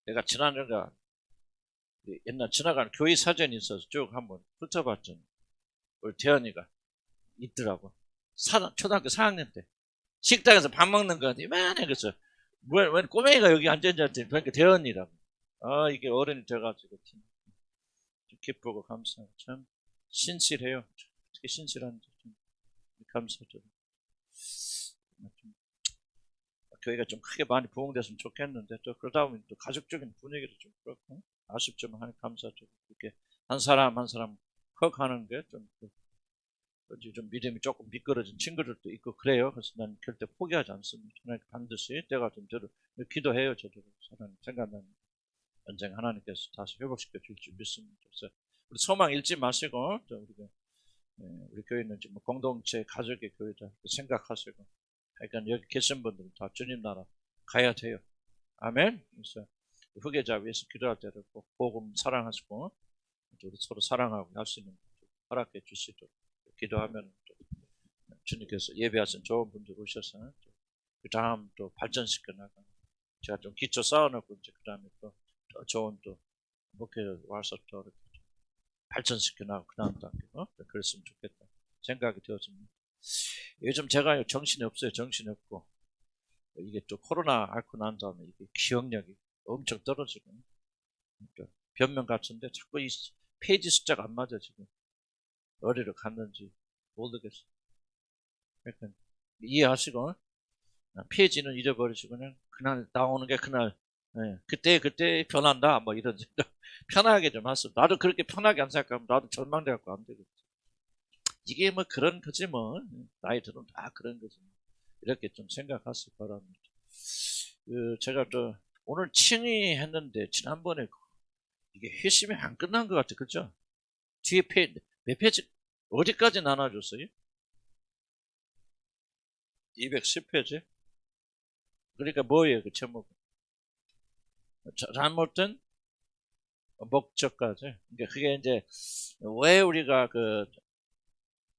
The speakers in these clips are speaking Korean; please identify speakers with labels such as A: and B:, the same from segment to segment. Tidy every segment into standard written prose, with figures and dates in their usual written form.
A: 내가 지난주에 옛날 지나가는 교회 사전이 있어서 쭉 한번 훑어봤더니 우리 대현이가 있더라고. 초등학교 4학년 때 식당에서 밥 먹는 거 이만해. 그래서 왜 꼬맹이가 여기 앉아있는지 보니까 대현이라고. 아, 이게 어른이 돼가지고 좀 기쁘고 감사하고 참 신실해요. 어떻게 신실한지 좀 감사드려요. 교회가 좀 크게 많이 부흥됐으면 좋겠는데 또 그러다 보면 또 가족적인 분위기도 좀 그렇고 아쉽지만 하니 감사드리고 이렇게 한 사람 한 사람 헉 하는 게 좀 믿음이 조금 미끄러진 친구들도 있고 그래요. 그래서 난 절대 포기하지 않습니다. 반드시 때가 좀 들어 기도해요. 저도 하나님 생각나는 언젠가 하나님께서 다시 회복시켜 줄지 믿습니다. 그래서 우리 소망 잃지 마시고 우리 교회는 지금 공동체 가족의 교회다 생각하시고 그러니까 여기 계신 분들은 다 주님 나라 가야 돼요. 아멘. 그래서 후계자 위해서 기도할 때도 꼭 복음 사랑하시고 우리 서로 사랑하고 할 수 있는 허락해 주시도록 기도하면 주님께서 예배하신 좋은 분들 오셔서 그 다음 또 발전시켜 나가는 제가 좀 기초 쌓아놓고 이제 그 다음에 또 좋은 또 목회 와서 또 이렇게 발전시켜 나가고 그 다음 단계 그랬으면 좋겠다 생각이 되어집니다. 요즘 제가 정신이 없어요. 정신이 없고 이게 또 코로나 앓고 난 다음에 이게 기억력이 엄청 떨어지고 그러니까 변명 같은데 자꾸 이 페이지 숫자가 안 맞아. 지금 어디로 갔는지 모르겠어. 그러니까 이해하시고 페이지는 잊어버리시고 그날 나오는 게 그날 그때 변한다 뭐 이런 생각 편하게 좀 하세요. 나도 그렇게 편하게 안 생각하면 나도 절망돼갖고 안 되겠지. 이게 뭐 그런 거지 뭐 나이 들은 다 그런 거지 이렇게 좀 생각하시기 바랍니다. 제가 또 오늘 칭의했는데 지난번에 이게 회심이 안 끝난 것 같아. 그죠? 뒤에 몇 페이지 어디까지 나눠줬어요? 210페이지? 그러니까 뭐예요 그 제목? 잘못된 목적까지. 그러니까 그게 이제 왜 우리가 그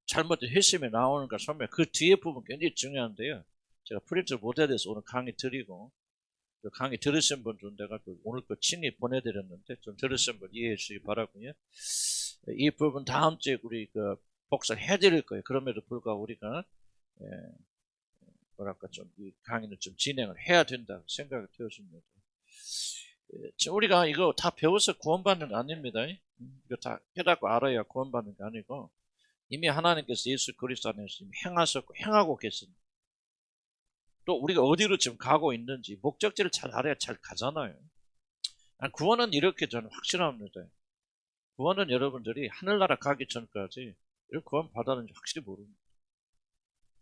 A: 잘못된 회심이 나오는가 설명 그 뒤에 부분 굉장히 중요한데요. 제가 프린트 못해서 오늘 강의 드리고 그 강의 들으신 분들은 내가 오늘 그 칭의 보내드렸는데 좀 들으신 분 이해해 주시기 바라고요. 이 부분 다음 주에 우리 그 복사를 해드릴 거예요. 그럼에도 불구하고 우리가 뭐랄까 좀 이 강의는 좀 진행을 해야 된다 생각이 되었습니다. 우리가 이거 다 배워서 구원받는 거 아닙니다. 이거 다 깨닫고 알아야 구원받는 게 아니고 이미 하나님께서 예수 그리스도 안에서 이미 행하셨고 행하고 계십니다. 또 우리가 어디로 지금 가고 있는지 목적지를 잘 알아야 잘 가잖아요. 구원은 이렇게 저는 확신합니다. 구원은 여러분들이 하늘나라 가기 전까지 이렇게 구원 받았는지 확실히 모릅니다.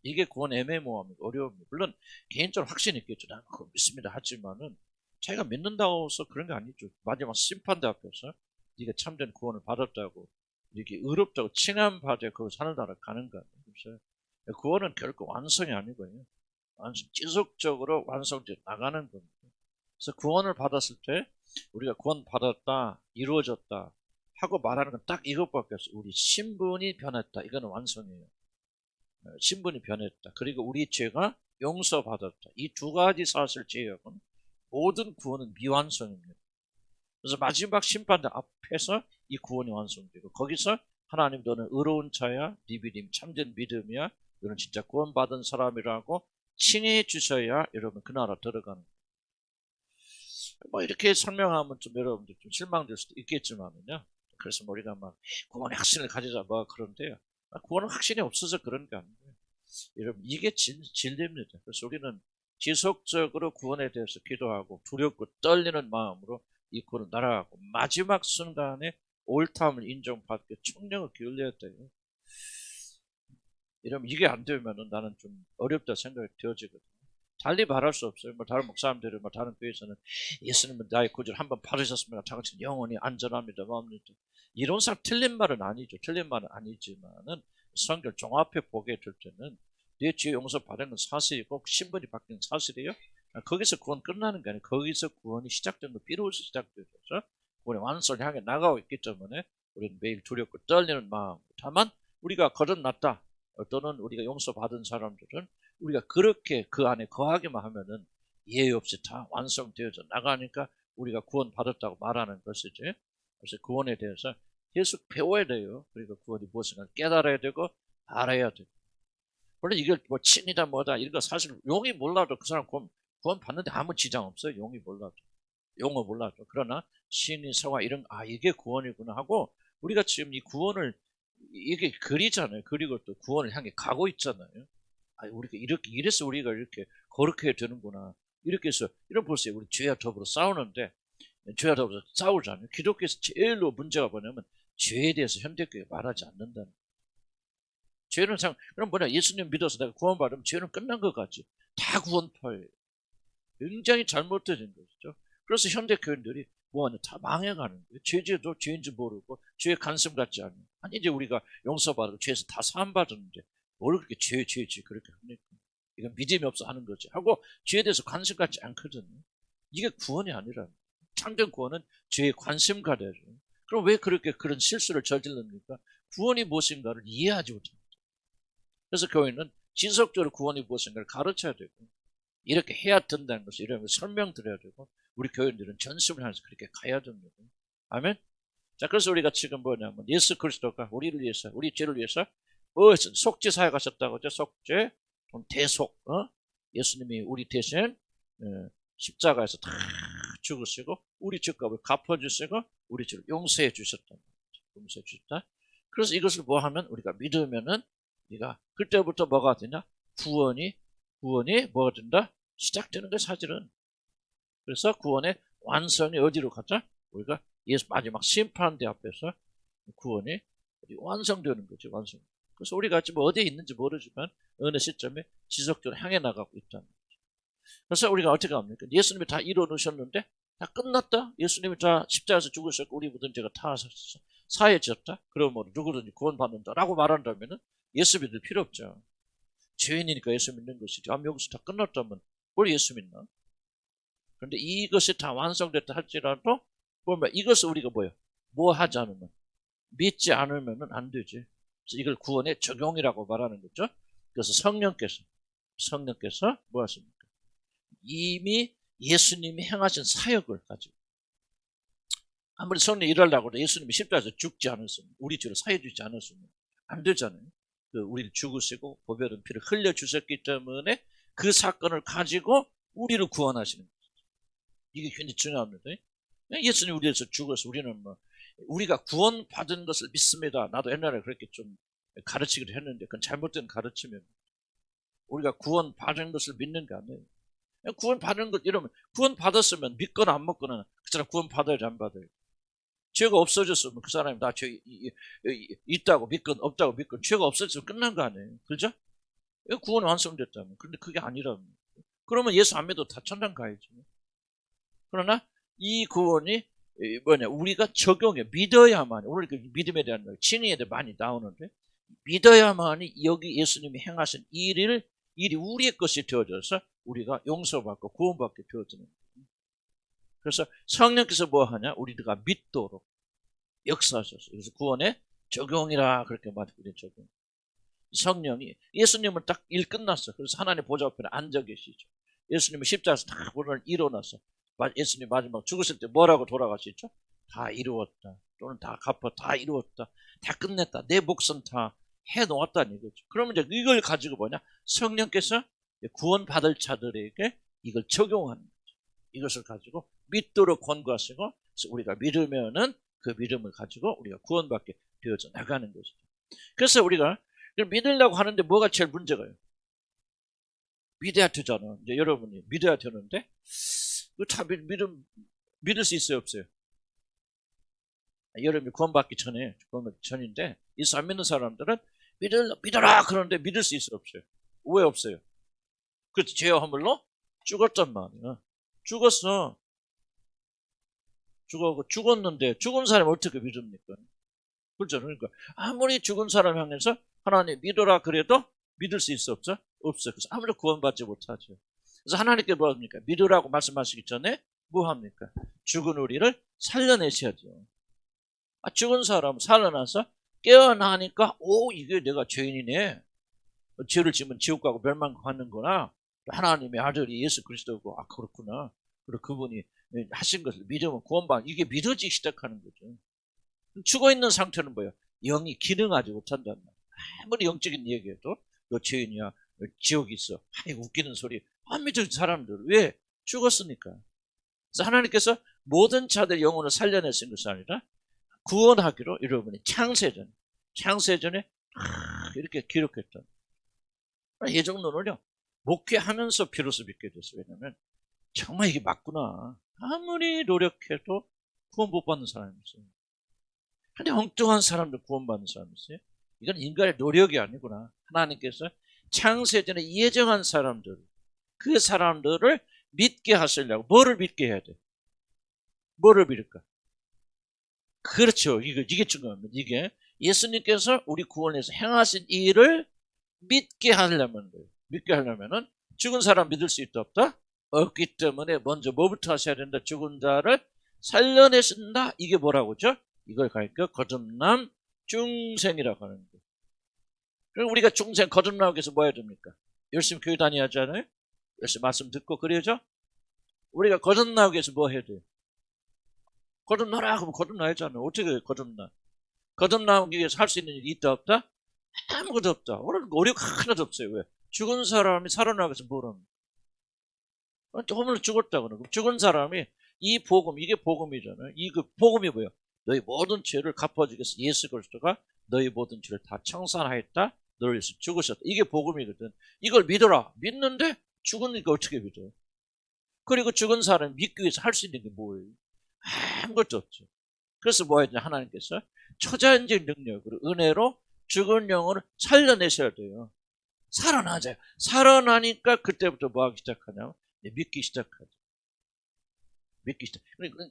A: 이게 구원 애매모호합니다. 어려웁니다. 물론 개인적으로 확신이 있겠죠. 나는 그거 믿습니다. 하지만은 자기가 믿는다고 해서 그런 게 아니죠. 마지막 심판대 앞에서 네가 참된 구원을 받았다고 이렇게 의롭다고 칭함받아 그 하늘나라 가는 거예요. 그래서 구원은 결코 완성이 아니고요. 지속적으로 완성돼 나가는 겁니다. 그래서 구원을 받았을 때 우리가 구원 받았다, 이루어졌다 하고 말하는 건 딱 이것밖에 없어요. 우리 신분이 변했다. 이거는 완성이에요. 신분이 변했다. 그리고 우리 죄가 용서받았다. 이 두 가지 사실 제약은 모든 구원은 미완성입니다. 그래서 마지막 심판대 앞에서 이 구원이 완성되고 거기서 하나님 너는 의로운 자야, 네 믿음 참된 믿음이야, 너는 진짜 구원받은 사람이라고 칭해 주셔야 여러분 그 나라 들어가는 거예요. 뭐 이렇게 설명하면 좀 여러분들 좀 실망될 수도 있겠지만은요. 그래서 우리가 막 구원의 확신을 가지자 뭐 그런데요. 구원은 확신이 없어서 그런 게 아니에요. 여러분 이게 진리입니다. 그래서 우리는 지속적으로 구원에 대해서 기도하고 두렵고 떨리는 마음으로 이 구원을 날아가고 마지막 순간에 옳다함을 인정받게 총력을 기울여야 돼요. 이러면 이게 안 되면은 나는 좀 어렵다 생각이 되어지거든요. 달리 말할 수 없어요. 뭐 다른 목사님들은 뭐 다른 교회에서는 예수님은 나의 구주를 한번 받으셨으면 당신 영원히 안전합니다. 마음입니다. 이런 사람 틀린 말은 아니죠. 틀린 말은 아니지만은 성경 종합해 보게 될 때는 내 죄 용서 받은 건 사실이고 신분이 바뀐 사실이에요. 거기서 구원 끝나는 게 아니에요. 거기서 구원이 시작된 거 비로소 시작되어서 구원의 완성을 향해 나가고 있기 때문에 우리는 매일 두렵고 떨리는 마음. 다만 우리가 거듭났다. 또는 우리가 용서받은 사람들은 우리가 그렇게 그 안에 거하기만 하면은 예외 없이 다 완성되어져 나가니까 우리가 구원받았다고 말하는 것이지. 그래서 구원에 대해서 계속 배워야 돼요. 그리고 구원이 무엇인가 깨달아야 되고 알아야 되고. 물론 이걸 뭐 친이다 뭐다 이런 거 사실 용이 몰라도 그 사람 구원 받는데 아무 지장 없어요. 용이 몰라도. 용어 몰라도. 그러나 신이 성화 이런 이게 구원이구나 하고 우리가 지금 이 구원을 이게 그리잖아요. 그리고 또 구원을 향해 가고 있잖아요. 우리가 이렇게 이래서 우리가 이렇게 거룩해야 되는구나. 이렇게 해서 이런 보세요. 우리 죄와 더불어 싸우는데 죄와 더불어 싸우잖아요. 기독교에서 제일로 문제가 뭐냐면 죄에 대해서 현대교회 말하지 않는다는. 죄는 그럼 뭐냐? 예수님 믿어서 내가 구원받으면 죄는 끝난 것 같지. 다 구원파예요. 굉장히 잘못된 것이죠. 그래서 현대 교인들이 뭐하냐? 다 망해가는 거예요. 죄도 죄인지 모르고 죄에 관심 갖지 않는. 아니 이제 우리가 용서받고 죄에서 다 사함받았는데 뭘 그렇게 죄 그렇게 합니까? 이건 믿음이 없어 하는 거지. 하고 죄에 대해서 관심 갖지 않거든요. 이게 구원이 아니라 참된 구원은 죄에 관심 가져야죠. 그럼 왜 그렇게 그런 실수를 저질릅니까? 구원이 무엇인가를 이해하지 못합니다. 그래서 교회는 지속적으로 구원이 무엇인가를 가르쳐야 되고 이렇게 해야 된다는 것을 이런 걸 설명드려야 되고 우리 교인들은 전심을 하면서 그렇게 가야 됩니다. 아멘. 자, 그래서 우리가 지금 뭐냐면 예수 그리스도가 우리를 위해서 우리 죄를 위해서 속죄 사역하셨다고 하죠. 속죄, 대속. 예수님이 우리 대신 십자가에서 다 죽으시고 우리 죄값을 갚아주시고 우리 죄를 용서해 주셨다. 용서해 주셨다. 그래서 이것을 뭐 하면 우리가 믿으면은 우리가 그때부터 뭐가 되냐? 구원이 뭐가 된다? 시작되는 게 사실은. 그래서 구원의 완성이 어디로 가자? 우리가 예수 마지막 심판대 앞에서 구원이 완성되는 거지. 완성. 그래서 우리가 지금 어디에 있는지 모르지만 어느 시점에 지속적으로 향해 나가고 있다는 거죠. 그래서 우리가 어떻게 합니까? 예수님이 다 이루어 놓으셨는데 다 끝났다. 예수님이 다 십자가에서 죽으셨고 우리 모든 죄가 다 사해졌다. 그러면 누구든지 구원받는다라고 말한다면은 예수 믿을 필요 없죠. 죄인이니까 예수 믿는 것이지. 여기서 다 끝났다면 뭘 예수 믿나? 그런데 이것이 다 완성됐다 할지라도 보면 이것을 우리가 뭐 하지 않으면 믿지 않으면 안 되지. 그래서 이걸 구원의 적용이라고 말하는 거죠. 그래서 성령께서 뭐 하십니까? 이미 예수님이 행하신 사역을 가지고 아무리 성령이 일하려고 해도 예수님이 십자가에서 죽지 않았으면 우리 죄를 사해 주지 않았으면 안 되잖아요. 우리를 죽으시고 보배로운 피를 흘려주셨기 때문에 그 사건을 가지고 우리를 구원하시는 거죠. 이게 굉장히 중요합니다. 예수님 우리에서 죽어서 우리는 우리가 구원받은 것을 믿습니다. 나도 옛날에 그렇게 좀 가르치기도 했는데 그건 잘못된 가르침입니다. 우리가 구원받은 것을 믿는 게 아니에요. 구원받은 것 이러면 구원받았으면 믿거나 안 믿거나 그 사람 구원받아야지 안 받아요. 죄가 없어졌으면 그 사람이 다 죄 있다고 믿건 없다고 믿건 죄가 없어졌으면 끝난 거 아니에요. 그죠? 구원이 완성됐다면. 그런데 그게 아니라면. 그러면 예수 안 믿어도 다 천당 가야죠. 그러나 이 구원이 우리가 적용해 믿어야만 오늘 그 믿음에 대한 진리에 대해 많이 나오는데 믿어야만이 여기 예수님이 행하신 일이 우리의 것이 되어져서 우리가 용서받고 구원받게 되어지는 거예요. 그래서 성령께서 뭐 하냐? 우리가 믿도록 역사하셔서 그래서 구원의 적용이라 그렇게 말하고 적용. 성령이 예수님은 딱 일 끝났어. 그래서 하나님 보좌 앞에 앉아 계시죠. 예수님은 십자가에서 다 오늘 일어나서 예수님 마지막 죽으실 때 뭐라고 돌아가시죠? 다 이루었다. 또는 다 갚아 다 이루었다. 다 끝냈다. 내 몫은 다 해놓았다는 이거죠. 그러면 이제 이걸 가지고 뭐냐? 성령께서 구원받을 자들에게 이걸 적용하는 거죠. 이것을 가지고 믿도록 권고하시고 그래서 우리가 믿으면은 그 믿음을 가지고 우리가 구원받게 되어져 나가는 것이죠. 그래서 우리가 믿으려고 하는데 뭐가 제일 문제가요? 믿어야 되잖아. 이제 여러분이 믿어야 되는데 다 믿을 수 있어요, 없어요? 여러분이 구원받기 전인데 예수 안 믿는 사람들은 믿어라 그러는데 믿을 수 있어요, 없어요? 왜 없어요? 그렇지, 죄와 허물로 죽었단 말이야. 죽었어. 죽었는데 죽은 사람이 어떻게 믿습니까? 그렇죠. 그러니까 아무리 죽은 사람 향해서 하나님 믿어라 그래도 믿을 수 있어, 없어? 없어요. 그래서 아무리 구원받지 못하죠. 그래서 하나님께 뭐 합니까? 믿으라고 말씀하시기 전에 뭐 합니까? 죽은 우리를 살려내셔야죠. 죽은 사람 살아나서 깨어나니까 이게 내가 죄인이네. 죄를 지으면 지옥 가고 멸망하는구나. 하나님의 아들이 예수 그리스도고 그렇구나. 그리고 그분이 하신 것을 믿으면 구원받는, 이게 믿어지기 시작하는 거죠. 죽어있는 상태는 뭐예요? 영이 기능하지 못한단 말이에요. 아무리 영적인 얘기해도 너 죄인이야, 너 지옥이 있어, 아이고 웃기는 소리 안 믿어진 사람들. 왜? 죽었으니까. 그래서 하나님께서 모든 자들의 영혼을 살려내신 것이 아니라 구원하기로 여러분이 창세전에 이렇게 기록했던, 이 정도는요 목회하면서 비로소 믿게 됐어요. 왜냐면 정말 이게 맞구나. 아무리 노력해도 구원 못 받는 사람이 있어요. 근데 엉뚱한 사람들 구원받는 사람이 있어요. 이건 인간의 노력이 아니구나. 하나님께서 창세전에 예정한 사람들, 그 사람들을 믿게 하시려고. 뭐를 믿게 해야 돼? 뭐를 믿을까? 그렇죠. 이게 중요합니다. 이게 예수님께서 우리 구원에서 행하신 일을 믿게 하려면 돼요. 믿게 하려면은 죽은 사람 믿을 수 있다 없다? 없기 때문에 먼저 뭐부터 하셔야 된다? 죽은 자를 살려내신다. 이게 뭐라고죠? 이걸 가니까 거듭남 중생이라고 하는 거예요. 그럼 우리가 중생 거듭나기 위해서 뭐 해야 됩니까? 열심히 교회 다녀야 하잖아요. 열심히 말씀 듣고 그래야죠. 우리가 거듭나기 위해서 뭐 해야 돼요? 거듭나라 하면 거듭나야잖아요. 어떻게 거듭나? 거듭나기 위해서 할 수 있는 일이 있다 없다? 아무것도 없다. 어려운 하나도 없어요. 왜? 죽은 사람이 살아나기 위해서 뭘 합니까? 허물로 죽었다 그러고 죽은 사람이 이 복음, 이게 복음이잖아요. 그 복음이 뭐예요? 너희 모든 죄를 갚아주겠어. 예수 그리스도가 너희 모든 죄를 다 청산하였다. 너를 위해서 죽으셨다. 이게 복음이거든. 이걸 믿어라. 믿는데 죽으니까 어떻게 믿어요? 그리고 죽은 사람이 믿기 위해서 할 수 있는 게 뭐예요? 아무것도 없죠. 그래서 뭐 해야 되냐? 하나님께서 초자연적 능력으로 은혜로 죽은 영혼을 살려내셔야 돼요. 살아나자요. 살아나니까 그때부터 뭐 하기 시작하냐면 믿기 시작하죠. 믿기 시작.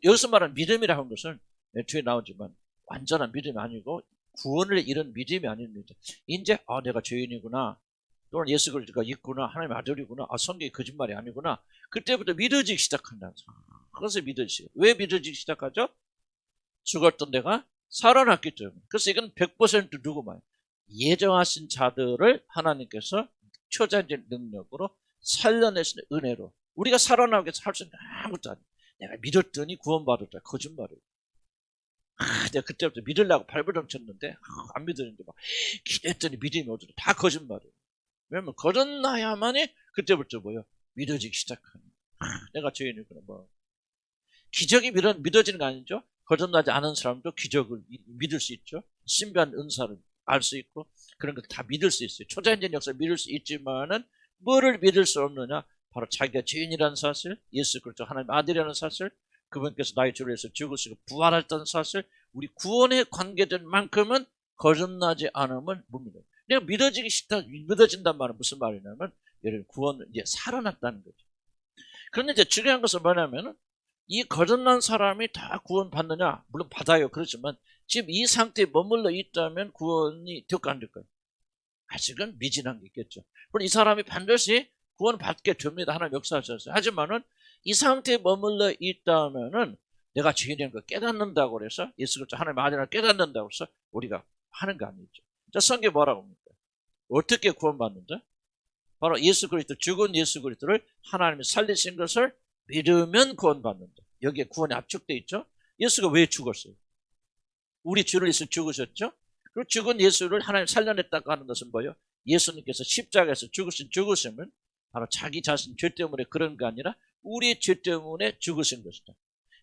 A: 여기서 말하는 믿음이라 하는 것은 뒤에 나오지만 완전한 믿음이 아니고 구원을 잃은 믿음이 아닙니다. 이제 내가 죄인이구나. 또는 예수 그리스도가 있구나. 하나님의 아들이구나. 성경이 거짓말이 아니구나. 그때부터 믿어지기 시작한다. 그래서 믿어지죠. 왜 믿어지기 시작하죠? 죽었던 내가 살아났기 때문에. 그래서 이건 100% 누구 말? 예정하신 자들을 하나님께서 초자연적 능력으로 살려내시는 은혜로. 우리가 살아나기 위해서 할 수 있는 아무것도 아니에요. 내가 믿었더니 구원받았다. 거짓말이에요. 내가 그때부터 믿으려고 발버둥 쳤는데 안 믿었는데 막 기도했더니 믿음이 오더라. 다 거짓말이에요. 왜냐면 거듭나야만이 그때부터 뭐예요? 믿어지기 시작하는. 내가 죄인이구나. 뭐 기적이 믿어지는 거 아니죠? 거듭나지 않은 사람도 기적을 믿을 수 있죠. 신비한 은사를 알 수 있고 그런 거 다 믿을 수 있어요. 초자연적 역사를 믿을 수 있지만은 뭐를 믿을 수 없느냐? 바로 자기가 죄인이라는 사실, 예수 그리스도 하나님의 아들이라는 사실, 그분께서 나의 죄를 위해서 죽으시고 부활했다는 사실, 우리 구원에 관계된 만큼은 거듭나지 않으면 못 믿어요. 내가 믿어진단 말은 무슨 말이냐면 여러분 구원은 이제 살아났다는 거죠. 그런데 이제 중요한 것은 뭐냐면은 이 거듭난 사람이 다 구원 받느냐? 물론 받아요. 그렇지만 지금 이 상태에 머물러 있다면 구원이 될까 안 될까요? 아직은 미진한 게 있겠죠. 그럼 이 사람이 반드시 구원 받게 됩니다. 하나님 역사하셨어요. 하지만은 이 상태에 머물러 있다면은 내가 죄인인 걸 깨닫는다고 그래서 예수 그리스도 하나님의 아들을 깨닫는다고 해서 우리가 하는 거 아니죠. 자, 성경에 뭐라고 합니까? 어떻게 구원받는다? 바로 예수 그리스도, 죽은 예수 그리스도를 하나님이 살리신 것을 믿으면 구원받는다. 여기에 구원이 압축되어 있죠. 예수가 왜 죽었어요? 우리 죄를 위해서 죽으셨죠. 그리고 죽은 예수를 하나님 살려냈다고 하는 것은 뭐예요? 예수님께서 십자가에서 죽으시면 바로 자기 자신 죄 때문에 그런 게 아니라 우리의 죄 때문에 죽으신 것이다.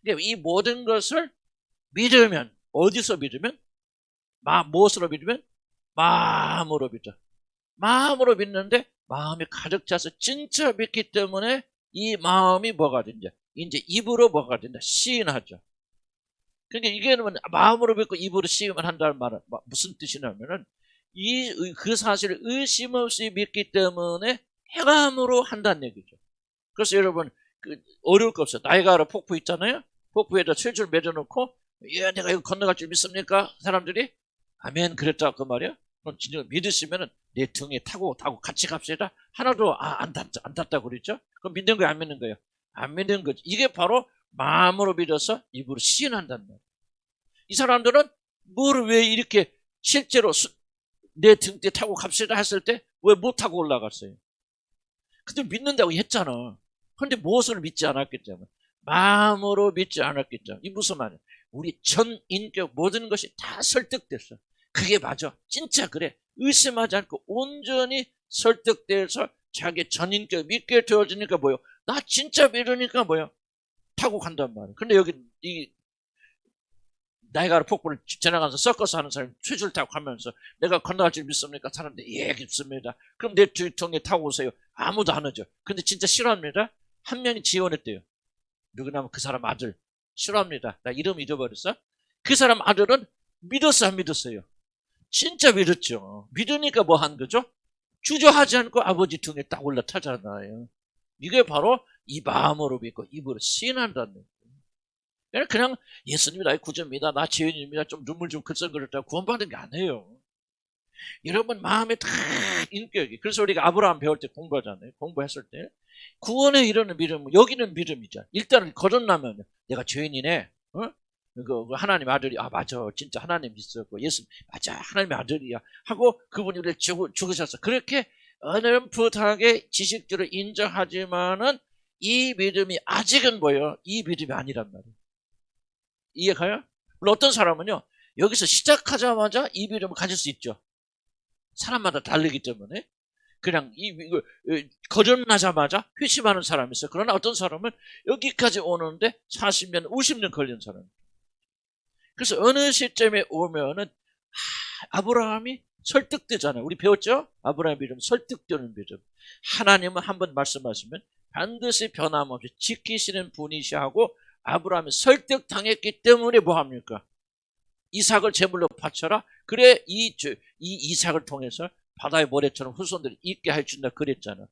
A: 그러니까 이 모든 것을 믿으면, 어디서 믿으면? 무엇으로 믿으면? 마음으로 믿어. 마음으로 믿는데 마음이 가득 차서 진짜 믿기 때문에 이 마음이 뭐가 된다? 이제 입으로 뭐가 된다? 시인하죠. 그러니까 이게 마음으로 믿고 입으로 시인만 한다는 말은 무슨 뜻이냐면은 그 사실을 의심 없이 믿기 때문에 행함으로 한다는 얘기죠. 그래서 여러분 어려울 거 없어요. 나이가라 폭포 있잖아요. 폭포에다 쇠줄 매려놓고 내가 이거 건너갈 줄 믿습니까? 사람들이 아멘 그랬다 그 말이야. 그럼 진짜 믿으시면은 내 등에 타고 같이 갑시다. 하나도 안 닿다고 그랬죠. 그럼 믿는 거예요, 안 믿는 거예요? 안 믿는 거지. 이게 바로 마음으로 믿어서 입으로 시인한다는 말이에요. 이 사람들은 뭐를 왜 이렇게 실제로 내 등 뒤에 타고 갑시다 했을 때 왜 못 타고 올라갔어요? 근데 믿는다고 했잖아. 그런데 무엇을 믿지 않았기 때문에 마음으로 믿지 않았기 때문에. 이 무슨 말이야? 우리 전 인격 모든 것이 다 설득됐어. 그게 맞아. 진짜 그래. 의심하지 않고 온전히 설득돼서 자기 전 인격 믿게 되어지니까 뭐요? 나 진짜 믿으니까 뭐요? 타고 간단 말이야. 근데 여기 이 나이가라 폭포를 지나가면서 서커스 하는 사람이 쇠줄 타고 가면서 내가 건너갈 줄 믿습니까? 사람들이 예 믿습니다. 그럼 내 뒤통에 타고 오세요. 아무도 안 오죠. 근데 진짜 싫어합니다. 한 명이 지원했대요. 누구냐면 그 사람 아들. 싫어합니다. 나 이름 잊어버렸어. 그 사람 아들은 믿었어 안 믿었어요? 진짜 믿었죠. 믿으니까 뭐 한 거죠? 주저하지 않고 아버지 등에 딱 올라타잖아요. 이게 바로 이 마음으로 믿고 입으로 시인한다는 거예요. 그냥 예수님이 나의 구주입니다. 나 죄인입니다. 좀 눈물 좀 글썽거렸다고 구원받는 게 아니에요. 여러분 마음에 다 인격이. 그래서 우리가 아브라함 배울 때 공부하잖아요. 공부했을 때 구원에 이르는 믿음, 여기는 믿음이죠. 일단은 거듭나면 내가 죄인이네. 그 하나님 아들이 맞아 진짜 하나님 있었고 예수 맞아 하나님의 아들이야 하고 그분이 우리를 죽으셨어. 그렇게 어렴풋하게 지식적으로 인정하지만은 이 믿음이 아직은 뭐예요? 이 믿음이 아니란 말이에요. 이해가요? 물론 어떤 사람은요 여기서 시작하자마자 이 믿음을 가질 수 있죠. 사람마다 다르기 때문에 그냥 거듭나자마자 회심하는 사람이 있어요. 그러나 어떤 사람은 여기까지 오는데 40년, 50년 걸린 사람. 그래서 어느 시점에 오면은 아브라함이 설득되잖아요. 우리 배웠죠? 아브라함 믿음, 설득되는 믿음. 하나님은 한번 말씀하시면 반드시 변함없이 지키시는 분이시 하고 아브라함이 설득당했기 때문에 뭐합니까? 이삭을 제물로 바쳐라. 그래 이 이삭을 통해서 바다의 모래처럼 후손들이 있게 해준다 그랬잖아.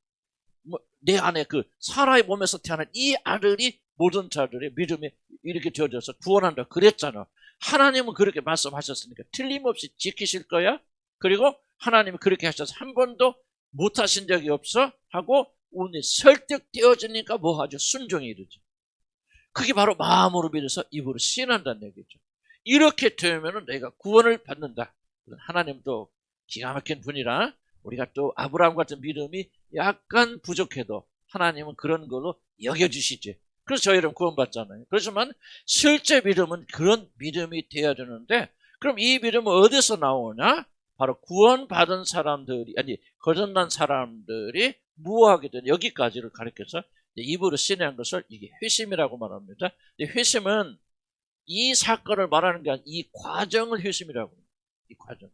A: 내 안에 그 사라의 몸에서 태어난 이 아들이 모든 자들의 믿음이 이렇게 되어져서 구원한다 그랬잖아. 하나님은 그렇게 말씀하셨으니까 틀림없이 지키실 거야. 그리고 하나님이 그렇게 하셔서 한 번도 못하신 적이 없어 하고 오늘 설득되어지니까 뭐하죠? 순종이 이르죠. 그게 바로 마음으로 믿어서 입으로 시인한다는 얘기죠. 이렇게 되면 내가 구원을 받는다. 하나님도 기가 막힌 분이라 우리가 또 아브라함 같은 믿음이 약간 부족해도 하나님은 그런 걸로 여겨주시지. 그래서 저희는 구원받잖아요. 그렇지만 실제 믿음은 그런 믿음이 되어야 되는데 그럼 이 믿음은 어디서 나오냐? 바로 구원받은 사람들이 거듭난 사람들이 무엇하게 되냐 여기까지를 가리켜서 입으로 시인한 것을 이게 회심이라고 말합니다. 회심은 이 사건을 말하는 게 아니라 이 과정을 회심이라고 합니다. 이 과정.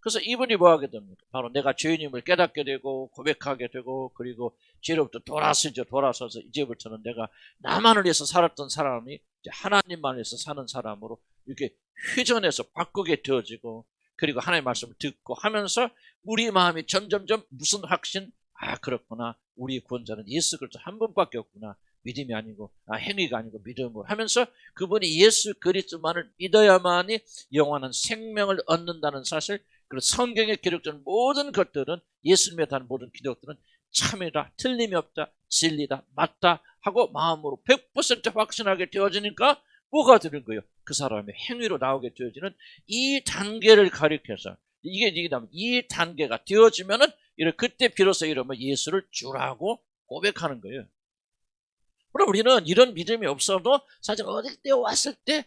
A: 그래서 이분이 뭐 하게 됩니까? 바로 내가 죄인임을 깨닫게 되고 고백하게 되고 그리고 죄로부터 돌아서서 이제부터는 내가 나만을 위해서 살았던 사람이 이제 하나님만을 위해서 사는 사람으로 이렇게 회전해서 바꾸게 되어지고 그리고 하나님의 말씀을 듣고 하면서 우리 마음이 점점점 무슨 확신? 그렇구나. 우리 구원자는 예수 그리스도 한 분밖에 없구나. 믿음이 아니고 행위가 아니고 믿음으로 하면서 그분이 예수 그리스도만을 믿어야만이 영원한 생명을 얻는다는 사실. 그리고 성경에 기록된 모든 것들은 예수님에 대한 모든 기록들은 참이다, 틀림이 없다, 진리다, 맞다 하고 마음으로 100% 확신하게 되어지니까 뭐가 되는 거예요? 그 사람의 행위로 나오게 되어지는 이 단계를 가리켜서 이 단계가 되어지면은 그때 비로소 이러면 예수를 주라고 고백하는 거예요. 그럼 우리는 이런 믿음이 없어도 사실 어디 때 왔을 때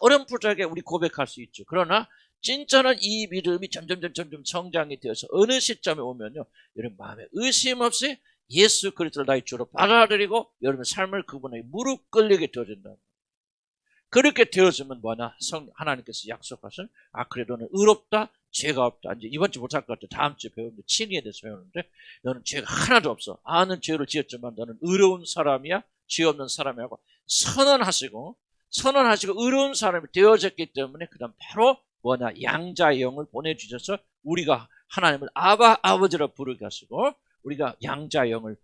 A: 어렴풋하게 우리 고백할 수 있죠. 그러나 진짜는 이 믿음이 점점 성장이 되어서 어느 시점에 오면요, 여러분 마음에 의심 없이 예수 그리스도를 나의 주로 받아들이고 여러분 삶을 그분에게 무릎 꿇리게 되어진다. 그렇게 되어지면 뭐냐? 하나님께서 약속하신 그래 너는 의롭다, 죄가 없다. 이제 이번 주 못할 것 같아. 다음 주에 배우는데 친의에 대해서 배우는데 너는 죄가 하나도 없어. 아는 죄를 지었지만 너는 의로운 사람이야, 죄 없는 사람이라고 선언하시고 의로운 사람이 되어졌기 때문에 그다음 바로 뭐냐? 양자의 영을 보내주셔서 우리가 하나님을 아버지로 부르게 하시고 우리가 양자의 영을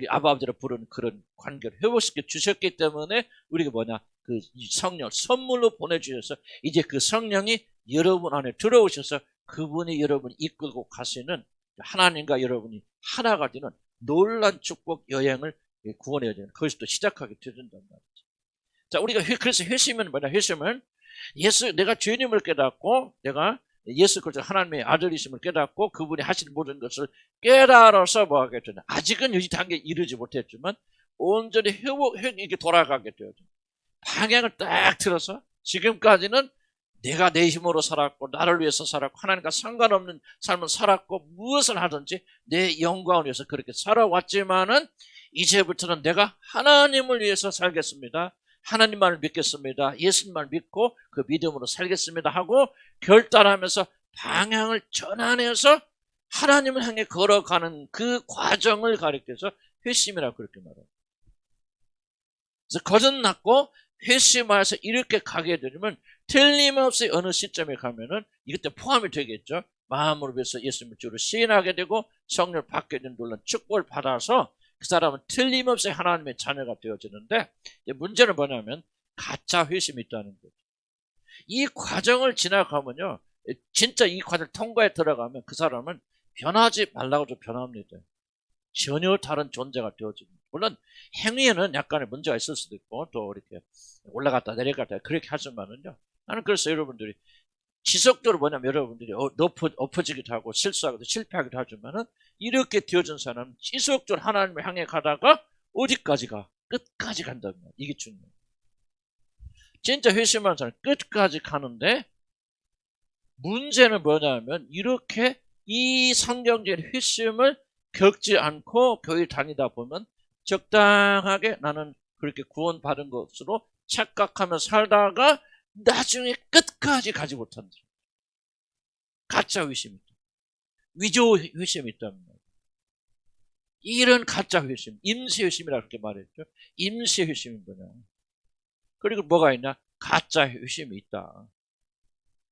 A: 아버지로 부르는 그런 관계를 회복시켜 주셨기 때문에 우리가 뭐냐? 그 성령 선물로 보내주셔서 이제 그 성령이 여러분 안에 들어오셔서 그분이 여러분을 이끌고 가시는 하나님과 여러분이 하나가 되는 놀란 축복 여행을 구원의 여정을 그것이 또 시작하게 되는단 말이죠. 자, 우리가 그래서 회심은 뭐냐? 회심은 내가 죄인임을 깨닫고 내가 예수 그리스도 하나님의 아들이심을 깨닫고 그분이 하신 모든 것을 깨달아서 뭐하게 되나? 아직은 이 단계에 이르지 못했지만 온전히 이게 돌아가게 되어져. 방향을 딱 틀어서 지금까지는 내가 내 힘으로 살았고 나를 위해서 살았고 하나님과 상관없는 삶을 살았고 무엇을 하든지 내 영광을 위해서 그렇게 살아왔지만은 이제부터는 내가 하나님을 위해서 살겠습니다. 하나님만을 믿겠습니다. 예수님만 믿고 그 믿음으로 살겠습니다 하고 결단하면서 방향을 전환해서 하나님을 향해 걸어가는 그 과정을 가리켜서 회심이라고 그렇게 말해요. 그래서 거듭났고 회심해서 이렇게 가게 되면 틀림없이 어느 시점에 가면은 이것 때 포함이 되겠죠. 마음으로 해서 예수님을 주로 시인하게 되고 성령을 받게 된 놀란 축복을 받아서 그 사람은 틀림없이 하나님의 자녀가 되어지는데 문제는 뭐냐면 가짜 회심이 있다는 거죠. 이 과정을 지나가면요. 진짜 이 과정을 통과해 들어가면 그 사람은 변하지 말라고 좀 변합니다. 전혀 다른 존재가 되어집니다. 물론 행위에는 약간의 문제가 있을 수도 있고 또 이렇게 올라갔다 내려갔다 그렇게 하지만은요. 나는 그래서 여러분들이 지속적으로 뭐냐면 여러분들이 엎어지기도 하고 실수하기도 실패하기도 하지만은 이렇게 되어진 사람은 지속적으로 하나님을 향해 가다가 어디까지 가? 끝까지 간다는 거예요. 이게 중요해요. 진짜 회심하는 사람 끝까지 가는데 문제는 뭐냐면 이렇게 이 성경적인 회심을 겪지 않고 교회 다니다 보면 적당하게 나는 그렇게 구원받은 것으로 착각하며 살다가 나중에 끝까지 가지 못한다. 가짜 회심이 있다. 위조 회심이 있다는 거예요. 이런 가짜 회심, 임시 회심이라고 그렇게 말했죠. 임시 회심이 뭐냐. 그리고 뭐가 있냐? 가짜 회심이 있다.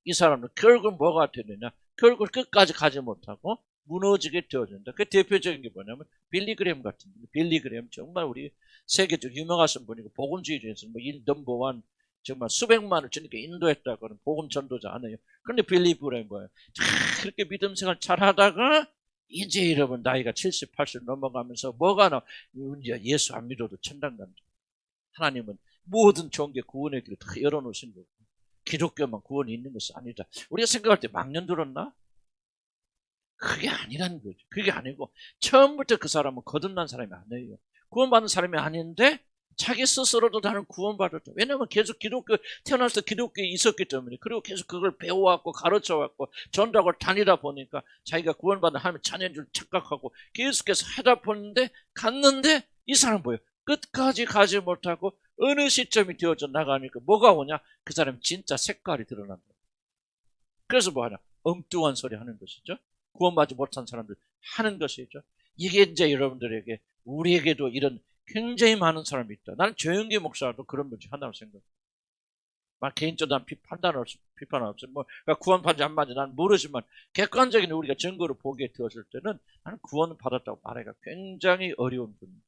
A: 이 사람은 결국 뭐가 되느냐? 결국 끝까지 가지 못하고 무너지게 되어진다. 그 대표적인 게 뭐냐면 빌리그램 같은 분. 빌리그램 정말 우리 세계적으로 유명하신 분이고 복음주의 중에서 뭐 넘버원 정말 수백만을 주님께 인도했다고는 복음 전도자 아니에요. 그런데 빌리그램 뭐예요? 그렇게 믿음 생활 잘 하다가 이제 여러분 나이가 70, 80 넘어가면서 뭐가 나? 예수 안 믿어도 천당 간다. 하나님은 모든 종교 구원의 길을 다 열어놓으신 거고 기독교만 구원이 있는 것이 아니다. 우리가 생각할 때 망년 들었나? 그게 아니라는 거죠. 그게 아니고 처음부터 그 사람은 거듭난 사람이 아니에요. 구원받은 사람이 아닌데 자기 스스로도 나는 구원받았다. 왜냐하면 계속 기독교 태어나서 기독교에 있었기 때문에 그리고 계속 그걸 배워왔고 가르쳐왔고 전도하고 다니다 보니까 자기가 구원받은 하나님의 자녀인 줄 착각하고 계속해서 하다 보는데 갔는데 이 사람 뭐예요? 끝까지 가지 못하고 어느 시점이 되어져 나가니까 뭐가 오냐? 그 사람 진짜 색깔이 드러난다. 그래서 뭐하냐? 엉뚱한 소리 하는 것이죠. 구원받지 못한 사람들 하는 것이죠. 이게 이제 여러분들에게 우리에게도 이런 굉장히 많은 사람이 있다. 나는 조영기 목사도 그런 분이 하나로 생각해요. 개인적으로 난 비판 없어. 뭐 구원받지 안 받지 난 모르지만 객관적인 우리가 증거를 보게 되었을 때는 나는 구원을 받았다고 말하기가 굉장히 어려운 분이죠.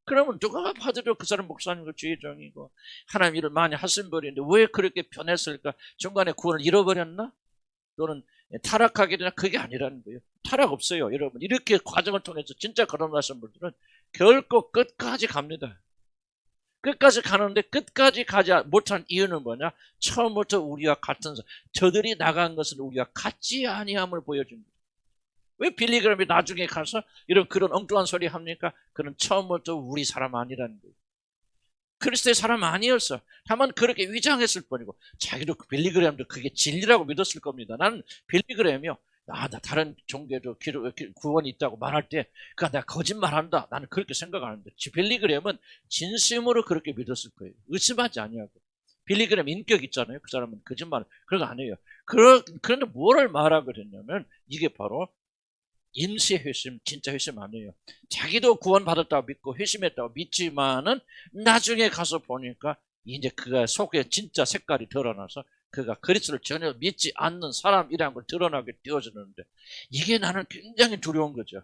A: 그러면 누가 봐도 그 사람 목사님과 주의종이고 하나님 일을 많이 하신 분인데 왜 그렇게 변했을까? 중간에 구원을 잃어버렸나? 또는 타락하게 되나? 그게 아니라는 거예요. 타락 없어요. 여러분 이렇게 과정을 통해서 진짜 거듭나신 분들은 결코 끝까지 갑니다. 끝까지 가는데 끝까지 가지 못한 이유는 뭐냐? 처음부터 우리와 같은 저들이 나간 것은 우리와 같지 아니함을 보여줍니다. 왜 빌리그램이 나중에 가서 이런 그런 엉뚱한 소리 합니까? 그는 처음부터 우리 사람 아니라는 거예요. 그리스도의 사람 아니었어. 다만 그렇게 위장했을 뿐이고 자기도 빌리그램도 그게 진리라고 믿었을 겁니다. 나는 빌리그램이요. 나 다른 종교도 구원이 있다고 말할 때 그러니까 내가 거짓말한다. 나는 그렇게 생각하는데 빌리그램은 진심으로 그렇게 믿었을 거예요. 의심하지 아니하고. 빌리그램 인격 있잖아요. 그 사람은 거짓말 그런 거 아니에요. 그런데 뭐를 말하고 그랬냐면 이게 바로 임시 회심, 진짜 회심 아니에요. 자기도 구원받았다고 믿고 회심했다고 믿지만은 나중에 가서 보니까 이제 그가 속에 진짜 색깔이 드러나서 그가 그리스도를 전혀 믿지 않는 사람이라는 걸 드러나게 되어지는데 이게 나는 굉장히 두려운 거죠.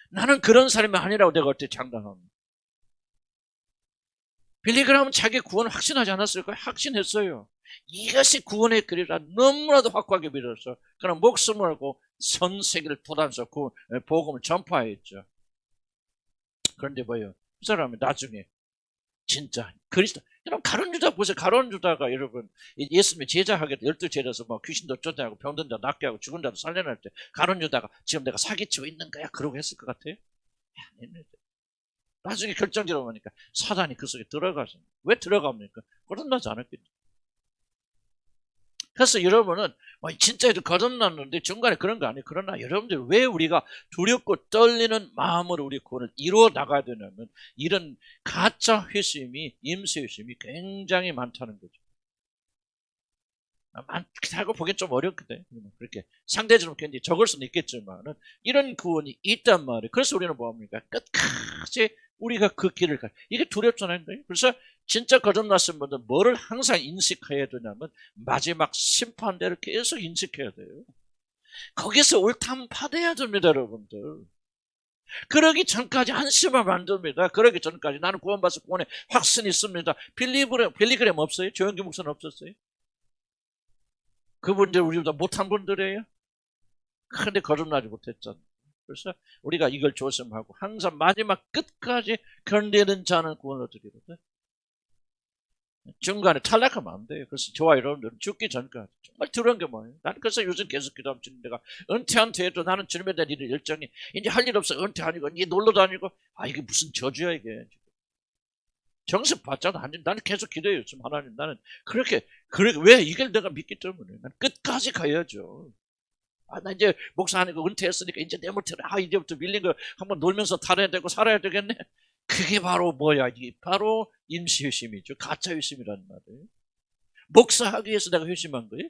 A: 나는 그런 사람이 아니라고 내가 어떻게 장담합니다. 빌리그램은 자기 구원을 확신하지 않았을까요? 확신했어요. 이것이 구원의 길이라 너무나도 확고하게 믿었어. 그럼 목숨을 걸고 전 세계를 도단서 그 복음을 전파했죠. 그런데 뭐예요? 그 사람이 나중에 진짜 그리스도 여러분 가룟 유다 보세요. 가룟 유다가 여러분 예수님의 제자하게 12제자에서 뭐 귀신도 쫓아내고 병든 자 낫게 하고 죽은 자도 살려낼 때 가룟 유다가 지금 내가 사기치고 있는 거야 그러고 했을 것 같아요? 아닙니다. 나중에 결정적으로 보니까 사단이 그 속에 들어가죠. 왜 들어갑니까? 거듭나지 않았겠죠. 그래서 여러분은 진짜 거듭났는데 중간에 그런 거 아니에요. 그러나 여러분들 왜 우리가 두렵고 떨리는 마음으로 우리 구원을 이루어 나가야 되냐면 이런 가짜 회심이, 임시 회심이 굉장히 많다는 거죠. 많다고 보기엔 좀 어렵거든요. 그렇게 상대적으로 굉장히 적을 수는 있겠지만은 이런 구원이 있단 말이에요. 그래서 우리는 뭐합니까? 끝까지 우리가 그 길을 가. 이게 두렵잖아요. 그래서 진짜 거듭났은 분들 뭐를 항상 인식해야 되냐면 마지막 심판대를 계속 인식해야 돼요. 거기서 옳다면 받아야 됩니다, 여러분들. 그러기 전까지 안심을 만듭니다. 그러기 전까지 나는 구원받아서 구원에 확신이 있습니다. 빌리그램 없어요? 조영기 목사는 없었어요? 그분들 우리보다 못한 분들이에요. 근데 거듭나지 못했잖아요. 그래서 우리가 이걸 조심하고 항상 마지막 끝까지 견디는 자는 구원을 얻으리거든. 중간에 탈락하면 안 돼요. 그래서 저와 여러분들은 죽기 전까지 정말 두려운 게 뭐예요? 나는 그래서 요즘 계속 기도하면 주님, 내가 은퇴한 뒤에도 나는 주님에 대한 일을 열정이 이제 할 일 없어. 은퇴 아니고 이제 놀러 다니고 이게 무슨 저주야 이게. 정습 받잖아. 나는 계속 기도해요. 지금 하나님, 나는 그렇게 왜 이걸 내가 믿기 때문에 난 끝까지 가야죠. 나 이제 목사 아니고 은퇴했으니까 이제 내 못해라. 이제부터 밀린 거 한번 놀면서 살아야 되고 살아야 되겠네. 그게 바로 뭐야? 이게 바로 임시 회심이죠. 가짜 회심이라는 말이에요. 목사하기 위해서 내가 회심한 거예요?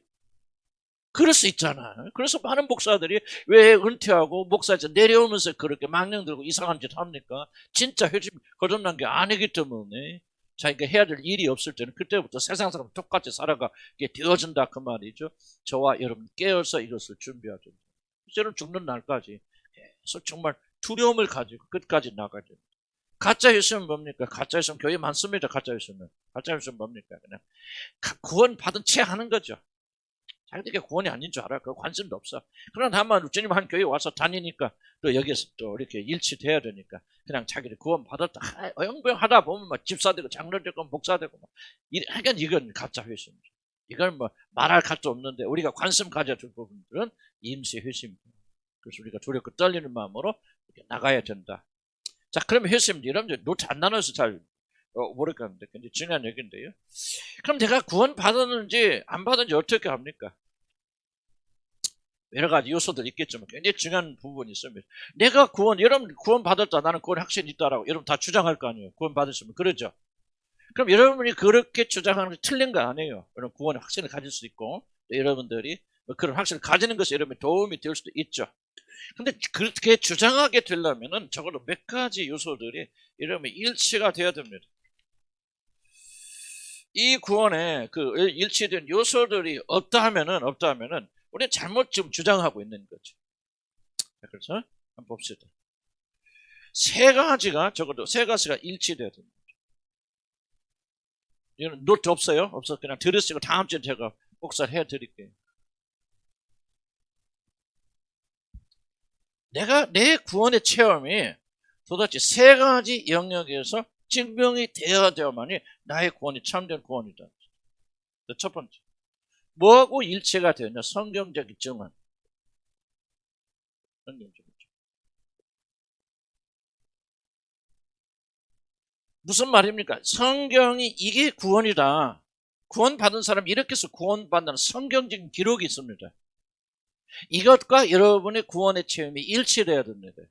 A: 그럴 수 있잖아. 그래서 많은 목사들이 왜 은퇴하고 목사에서 내려오면서 그렇게 망령 들고 이상한 짓 합니까? 진짜 회심 거듭난 게 아니기 때문에 자기가 해야 될 일이 없을 때는 그때부터 세상 사람 똑같이 살아가게 되어진다 그 말이죠. 저와 여러분 깨어서 이것을 준비하죠. 저는 죽는 날까지 계속 정말 두려움을 가지고 끝까지 나가야 됩니다. 가짜 예수는 뭡니까? 가짜 예수는 교회 많습니다. 가짜 예수는 뭡니까? 그냥 구원 받은 채 하는 거죠. 자기들이 구원이 아닌 줄 알아. 그 관심도 없어. 그러나 다만 주님 한 교회 와서 다니니까 또 여기서 또 이렇게 일치돼야 되니까 그냥 자기들 구원 받았다. 영병하다 보면 막 집사 되고 장로 되고 목사 되고 하여간 이건 가짜 회심이죠. 이건 말할 것도 없는데 우리가 관심 가져줄 부분들은 임시 회심입니다. 그래서 우리가 두렵고 떨리는 마음으로 이렇게 나가야 된다. 자, 그러면 회심 여러분들 노트 안 나눠서 잘 모르겠는데 굉장히 중요한 얘기인데요. 그럼 내가 구원 받았는지 안 받았는지 어떻게 합니까? 여러 가지 요소들 있겠지만 굉장히 중요한 부분이 있습니다. 내가 여러분 구원 받았다, 나는 구원 확신이 있다라고 여러분 다 주장할 거 아니에요. 구원 받으시면 그러죠. 그럼 여러분이 그렇게 주장하는 게 틀린 거 아니에요. 여러분 구원의 확신을 가질 수 있고 여러분들이 그런 확신을 가지는 것이 여러분의 도움이 될 수도 있죠. 근데 그렇게 주장하게 되려면은 적어도 몇 가지 요소들이 여러분의 일치가 되어야 됩니다. 이 구원에 그 일치된 요소들이 없다 하면은 우리는 잘못 지금 주장하고 있는 거죠. 그래서 한번 봅시다. 적어도 세 가지가 일치돼야 됩니다. 이거는 노트 없어요? 없어. 그냥 들으시고 다음 주에 제가 복사를 해드릴게요. 내 구원의 체험이 도대체 세 가지 영역에서 증명이 되어야만이 나의 구원이 참된 구원이다. 첫 번째, 뭐하고 일치가 되느냐? 성경적인 증언. 무슨 말입니까? 성경이 이게 구원이다. 구원받은 사람이 이렇게 해서 구원받는 성경적인 기록이 있습니다. 이것과 여러분의 구원의 체험이 일치돼야 됩니다.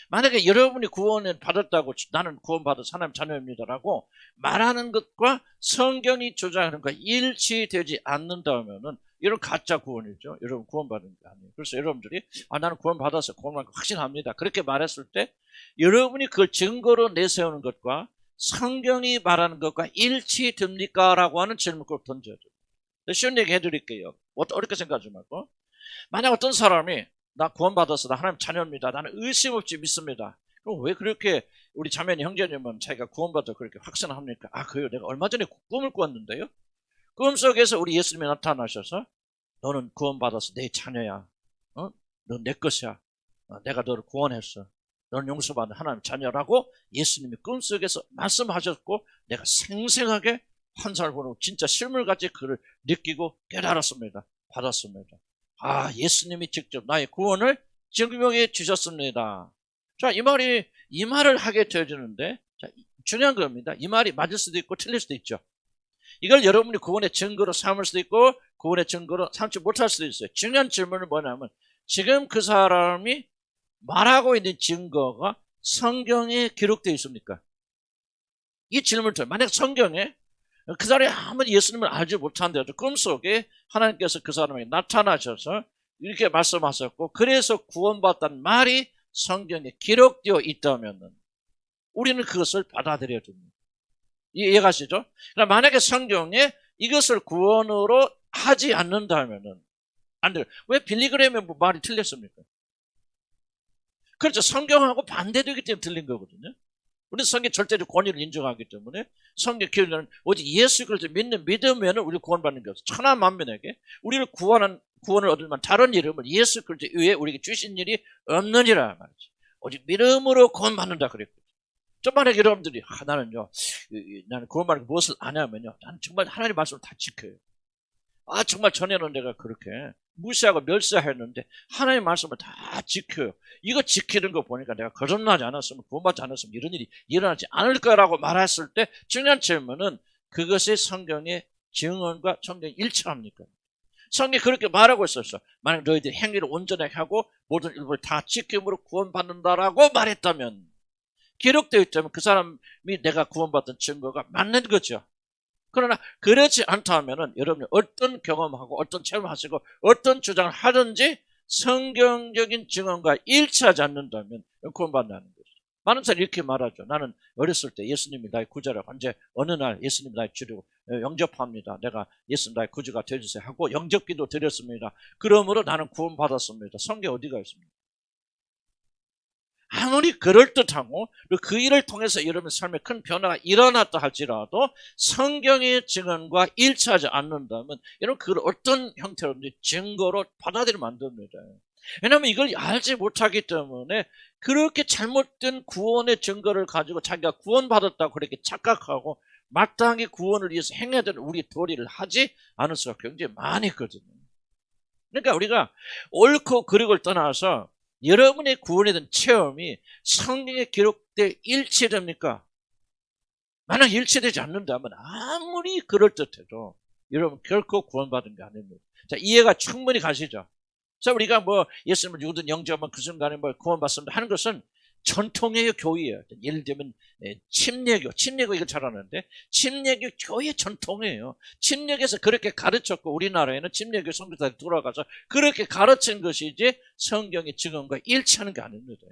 A: 만약에 여러분이 구원을 받았다고 나는 구원받은 하나님 자녀입니다라고 말하는 것과 성경이 주장하는 것과 일치되지 않는다면은 이런 가짜 구원이죠. 여러분 구원받은 게 아니에요. 그래서 여러분들이 나는 구원받아서 구원받은 거 확신합니다. 그렇게 말했을 때 여러분이 그걸 증거로 내세우는 것과 성경이 말하는 것과 일치됩니까? 라고 하는 질문을 꼭 던져야 돼요. 쉬운 얘기 해드릴게요. 어렵게 생각하지 말고. 만약 어떤 사람이 나 구원받았어, 나 하나님 자녀입니다, 나는 의심 없이 믿습니다. 그럼 왜 그렇게 우리 자매님 형제님은 자기가 구원받아 그렇게 확신합니까? 그래요. 내가 얼마 전에 꿈을 꾸었는데요. 꿈 속에서 우리 예수님이 나타나셔서 너는 구원받아서 내 자녀야. 넌 내 것이야. 내가 너를 구원했어. 너는 용서받은 하나님 자녀라고 예수님이 꿈속에서 말씀하셨고 내가 생생하게 환상을 보고 진짜 실물같이 그를 느끼고 깨달았습니다. 받았습니다. 예수님이 직접 나의 구원을 증명해 주셨습니다. 자, 이 말을 하게 되어지는데, 자, 중요한 겁니다. 이 말이 맞을 수도 있고 틀릴 수도 있죠. 이걸 여러분이 구원의 증거로 삼을 수도 있고 구원의 증거로 삼지 못할 수도 있어요. 중요한 질문은 뭐냐면 지금 그 사람이 말하고 있는 증거가 성경에 기록되어 있습니까? 이 질문을 드려요. 만약 성경에 그 사람이 아무리 예수님을 알지 못한데도 꿈속에 하나님께서 그 사람에게 나타나셔서 이렇게 말씀하셨고 그래서 구원받았다는 말이 성경에 기록되어 있다면 우리는 그것을 받아들여야 됩니다. 이해가시죠? 그러나 만약에 성경에 이것을 구원으로 하지 않는다면은 안 돼요. 왜 빌리그램의 말이 틀렸습니까? 그렇죠. 성경하고 반대되기 때문에 틀린 거거든요. 우리 성경 절대적 권위를 인정하기 때문에 성경 기록에는 오직 예수 그리스도 믿으면 우리 구원받는 게 없어. 천하 만민에게 우리를 구원을 얻을 만한 다른 이름을 예수 그리스도 위에 우리에게 주신 일이 없느니라 말이지. 오직 믿음으로 구원받는다 그랬거든요. 좀 만약에 여러분들이 나는 구원받는 무엇을 아냐면요. 나는 정말 하나님의 말씀을 다 지켜요. 정말 전에는 내가 그렇게 무시하고 멸시했는데 하나님의 말씀을 다 지켜요. 이거 지키는 거 보니까 내가 거듭나지 않았으면 구원받지 않았으면 이런 일이 일어나지 않을 거라고 말했을 때 중요한 질문은 그것이 성경의 증언과 성경이 일치합니까? 성경이 그렇게 말하고 있었어. 만약 너희들이 행위를 온전하게 하고 모든 일부를 다 지킴으로 구원받는다라고 말했다면 기록되어 있다면 그 사람이 내가 구원받은 증거가 맞는 거죠. 그러나 그렇지 않다면 여러분이 어떤 경험하고 어떤 체험하시고 어떤 주장을 하든지 성경적인 증언과 일치하지 않는다면 구원받는다는 거죠. 많은 사람이 이렇게 말하죠. 나는 어렸을 때 예수님이 나의 구주라고 이제 어느 날 예수님이 나의 주로 영접합니다. 내가 예수님 나의 구주가 되어주세요 하고 영접기도 드렸습니다. 그러므로 나는 구원받았습니다. 성경 어디가 있습니까? 아무리 그럴듯하고 그 일을 통해서 여러분 삶에 큰 변화가 일어났다 할지라도 성경의 증언과 일치하지 않는다면 여러분 그걸 어떤 형태로든지 증거로 받아들이면 안 됩니다. 왜냐하면 이걸 알지 못하기 때문에 그렇게 잘못된 구원의 증거를 가지고 자기가 구원받았다고 그렇게 착각하고 마땅히 구원을 위해서 행해야 되는 우리 도리를 하지 않을 수가 굉장히 많이 있거든요. 그러니까 우리가 옳고 그르고를 떠나서 여러분의 구원에 대한 체험이 성경에 기록돼 일치됩니까? 만약 일치되지 않는다면 아무리 그럴듯해도 여러분 결코 구원받은 게 아닙니다. 자, 이해가 충분히 가시죠? 자, 우리가 뭐 예수님을 누구든 영접하면 그 순간에 뭐 구원받습니다 하는 것은 전통의 교회예요. 예를 들면 침례교 이거 잘 아는데 침례교 교회 전통이에요. 침례교에서 그렇게 가르쳤고 우리나라에는 침례교 선교사들이 돌아가서 그렇게 가르친 것이지 성경의 증언과 일치하는 게 아닙니다.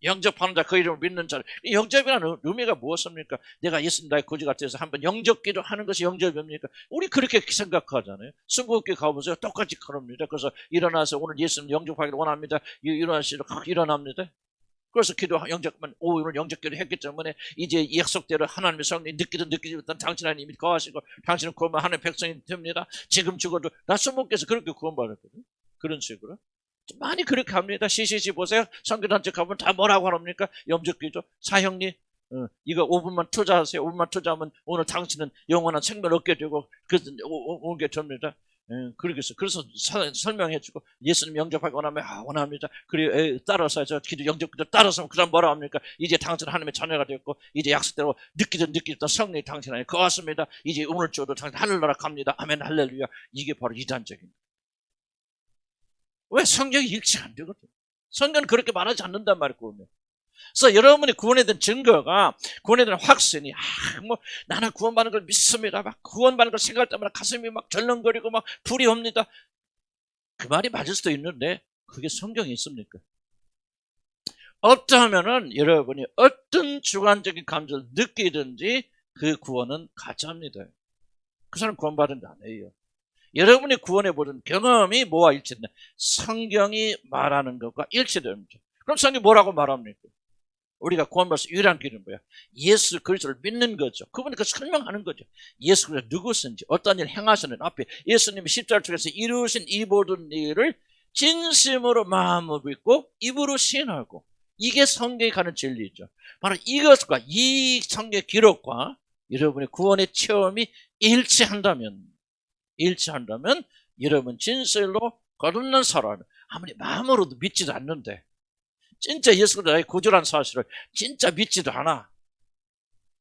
A: 영접하는 자 그 이름을 믿는 자. 영접이라는 의미가 무엇입니까? 내가 예수님 나의 구주가 되어서 한번 영접기도 하는 것이 영접입니까? 우리 그렇게 생각하잖아요. 순국교회 가보세요. 똑같이 그럽니다. 그래서 일어나서 오늘 예수님 영접하기를 원합니다. 일어나시도록 일어납니다. 그래서 영접만 오늘 영접기를 했기 때문에 이제 약속대로 하나님의 성령이 느끼든 느끼지 못한 당신 안에 이미 거하시고 당신은 구원받은 하나님의 백성이 됩니다. 지금 죽어도 나 순국교회에서 그렇게 구원받았거든요. 그런 식으로. 많이 그렇게 합니다. CCC 보세요. 선교단체 가면 다 뭐라고 합니까? 염적기죠. 사형님 이거 5분만 투자하세요. 5분만 투자하면 오늘 당신은 영원한 생명 얻게 되고 오게 됩니다. 그래서 설명해주고 예수님 영접하기 원하면 원합니다. 그리고 따라서 저 기도 영접기도 따라서 그 다음 뭐라 합니까? 이제 당신은 하나님의 자녀가 되었고 이제 약속대로 느끼던 성령이 당신 안에 거하십니다. 이제 오늘 주도 당신 하늘나라 갑니다. 아멘 할렐루야. 이게 바로 이단적입니다. 왜? 성경이 일치가 안 되거든. 성경은 그렇게 말하지 않는단 말이에요. 그래서 여러분이 구원에 대한 증거가, 구원에 대한 확신이, 나는 구원받는 걸 믿습니다. 막 구원받는 걸 생각할 때마다 가슴이 막 절렁거리고 막 불이 옵니다. 그 말이 맞을 수도 있는데, 그게 성경에 있습니까? 없다면은 여러분이 어떤 주관적인 감정을 느끼든지 그 구원은 가짜입니다. 그 사람 구원받은 게 아니에요. 여러분의 구원에 보는 경험이 뭐와 일치된다? 성경이 말하는 것과 일치됩니다. 그럼 성경이 뭐라고 말합니까? 우리가 구원받을 수 유일한 길은 뭐야? 예수 그리스도를 믿는 거죠. 그분이 그 설명하는 거죠. 예수 그리스도 누구신지 어떤 일을 행하시는 앞에 예수님이 십자가를 통해서 이루신 이 모든 일을 진심으로 마음으로 믿고 입으로 시인하고 이게 성경에 가는 진리죠. 바로 이것과 이 성경 기록과 여러분의 구원의 체험이 일치한다면 여러분 진실로 거듭난 사람 아무리 마음으로도 믿지도 않는데 진짜 예수가 나의 구주라는 사실을 진짜 믿지도 않아.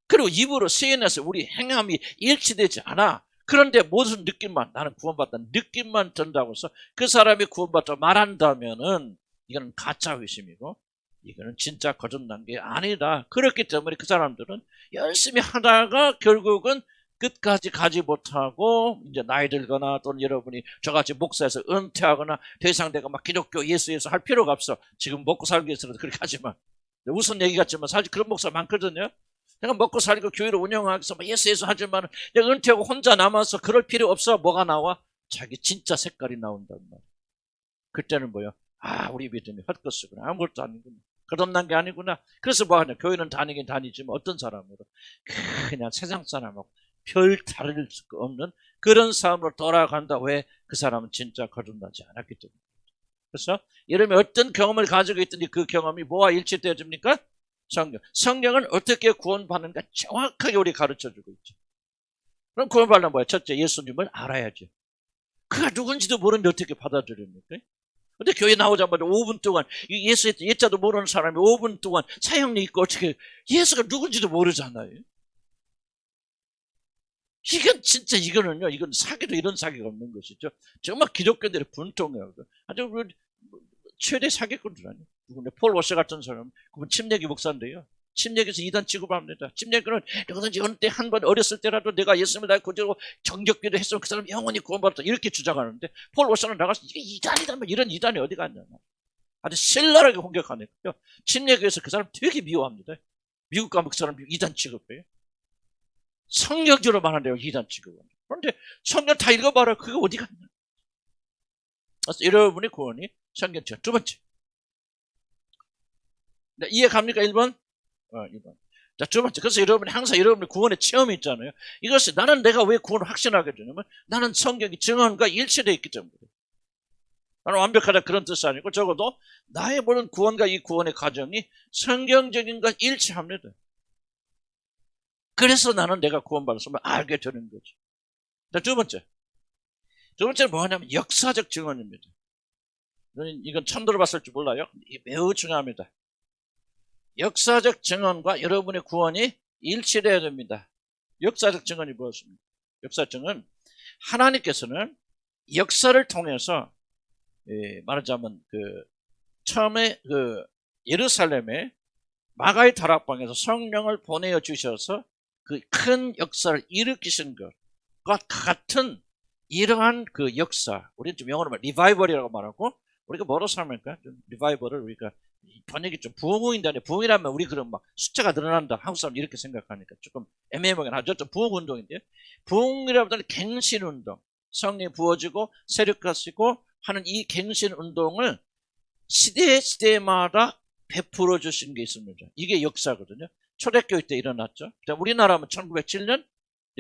A: 그리고 입으로 시인해서 우리 행함이 일치되지 않아. 그런데 무슨 느낌만, 나는 구원받다는 느낌만 든다고 해서 그 사람이 구원받다 말한다면은 이거는 가짜 의심이고 이거는 진짜 거듭난 게 아니다. 그렇기 때문에 그 사람들은 열심히 하다가 결국은 끝까지 가지 못하고 이제 나이 들거나 또는 여러분이 저같이 목사에서 은퇴하거나 더 이상 내가 막 기독교 예수에서 할 필요가 없어. 지금 먹고 살기 위해서라도 그렇게 하지만 우선 얘기 같지만 사실 그런 목사 많거든요. 내가 먹고 살고 교회를 운영하기 위해서 예수 하지만 내가 은퇴하고 혼자 남아서 그럴 필요 없어. 뭐가 나와? 자기 진짜 색깔이 나온단 말이야. 그때는 뭐야? 아, 우리 믿음이 헛것이구나. 아무것도 아니구나. 거듭난 게 아니구나. 그래서 뭐 하냐? 교회는 다니긴 다니지만 어떤 사람으로 그냥 세상 사람하고 별 다를 수 없는 그런 삶으로 돌아간다. 왜? 그 사람은 진짜 거듭나지 않았기 때문에. 그래서 이러면 어떤 경험을 가지고 있든지 그 경험이 뭐와 일치되어집니까? 성경. 성경은 어떻게 구원받는가 정확하게 우리 가르쳐주고 있죠. 그럼 구원받는 뭐야? 첫째, 예수님을 알아야죠. 그가 누군지도 모르는데 어떻게 받아들입니까? 근데 교회 나오자마자 5분 동안 예수의 예자도 모르는 사람이 5분 동안 사형리 있고 어떻게 예수가 누군지도 모르잖아요. 이건 진짜 이거는요. 이건 사기도 이런 사기가 없는 것이죠. 정말 기독교들의 분통이에요. 아주 최대 사기꾼들 아니에요. 누군데 폴 워셔 같은 사람, 그분 침례기 목사인데요. 침례기에서 이단 취급합니다. 침례기는 누구든지 어느 때 한 번 어렸을 때라도 내가 예수님을 나의 구주로 정격기도 했으면 그 사람 영원히 구원받았다 이렇게 주장하는데 폴 워셔는 나가서 이게 이단이다 이런 이단이 어디 갔냐. 아주 신랄하게 공격하네요. 침례기에서 그 사람 되게 미워합니다. 미국 가면 그 사람 이단 취급해요. 성경적으로 말한대요. 이단 취급은. 그런데 성경 다 읽어봐라. 그게 어디 갔냐. 그래서 여러분의 구원이 성경책. 두 번째. 네, 이해 갑니까? 1번? 1번. 자, 두 번째. 그래서 여러분이 항상 여러분의 구원의 체험이 있잖아요. 이것이 나는 내가 왜 구원을 확신하게 되냐면 나는 성경의 증언과 일치되어 있기 때문에. 나는 완벽하다 그런 뜻이 아니고 적어도 나의 모든 구원과 이 구원의 과정이 성경적인 것 일치합니다. 그래서 나는 내가 구원받았음을 알게 되는 거죠. 자, 두 번째. 두 번째는 뭐냐면 역사적 증언입니다. 이건 처음 들어봤을지 몰라요. 이게 매우 중요합니다. 역사적 증언과 여러분의 구원이 일치되어야 됩니다. 역사적 증언이 무엇입니까? 역사적 증언은 하나님께서는 역사를 통해서 말하자면 처음에 예루살렘에 마가의 다락방에서 성령을 보내어 주셔서 그 큰 역사를 일으키신 것과 같은 이러한 그 역사, 우리는 좀 영어로 말하면 리바이벌이라고 말하고 우리가 뭐로 설명할까? 리바이벌을 우리가 번역이 좀 부흥인데 부흥이라면 우리 그런 막 숫자가 늘어난다. 한국 사람 이렇게 생각하니까 조금 애매하긴 하죠. 좀 부흥운동인데요. 부흥이라면 갱신운동, 성령이 부어지고 세력화시고 하는 이 갱신운동을 시대마다 베풀어 주신 게 있습니다. 이게 역사거든요. 초대교회 때 일어났죠. 우리나라는 1907년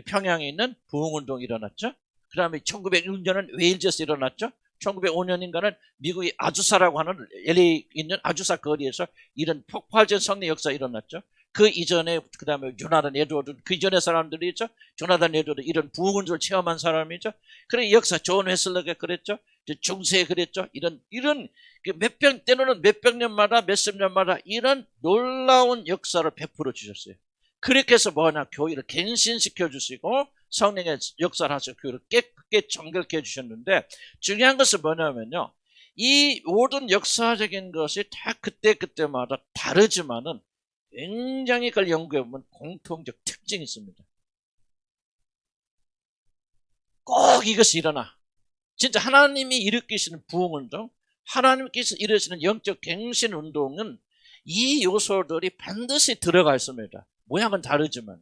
A: 평양에 있는 부흥운동이 일어났죠. 그 다음에 1906년은 웨일즈에서 일어났죠. 1905년인가는 미국의 아주사라고 하는 LA에 있는 아주사 거리에서 이런 폭발적 성령 역사가 일어났죠. 그 이전에 그 다음에 조나단 에드워드 그 이전의 사람들이죠. 조나단 에드워드 이런 부흥운동을 체험한 사람이죠. 그래 역사 존 웨슬러가 그랬죠. 중세에 그랬죠. 이런 때로는 몇백 년마다 몇십 년마다 이런 놀라운 역사를 베풀어 주셨어요. 그렇게 해서 뭐냐 교회를 갱신시켜 주시고 성령의 역사를 하셔서 교회를 깨끗게 정결케 해주셨는데 중요한 것은 뭐냐면요. 이 모든 역사적인 것이 다 그때마다 다르지만은 굉장히 그걸 연구해보면 공통적 특징이 있습니다. 꼭 이것이 일어나. 진짜 하나님이 일으키시는 부흥운동, 하나님께서 이루시는 영적 갱신운동은 이 요소들이 반드시 들어가 있습니다. 모양은 다르지만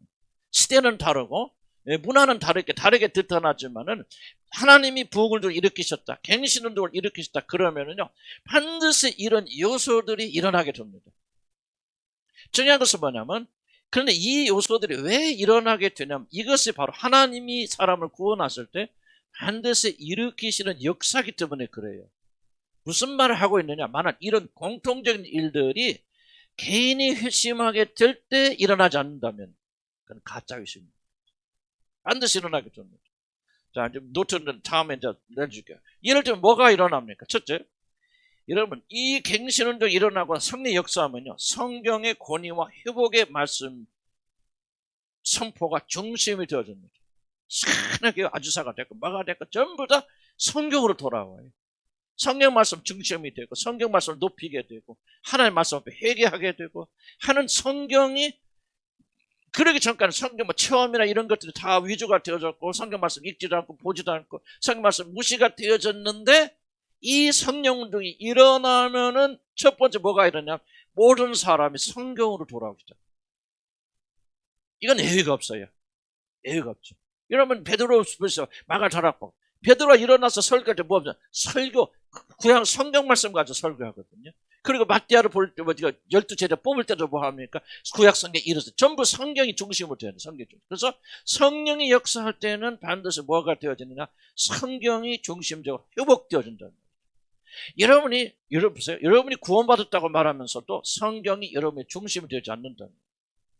A: 시대는 다르고 문화는 다르게 드러나지만은 하나님이 부흥을 일으키셨다. 갱신운동을 일으키셨다. 그러면은요 반드시 이런 요소들이 일어나게 됩니다. 중요한 것은 뭐냐면 그런데 이 요소들이 왜 일어나게 되냐면 이것이 바로 하나님이 사람을 구원하실 때 반드시 일으키시는 역사이기 때문에 그래요. 무슨 말을 하고 있느냐? 만약 이런 공통적인 일들이 개인이 회심하게 될 때 일어나지 않는다면 그건 가짜 회심입니다. 반드시 일어나게 됩니다. 자, 이제 노트는 다음에 이제 내줄게요. 예를 들면 뭐가 일어납니까? 첫째, 여러분, 이 갱신운동이 일어나고 성령 역사하면요, 성경의 권위와 회복의 말씀 선포가 중심이 되어집니다. 시원하게 아주사가 됐고 뭐가 됐고 전부 다 성경으로 돌아와요. 성경 말씀 중심이 되고 성경 말씀을 높이게 되고 하나님 말씀 앞에 회개하게 되고 하는 성경이, 그러기 전까지는 성경 체험이나 이런 것들이 다 위주가 되어졌고 성경 말씀 읽지도 않고 보지도 않고 성경 말씀 무시가 되어졌는데, 이 성령 운동이 일어나면은 첫 번째 뭐가 일어나냐, 모든 사람이 성경으로 돌아오기 시작. 이건 예의가 없어요. 예의가 없죠. 여러분, 베드로 벌써 마가 자락복, 베드로가 일어나서 설교할 때 뭐 없냐, 설교 그냥 성경 말씀 가지고 설교하거든요. 그리고 마띠아를 볼 때, 12제자 뽑을 때도 뭐 합니까? 구약 성경 이르서 전부 성경이 중심으로 되어야 돼. 성경이. 그래서 성령이 역사할 때는 반드시 뭐가 되어지느냐, 성경이 중심적으로 회복되어진다. 여러분 보세요. 여러분이 구원받았다고 말하면서도 성경이 여러분의 중심이 되지 않는다.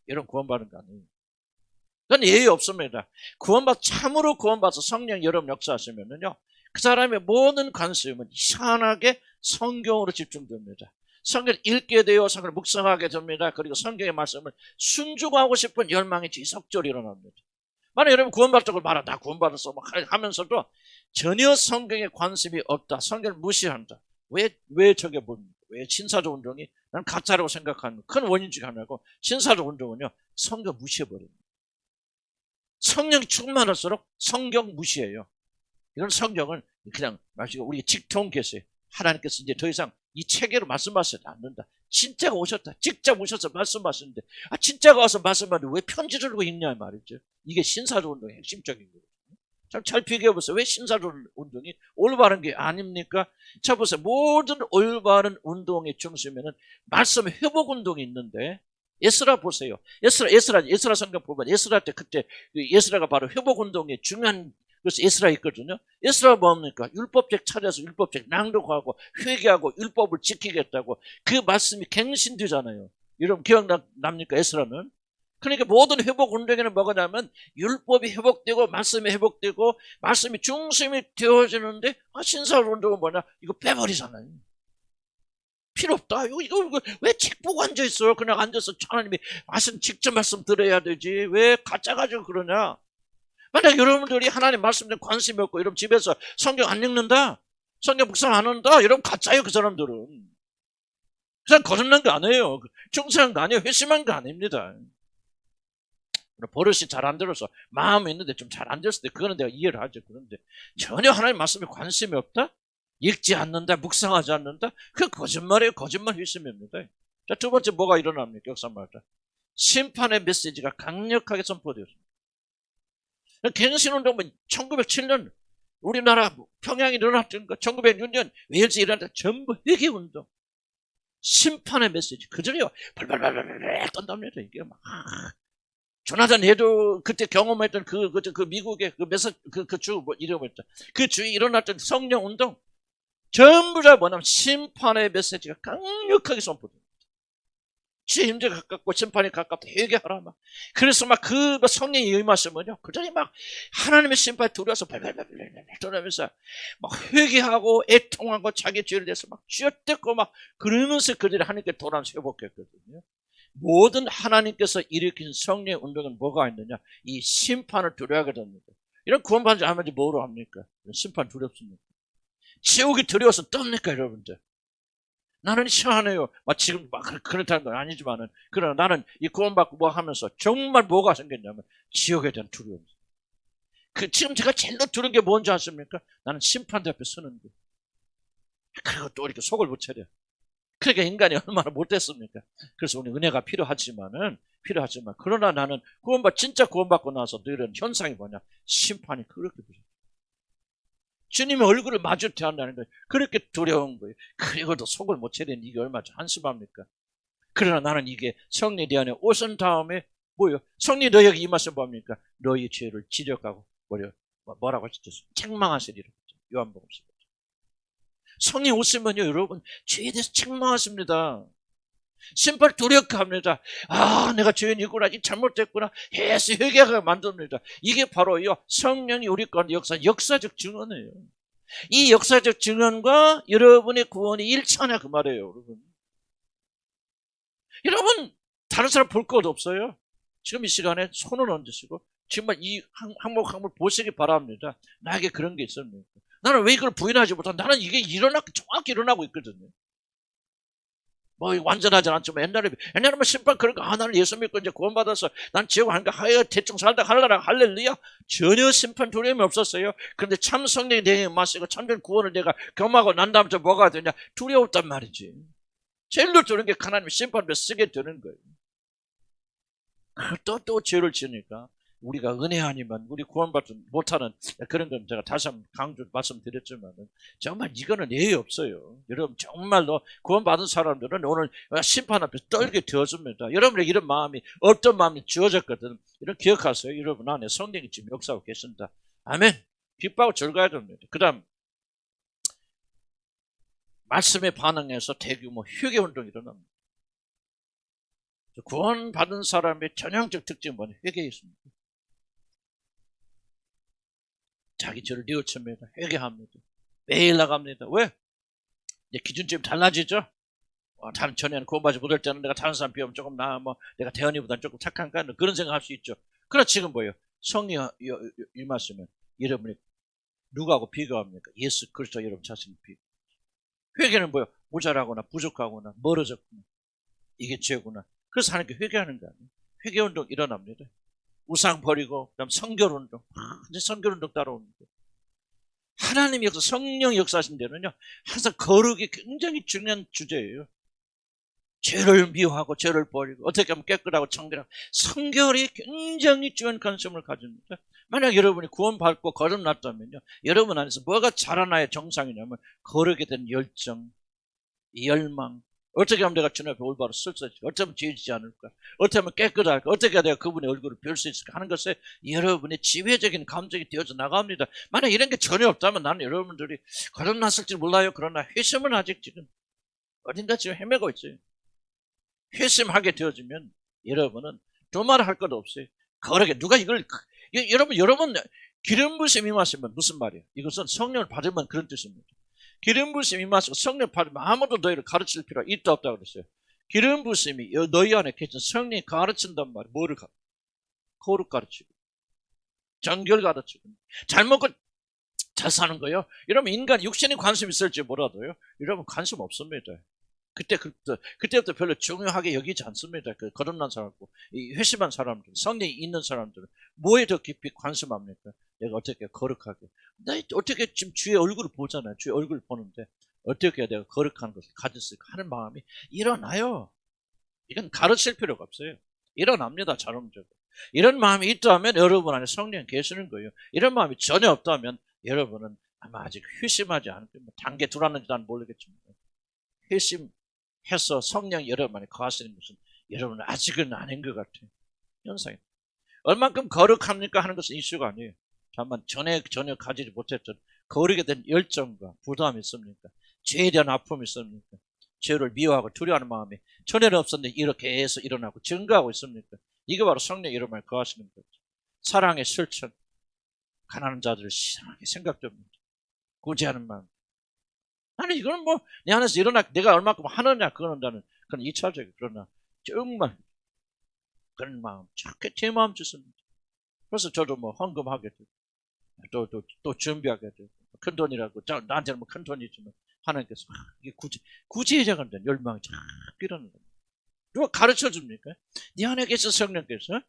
A: 여러분 구원받은 거 아니에요. 그건 예의 없습니다. 참으로 구원받아서 성령 여러분 역사하시면은요, 그 사람의 모든 관심은 이상하게 성경으로 집중됩니다. 성경을 읽게 되어 성경을 묵상하게 됩니다. 그리고 성경의 말씀을 순종하고 싶은 열망이 지속적으로 일어납니다. 만약 여러분 구원받았다고 말하, 나 구원받았어 하면서도 전혀 성경에 관심이 없다, 성경을 무시한다. 왜 저게 뭡니까? 왜 신사적 운동이 난 가짜라고 생각하는 큰 원인 중에 하나고, 신사적 운동은요, 성경 무시해버립니다. 성령이 충만할수록 성경 무시해요. 이런 성경을 그냥 마시고 우리 직통 계세요. 하나님께서 이제 더 이상 이 체계로 말씀하시지 않는다. 진짜가 오셨다. 직접 오셔서 말씀하시는데, 진짜가 와서 말씀하는데 왜 편지를 들고 읽냐 말이죠. 이게 신사적 운동의 핵심적인 거예요. 잘 비교해보세요. 왜 신사적 운동이 올바른 게 아닙니까? 자, 보세요. 모든 올바른 운동의 중심에는 말씀 회복 운동이 있는데, 에스라 보세요. 에스라 성경 보면 에스라 때, 그때 에스라가 바로 회복 운동의 중요한, 그래서 에스라 있거든요. 에스라가 뭡니까? 율법책 찾아서 율법책 낭독하고 회개하고 율법을 지키겠다고 그 말씀이 갱신되잖아요. 여러분 기억납니까? 에스라는. 그러니까 모든 회복 운동에는 뭐냐면 율법이 회복되고 말씀이 회복되고 말씀이 중심이 되어지는데, 신사 운동은 뭐냐? 이거 빼버리잖아요. 필요 없다. 이거 왜 책 보고 앉아있어요? 그냥 앉아서 하나님이 직접 말씀 들어야 되지. 왜 가짜 가지고 그러냐? 만약 여러분들이 하나님 말씀에 관심이 없고 여러분 집에서 성경 안 읽는다, 성경 묵상 안 한다, 여러분 가짜예요. 그 사람들은. 그 사람 거듭난 거 아니에요. 중생한 거 아니에요. 회심한 거 아닙니다. 버릇이 잘 안 들어서 마음이 있는데 좀 잘 안 됐을 때 그거는 내가 이해를 하죠. 그런데 전혀 하나님 말씀에 관심이 없다, 읽지 않는다, 묵상하지 않는다, 그 거짓말이에요. 거짓말 회심입니다. 자, 두 번째 뭐가 일어납니까? 역사 말자, 심판의 메시지가 강력하게 선포되었습니다. 갱신운동은 1907년 우리나라 평양이 일어났던 거, 1906년 웨일즈 일어났던 전부 회개운동, 심판의 메시지 그들이요 발발발발 떤답니다. 이게 막 조나단 해도 그때 경험했던 그 미국의 주 이름이었죠. 그 주에 일어났던 성령 운동 전부 다 뭐냐면 심판의 메시지가 강력하게 선포됩니다. 주의 임재가 가깝고 심판이 가깝다, 회개하라 막. 그래서 막 그 성령이 임하시면요, 그들이 막 하나님의 심판에 들어와서 발발발발 떠나면서 막 회개하고 애통하고 자기 죄를 대해서 막 쥐어뜯고 막 그러면서 그들이 하나님께 돌아와서 회복했거든요. 모든 하나님께서 일으킨 성령의 운동은 뭐가 있느냐? 이 심판을 두려워하게 됩니다. 이런 구원받지 않으면 뭐로 합니까? 심판 두렵습니까? 지옥이 두려워서 떱니까, 여러분들? 나는 시원해요. 지금 막 그렇다는 건 아니지만은, 그러나 나는 이 구원받고 뭐 하면서 정말 뭐가 생겼냐면 지옥에 대한 두려움. 지금 제가 제일 두려운 게 뭔지 아십니까? 나는 심판대 앞에 서는 거. 그리고 또 이렇게 속을 못 차려. 그러니까 인간이 얼마나 못됐습니까? 그래서 우리 은혜가 필요하지만 그러나 나는 진짜 구원받고 나서 늘은 현상이 뭐냐? 심판이 그렇게 부족해. 주님의 얼굴을 마주 대한다는 거예요. 그렇게 두려운 거예요. 그리고도 속을 못 차리는 이게 얼마나 한심합니까? 그러나 나는 이게 성령 내 안에 오신 다음에 뭐예요? 성령 너희에게 임하시면 뭡니까? 너희 죄를 지적하고 뭐라고 하셨죠? 책망하시리라. 요한복음 15장. 성령 오시면요, 여러분 죄에 대해서 책망하십니다. 심판 두렵합니다. 내가 죄인이구나, 잘못됐구나 해서 회개하게 만듭니다. 이게 바로요 성령이 우리 가운데 역사적 증언이에요. 이 역사적 증언과 여러분의 구원이 일치하냐 그 말이에요, 여러분. 여러분, 다른 사람 볼 것 없어요? 지금 이 시간에 손을 얹으시고 정말 이 항목 보시기 바랍니다. 나에게 그런 게 있습니까? 나는 왜 이걸 부인하지 못한? 나는 이게 정확히 일어나고 있거든요. 뭐 완전하지 않지만 옛날에 심판 그런 거 나는 예수 믿고 이제 구원받아서 난 지옥 가니까 대충 살다 할라라 할렐루야. 전혀 심판 두려움이 없었어요. 그런데 참 성령이 내게 마시고 참된 구원을 내가 경험하고 난 다음에 뭐가 되냐? 두려웠단 말이지. 제일로 두는 게 하나님의 심판을 쓰게 되는 거예요. 또 죄를 지으니까 우리가 은혜 아니면 우리 구원받지 못하는 그런 건 제가 다시 한번 강조 말씀드렸지만 정말 이거는 예의 없어요. 여러분 정말로 구원받은 사람들은 오늘 심판 앞에서 떨게 되어집니다. 여러분의 이런 마음이 어떤 마음이 주어졌거든. 이런 기억하세요. 여러분 안에 성령이 지금 역사하고 계신다. 아멘. 기뻐하고 즐거워야 됩니다. 그 다음 말씀에 반응해서 대규모 회개운동이 일어납니다. 구원받은 사람의 전형적 특징은 뭐냐? 회개에 있습니다. 자기 죄를 뉘우칩니다. 회개합니다. 매일 나갑니다. 왜? 이제 기준점이 달라지죠? 다른 전에는 구원받지 못할 때는 내가 다른 사람 비하면 조금 내가 대현이보다는 조금 착한가? 그런 생각할 수 있죠. 그러나 지금 뭐예요? 성령 임하시면 여러분이 누구하고 비교합니까? 예수 그리스도 여러분 자신을 비교. 회개는 뭐예요? 모자라거나 부족하거나 멀어졌구나. 이게 죄구나. 그래서 하나님께 회개하는 거 아니에요. 회개운동 일어납니다. 우상 버리고 그다음 선결운동. 이제 선결운동 따라옵니다. 하나님이 역사 성령 역사하신 데는요. 항상 거룩이 굉장히 중요한 주제예요. 죄를 미워하고 죄를 버리고 어떻게 하면 깨끗하고 청결하고 선결이 굉장히 중요한 관심을 가집니다. 만약 여러분이 구원받고 거듭났다면요. 여러분 안에서 뭐가 자라나야 정상이냐면 거룩에 대한 열정, 열망. 어떻게 하면 내가 주님 앞에 올바로 설 수 있을까? 어떻게 하면 죄지지 않을까? 어떻게 하면 깨끗할까? 어떻게 해야 내가 그분의 얼굴을 뵐 수 있을까? 하는 것에 여러분의 지배적인 감정이 되어져 나갑니다. 만약 이런 게 전혀 없다면 나는 여러분들이 거듭났을지 몰라요. 그러나 회심은 아직 지금 어딘가 지금 헤매고 있어요. 회심하게 되어지면 여러분은 두말 할 것 없어요. 거룩에 누가 이걸 여러분 기름 부으심 임하시면 무슨 말이에요? 이것은 성령을 받으면 그런 뜻입니다. 기름 부으심이 임하시고 성령 받으면 아무도 너희를 가르칠 필요가 있다 없다 그랬어요. 기름 부으심이 너희 안에 계신 성령이 가르친단 말이에요. 뭐를 거룩 가르치고 정결 가르치고 잘 먹고 잘 사는 거예요. 여러분 인간 육신에 관심 있을지 몰라도요. 여러분 관심 없습니다. 그때부터 별로 중요하게 여기지 않습니다. 그 거듭난 사람고 이 회심한 사람들, 성령이 있는 사람들은 뭐에 더 깊이 관심합니까? 내가 어떻게 거룩하게, 나 어떻게 지금 주의 얼굴을 보잖아요. 주의 얼굴을 보는데 어떻게 내가 거룩한 것을 가질 수 있을까 하는 마음이 일어나요. 이건 가르칠 필요가 없어요. 일어납니다. 자동적으로. 이런 마음이 있다면 여러분 안에 성령이 계시는 거예요. 이런 마음이 전혀 없다면 여러분은 아마 아직 회심하지 않을 거예요. 단계 들어왔는지 난 모르겠지만 회심해서 성령 여러분 안에 거하시는 것은 여러분은 아직은 아닌 것 같아요. 현상이. 얼만큼 거룩합니까 하는 것은 이슈가 아니에요. 다만 전혀 가지지 못했던 거룩에 대한 열정과 부담이 있습니까? 죄에 대한 아픔이 있습니까? 죄를 미워하고 두려워하는 마음이 전에는 없었는데 이렇게 해서 일어나고 증가하고 있습니까? 이게 바로 성령 여러분 안에 거하시는 거죠. 사랑의 실천, 가난한 자들을 시원하게 생각됩니다. 구제하는 마음. 나는 이거는 내 안에서 내가 얼마큼 하느냐 그거는 나는 그건 2차적이고 그러나 정말 그런 마음 착해 제 마음 주습니다. 그래서 저도 헌금하게 되고 또 준비하게 되고 큰 돈이라고 나한테는 큰 돈이지만 하나님께서 이게 구제해야가 된다는 열망이 자꾸 일어나는 겁니다. 누가 가르쳐 줍니까? 네 안에 계신 성령께서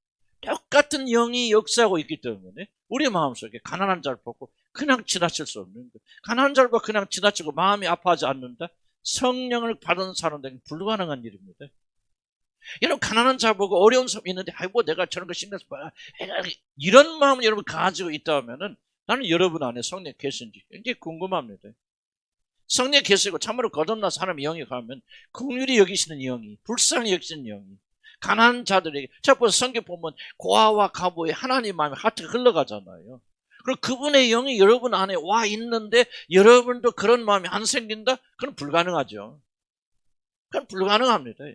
A: 똑같은 영이 역사하고 있기 때문에 우리 마음속에 가난한 자를 보고 그냥 지나칠 수 없는 거예요. 가난한 자를 보고 그냥 지나치고 마음이 아파하지 않는다? 성령을 받은 사람들에게 불가능한 일입니다. 여러분 가난한 자 보고 어려운 사람이 있는데 아이고 내가 저런 거 신경 써봐 이런 마음을 여러분 가지고 있다면은 나는 여러분 안에 성령 계신지 굉장히 궁금합니다. 성령 계시고 참으로 거듭나서 하나님의 영이 가면 긍휼히 여기시는 영이 불쌍히 여기시는 영이 가난한 자들에게 첫 번째 성경 보면 고아와 가부의 하나님 마음이 하트가 흘러가잖아요. 그리고 그분의 영이 여러분 안에 와 있는데 여러분도 그런 마음이 안 생긴다? 그건 불가능하죠. 그건 불가능합니다.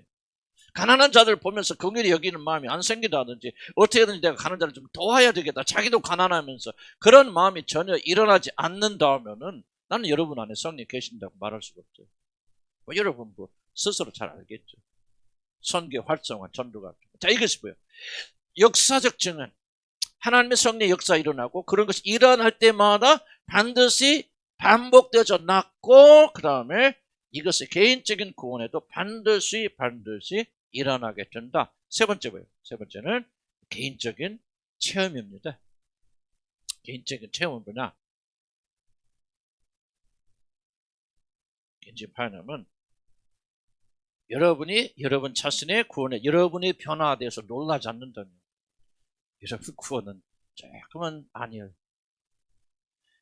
A: 가난한 자들 보면서 긍휼히 여기는 마음이 안 생긴다든지 어떻게든지 내가 가난한 자를 좀 도와야 되겠다. 자기도 가난하면서 그런 마음이 전혀 일어나지 않는다면은 나는 여러분 안에 성령 계신다고 말할 수가 없죠. 뭐 여러분 뭐 스스로 잘 알겠죠. 선교 활성화 전도가. 자, 이것이 뭐예요? 역사적 증언. 하나님의 성령 역사 일어나고 그런 것이 일어날 때마다 반드시 반복되어져 놨고 그 다음에 이것이 개인적인 구원에도 반드시 일어나게 된다. 세 번째 뭐예요? 세 번째는 개인적인 체험입니다. 개인적인 체험은 뭐냐? 개인적인 파악하면 여러분이 여러분 자신의 구원에 여러분의 변화에 대해서 놀라지 않는다면 여러분 구원은 조금은 아니에요.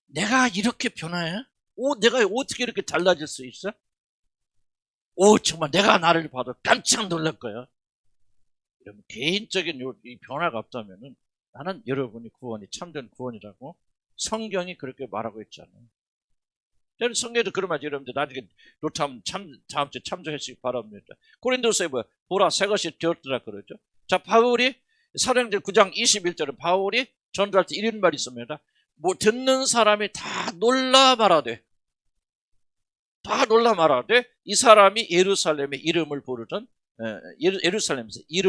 A: 내가 이렇게 변화해? 오, 내가 어떻게 이렇게 달라질 수 있어? 오, 정말 내가 나를 봐도 깜짝 놀랄 거야. 여러분 개인적인 이 변화가 없다면은 나는 여러분이 구원이 참된 구원이라고 성경이 그렇게 말하고 있잖아요. 저는 성경에도 그런 말이 여러분들 나중에 다음 주에 참조하시기 바랍니다. 고린도서에 뭐야? 보라 새 것이 되었더라 그러죠. 자, 바울이 사도행전 9장 21절에 바울이 전도할 때 이런 말이 있습니다. 뭐 듣는 사람이 다 놀라 말하되 이 사람이 예루살렘의 이름을 부르던 예루살렘에서 이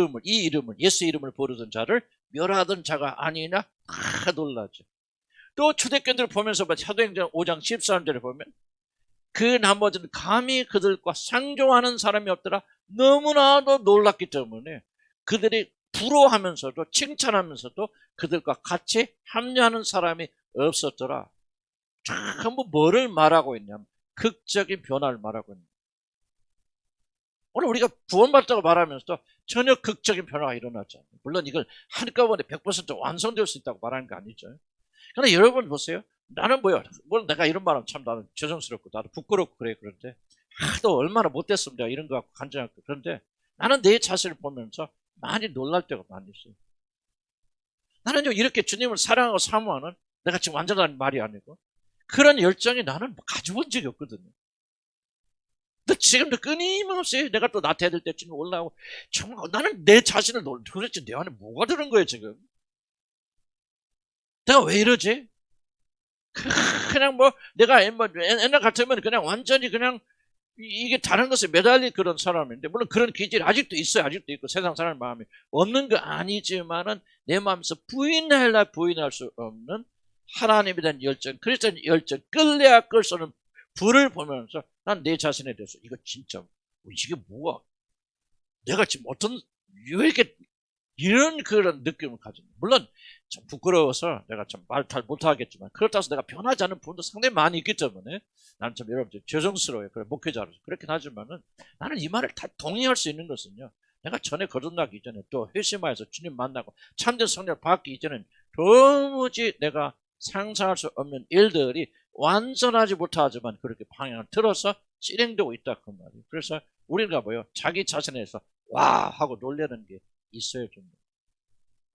A: 이름을 예수 이름을 부르던 자를 멸하던 자가 아니냐 다 놀라죠. 또 초대교인들을 보면서 사도행전 5장 13절에 보면 그 나머지는 감히 그들과 상종하는 사람이 없더라. 너무나도 놀랐기 때문에 그들이 부러워하면서도 칭찬하면서도 그들과 같이 합류하는 사람이 없었더라. 전부 뭐를 말하고 있냐면 극적인 변화를 말하고 있는. 오늘 우리가 구원받다고 말하면서도 전혀 극적인 변화가 일어나잖아요. 물론 이걸 한꺼번에 100% 완성될 수 있다고 말하는 거 아니죠. 그런데 여러분 보세요. 나는 뭐야? 물론 내가 이런 말하면 참 나는 죄송스럽고 나도 부끄럽고 그래. 그런데 또 얼마나 못됐으면 내가 이런 거 갖고 간증할까. 그런데 나는 내 자신을 보면서 많이 놀랄 때가 많이 있어요. 나는 이렇게 주님을 사랑하고 사모하는 내가 지금 완전한 말이 아니고 그런 열정이 나는 가져본 적이 없거든요. 근데 지금도 끊임없이 내가 또 나태해야 될 때쯤 올라오고 정말 나는 내 자신을 도대체 내 안에 뭐가 들은 거예요 지금. 내가 왜 이러지? 그냥 뭐 내가 옛날 같으면 그냥 완전히 그냥 이게 다른 것에 매달릴 그런 사람인데 물론 그런 기질이 아직도 있어요. 아직도 있고 세상 사람 마음이 없는 거 아니지만은 내 마음에서 부인할 수 없는 하나님에 대한 열정, 그리스도의 열정, 끌려야 끌 수 없는 불을 보면서 난 내 자신에 대해서 이거 진짜 이게 뭐야? 내가 지금 왜 이렇게 이런 그런 느낌을 가지고 물론 참 부끄러워서 내가 참 말 잘 못하겠지만 그렇다고 해서 내가 변하지 않은 부분도 상당히 많이 있기 때문에 나는 참 여러분들 죄송스러워요. 그래 목회자로서 그렇긴 하지만은 나는 이 말을 다 동의할 수 있는 것은요. 내가 전에 거듭나기 이전에 또 회심하여서 주님 만나고 참된 성령을 받기 이전엔 도무지 내가 상상할 수 없는 일들이 완전하지 못하지만 그렇게 방향을 틀어서 실행되고 있다 그 말이에요. 그래서 우리가 뭐요? 자기 자신에서 와 하고 놀라는 게 있어요. 좀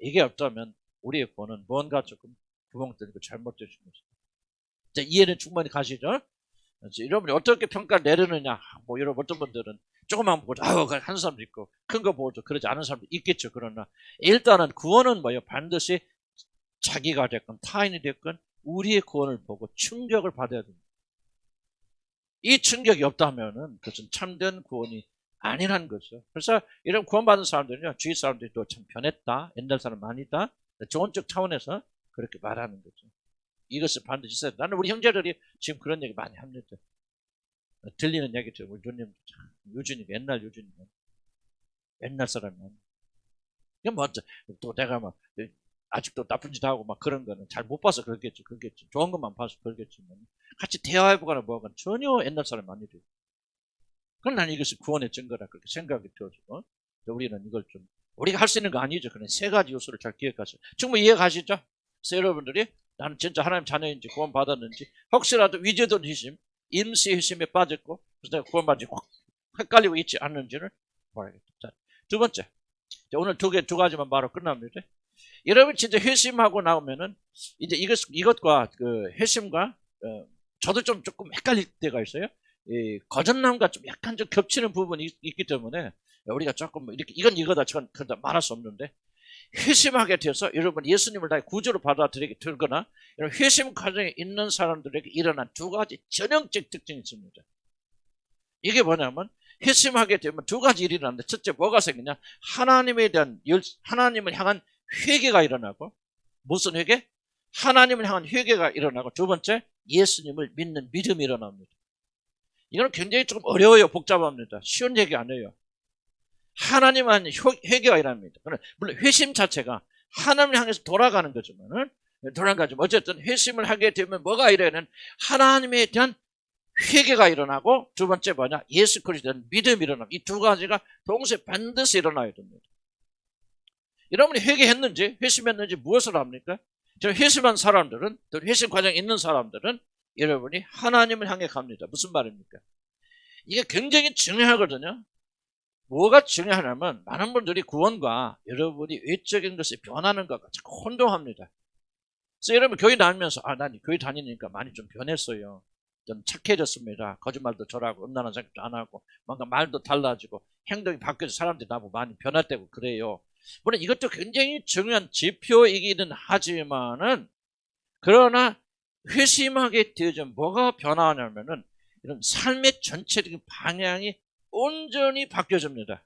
A: 이게 없다면 우리의 구원은 뭔가 조금 구멍들고 잘못되신 것입니다. 자, 이해는 충분히 가시죠? 여러분이 어떻게 평가를 내리느냐? 뭐 여러분 어떤 분들은 조금만 보고 한 사람도 있고 큰 거 보고 그러지 않은 사람도 있겠죠. 그러나 일단은 구원은 뭐예요? 반드시 자기가 됐건 타인이 됐건 우리의 구원을 보고 충격을 받아야 됩니다. 이 충격이 없다면은 그것은 참된 구원이 아니라는 거죠. 그래서 이런 구원받은 사람들은요, 주위 사람들이 또 참 변했다, 옛날 사람 아니다, 좋은 쪽 차원에서 그렇게 말하는 거죠. 이것을 반드시 있어야 돼. 나는 우리 형제들이 지금 그런 얘기 많이 합니다. 들리는 얘기죠. 우리 누님, 유준이가 옛날 유준이가 옛날 사람이야. 이게 먼저 또 내가 막 아직도 나쁜 짓 하고 막 그런 거는 잘 못 봐서 그러겠지. 좋은 것만 봐서 그러겠지만 같이 대화해보거나 뭐거나 전혀 옛날 사람 아니죠. 그럼 나는 이것이 구원의 증거라 그렇게 생각이 들어지고 우리는 이걸 좀 우리가 할 수 있는 거 아니죠. 그냥 세 가지 요소를 잘 기억하세요. 충분히 이해가시죠? 그래서 여러분들이 나는 진짜 하나님 자녀인지 구원 받았는지 혹시라도 위제도 회심, 임시 회심에 빠졌고 그래서 내가 구원 받지 헷갈리고 있지 않는지를 봐야겠다. 자, 두 번째, 자, 오늘 두 가지만 바로 끝납니다. 여러분 진짜 회심하고 나오면은 이제 이것과 그 회심과 저도 조금 헷갈릴 때가 있어요. 이 거듭남과 좀 약간 좀 겹치는 부분이 있기 때문에 우리가 조금 이렇게 이건 이거다 저건 그다 말할 수 없는데 회심하게 돼서 여러분 예수님을 다 구주로 받아들이게 되거나 이런 회심 과정에 있는 사람들에게 일어난 두 가지 전형적 특징이 있습니다. 이게 뭐냐면 회심하게 되면 두 가지 일이 일어나는데 첫째 뭐가 생기냐? 하나님에 대한 하나님을 향한 회개가 일어나고 무슨 회개? 하나님을 향한 회개가 일어나고 두 번째 예수님을 믿는 믿음이 일어납니다. 이건 굉장히 좀 어려워요. 복잡합니다. 쉬운 얘기 아니에요. 하나님을 향한 회개가 일어납니다. 물론 회심 자체가 하나님을 향해서 돌아가는 거지만은 어쨌든 회심을 하게 되면 뭐가 일어나는 하나님에 대한 회개가 일어나고 두 번째 뭐냐? 예수 그리스도에 대한 믿음이 일어나고 이 두 가지가 동시에 반드시 일어나야 됩니다. 여러분이 회개했는지 회심했는지 무엇을 합니까? 저 회심한 사람들은 또 회심 과정에 있는 사람들은 여러분이 하나님을 향해 갑니다. 무슨 말입니까? 이게 굉장히 중요하거든요. 뭐가 중요하냐면 많은 분들이 구원과 여러분이 외적인 것에 변하는 것과 자꾸 혼동합니다. 그래서 여러분 교회 다니면서 난 교회 다니니까 많이 좀 변했어요. 좀 착해졌습니다. 거짓말도 절하고 음란한 생각도 안 하고 뭔가 말도 달라지고 행동이 바뀌어서 사람들이 나보고 많이 변했다고 그래요. 물론 이것도 굉장히 중요한 지표이기는 하지만은 그러나 회심하게 되어지면 뭐가 변화하냐면은 이런 삶의 전체적인 방향이 온전히 바뀌어집니다.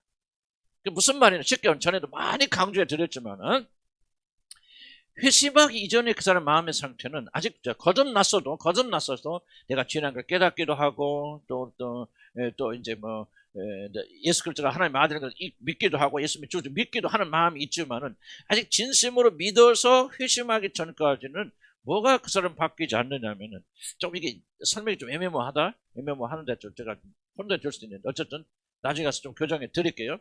A: 그게 무슨 말이냐? 쉽게 말하면 전에도 많이 강조해 드렸지만은 회심하기 이전에 그 사람 마음의 상태는 아직 거듭났어도 내가 지난 걸 깨닫기도 하고 또 이제 뭐 예수 그리스도가 하나님의 아들인 걸 믿기도 하고 예수님의 주를 믿기도 하는 마음이 있지만은 아직 진심으로 믿어서 회심하기 전까지는 뭐가 그 사람 바뀌지 않느냐면은 좀 이게 설명이 좀 애매모호하는데 좀 제가 혼자 될 수도 있는데 어쨌든 나중에 가서 좀 교정해 드릴게요.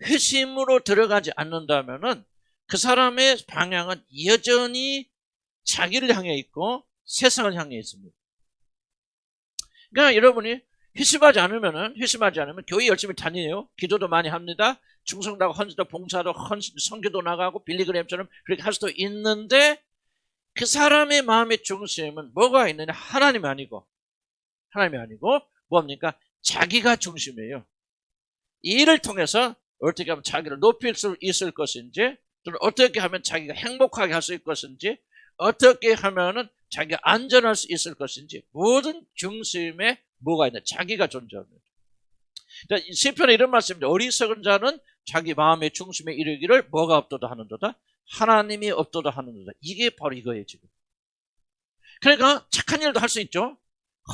A: 회심으로 들어가지 않는다면은 그 사람의 방향은 여전히 자기를 향해 있고 세상을 향해 있습니다. 그러니까 여러분이 회심하지 않으면 교회 열심히 다니요. 기도도 많이 합니다. 충성도 하고 헌신도 봉사도 선교도 나가고 빌리그램처럼 그렇게 할 수도 있는데 그 사람의 마음의 중심은 뭐가 있느냐? 하나님이 아니고 뭡니까? 자기가 중심이에요. 이 일을 통해서 어떻게 하면 자기를 높일 수 있을 것인지 또는 어떻게 하면 자기가 행복하게 할 수 있을 것인지 어떻게 하면은 자기가 안전할 수 있을 것인지 모든 중심에 뭐가 있냐? 자기가 존재합니다. 시편에 이런 말씀입니다. 어리석은 자는 자기 마음의 중심에 이르기를 뭐가 없도다 하는도다? 하나님이 없도다 하는도다. 이게 바로 이거예요 지금. 그러니까 착한 일도 할 수 있죠.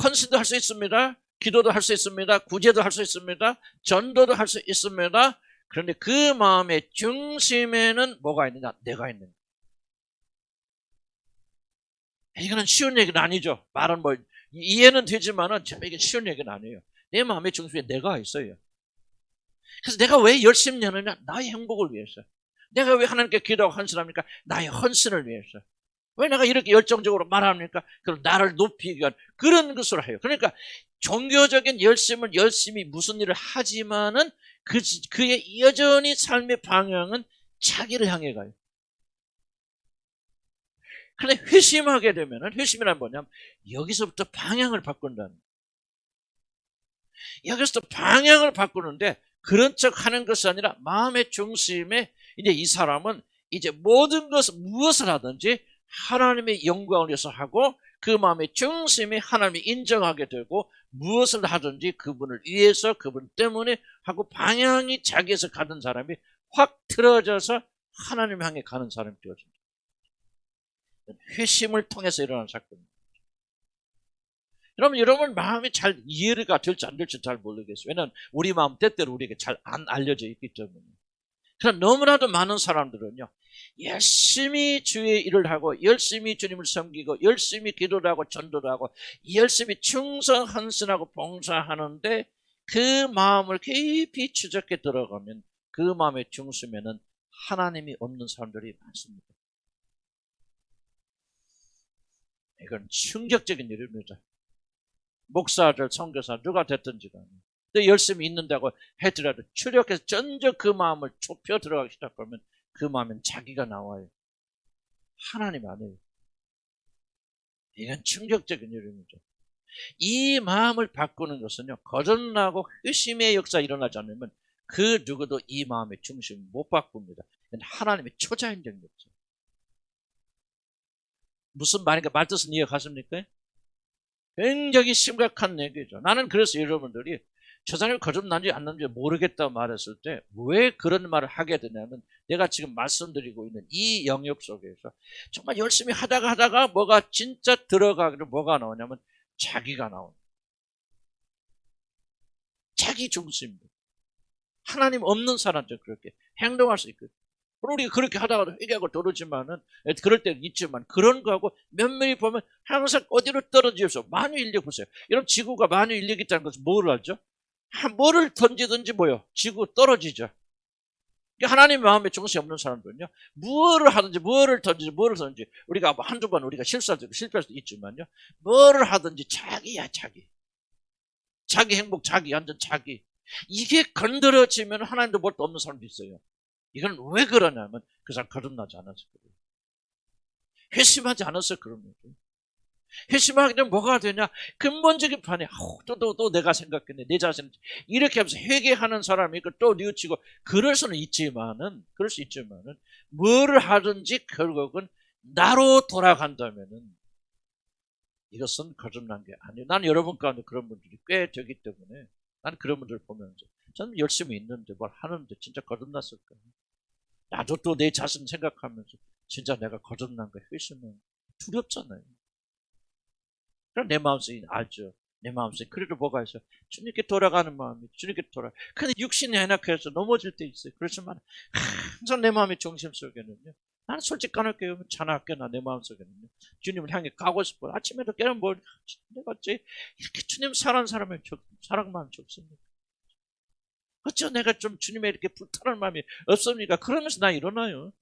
A: 헌신도 할 수 있습니다. 기도도 할 수 있습니다. 구제도 할 수 있습니다. 전도도 할 수 있습니다. 그런데 그 마음의 중심에는 뭐가 있느냐? 내가 있는. 이거는 쉬운 얘기는 아니죠. 말은 뭐 이해는 되지만은 이게 쉬운 얘기는 아니에요. 내 마음의 중심에 내가 있어요. 그래서 내가 왜 열심히 하느냐? 나의 행복을 위해서. 내가 왜 하나님께 기도하고 헌신합니까? 나의 헌신을 위해서. 왜 내가 이렇게 열정적으로 말합니까? 그럼 나를 높이기 위한 그런 것으로 해요. 그러니까 종교적인 열심히 무슨 일을 하지만은 그의 여전히 삶의 방향은 자기를 향해 가요. 그런데 회심하게 되면은 회심이란 뭐냐면 여기서부터 방향을 바꾼다는 거예요. 여기서부터 방향을 바꾸는데 그런 척 하는 것이 아니라 마음의 중심에 이제 이 사람은 이제 모든 것을 무엇을 하든지 하나님의 영광을 위해서 하고 그 마음의 중심에 하나님이 인정하게 되고 무엇을 하든지 그분을 위해서 그분 때문에 하고 방향이 자기에서 가는 사람이 확 틀어져서 하나님 향해 가는 사람이 되어집니다. 회심을 통해서 일어나는 사건입니다. 여러분 마음이 잘 이해가 될지 안 될지 잘 모르겠어요. 왜냐하면 우리 마음 때때로 우리에게 잘 안 알려져 있기 때문에. 그러나 너무나도 많은 사람들은요, 열심히 주의 일을 하고 열심히 주님을 섬기고 열심히 기도를 하고 전도를 하고 열심히 충성 헌신하고 봉사하는데 그 마음을 깊이 추적해 들어가면 그 마음의 중심에는 하나님이 없는 사람들이 많습니다. 이건 충격적인 일입니다. 목사들, 선교사 누가 됐든지 간에 열심히 있는다고 해더라도 추력해서 전적 그 마음을 좁혀 들어가기 시작하면 그 마음은 자기가 나와요. 하나님 아니에요. 이건 충격적인 일입니다. 이 마음을 바꾸는 것은요, 거듭나고 회심의 역사 일어나지 않으면 그 누구도 이 마음의 중심을 못 바꿉니다. 하나님의 초자인 적이 없죠. 무슨 말인가 말뜻은 이해가십니까? 굉장히 심각한 얘기죠. 나는 그래서 여러분들이 저자님이 거듭난지 안 난지 모르겠다고 말했을 때 왜 그런 말을 하게 되냐면 내가 지금 말씀드리고 있는 이 영역 속에서 정말 열심히 하다가 뭐가 진짜 들어가기로 뭐가 나오냐면 자기가 나옵니다. 자기 중심입니다. 하나님 없는 사람들 그렇게 행동할 수 있거든요. 우리가 그렇게 하다가도 회개하고 도르지만은 그럴 때는 있지만 그런 거하고 면밀히 보면 항상 어디로 떨어지면서 많이 인력보세요. 여러분 지구가 많이 인력이 있다는 것은 뭐를 알죠? 뭐를 던지든지 뭐요? 지구 떨어지죠. 하나님 마음에 중심이 없는 사람들은요, 뭐를 하든지, 뭐를 던지지, 우리가 한두 번 우리가 실수할 수도 있지만요, 뭐를 하든지 자기야, 자기. 자기 행복, 자기 안전, 자기. 이게 건드려지면 하나님도 볼 수 없는 사람도 있어요. 이건 왜 그러냐면 그 사람 거듭나지 않았을 거예요. 회심하지 않았을 그런 거죠. 회심하게 되면 뭐가 되냐? 근본적인 판이 또 내가 생각했네. 내 자신은 이렇게 하면서 회개하는 사람이 있고 또 뉘우치고 그럴 수 있지만은 뭐를 하든지 결국은 나로 돌아간다면은 이것은 거듭난 게 아니에요. 난 여러분 가운데 그런 분들이 꽤 되기 때문에 난 그런 분들 보면서 저는 열심히 있는데 뭘 하는데 진짜 거듭났을까? 나도 또 내 자신 생각하면서 진짜 내가 거듭난 거 회심은 두렵잖아요. 그럼 내 마음속에 알죠. 내 마음속에 그래도 뭐가 있어요? 주님께 돌아가는 마음이 주님께 근데 육신이 연약해서 넘어질 때 있어요. 그렇지만 항상 내 마음의 중심 속에는요. 나는 솔직히 까놓게 자나깨나 내 마음속에는요. 주님을 향해 가고 싶어요. 아침에도 깨면 내가 어째 이렇게 주님 사랑하는 사람의 사랑 마음이 좋습니까? 어째 내가 좀 주님의 이렇게 불타는 마음이 없습니까? 그러면서 나 일어나요.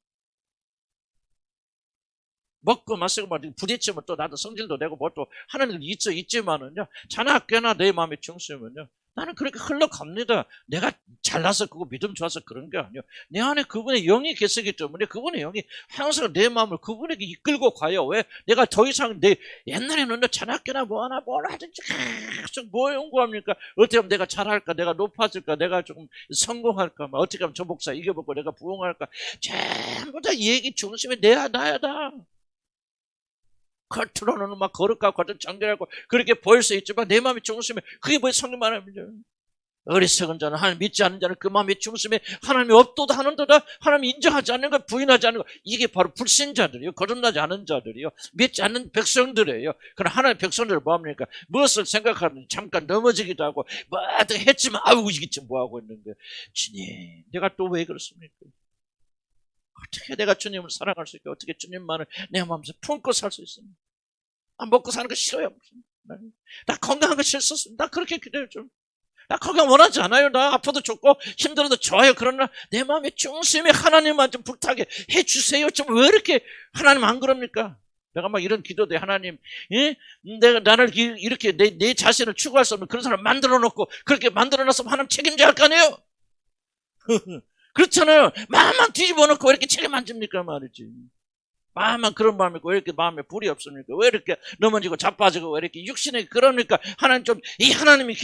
A: 먹고 마시고 막 부딪히면 또 나도 성질도 내고 뭐 또 하는 일 있지만은요. 자나 꽤나 내 마음의 중심은요. 나는 그렇게 흘러갑니다. 내가 잘나서 그거 믿음 좋아서 그런 게 아니에요. 내 안에 그분의 영이 계시기 때문에 그분의 영이 항상 내 마음을 그분에게 이끌고 가요. 왜? 내가 더 이상 옛날에는 자나 꽤나 뭐 하나 뭘 하든지 계속 뭐 연구합니까? 어떻게 하면 내가 잘할까? 내가 높아질까? 내가 조금 성공할까? 어떻게 하면 저 목사 이겨보고 내가 부흥할까? 전부 다 얘기 중심이 나야 다. 겉으로는 막 거룩하고 겉은 정결하고 그렇게 보일 수 있지만 내 마음의 중심에 그게 뭐예요? 성령 말합니다. 어리석은 자는 하나님 믿지 않는 자는 그 마음의 중심에 하나님이 없도다 하는도다 하나님이 인정하지 않는 것 부인하지 않는 것 이게 바로 불신자들이요. 거듭나지 않은 자들이요. 믿지 않는 백성들이에요. 그러나 하나님의 백성들을 뭐합니까? 무엇을 생각하는지 잠깐 넘어지기도 하고 뭐 했지만 아우 이게 지금 뭐하고 있는데 주님 내가 또 왜 그렇습니까? 어떻게 내가 주님을 사랑할 수 있게 어떻게 주님만을 내 마음속에 품고 살 수 있습니까? 먹고 사는 거 싫어요. 나 건강한 거 싫었습니다. 나 그렇게 기도해요 좀. 나 건강 원하지 않아요. 나 아파도 좋고 힘들어도 좋아요. 그러나 내 마음의 중심에 하나님만 좀 불타게 해주세요. 좀 왜 이렇게 하나님 안 그럽니까? 내가 막 이런 기도돼 하나님, 예? 내가 나를 이렇게 내 자신을 추구할 수 없는 그런 사람 만들어 놓고 그렇게 만들어 놨으면 하나님 책임져야 할 거 아니에요? 그렇잖아요. 마음만 뒤집어 놓고 왜 이렇게 책임 안 집니까 말이지. 마음만 그런 마음이 있고 왜 이렇게 마음에 불이 없습니까? 왜 이렇게 넘어지고 자빠지고 왜 이렇게 육신에 그러니까 하나님 좀 이 하나님이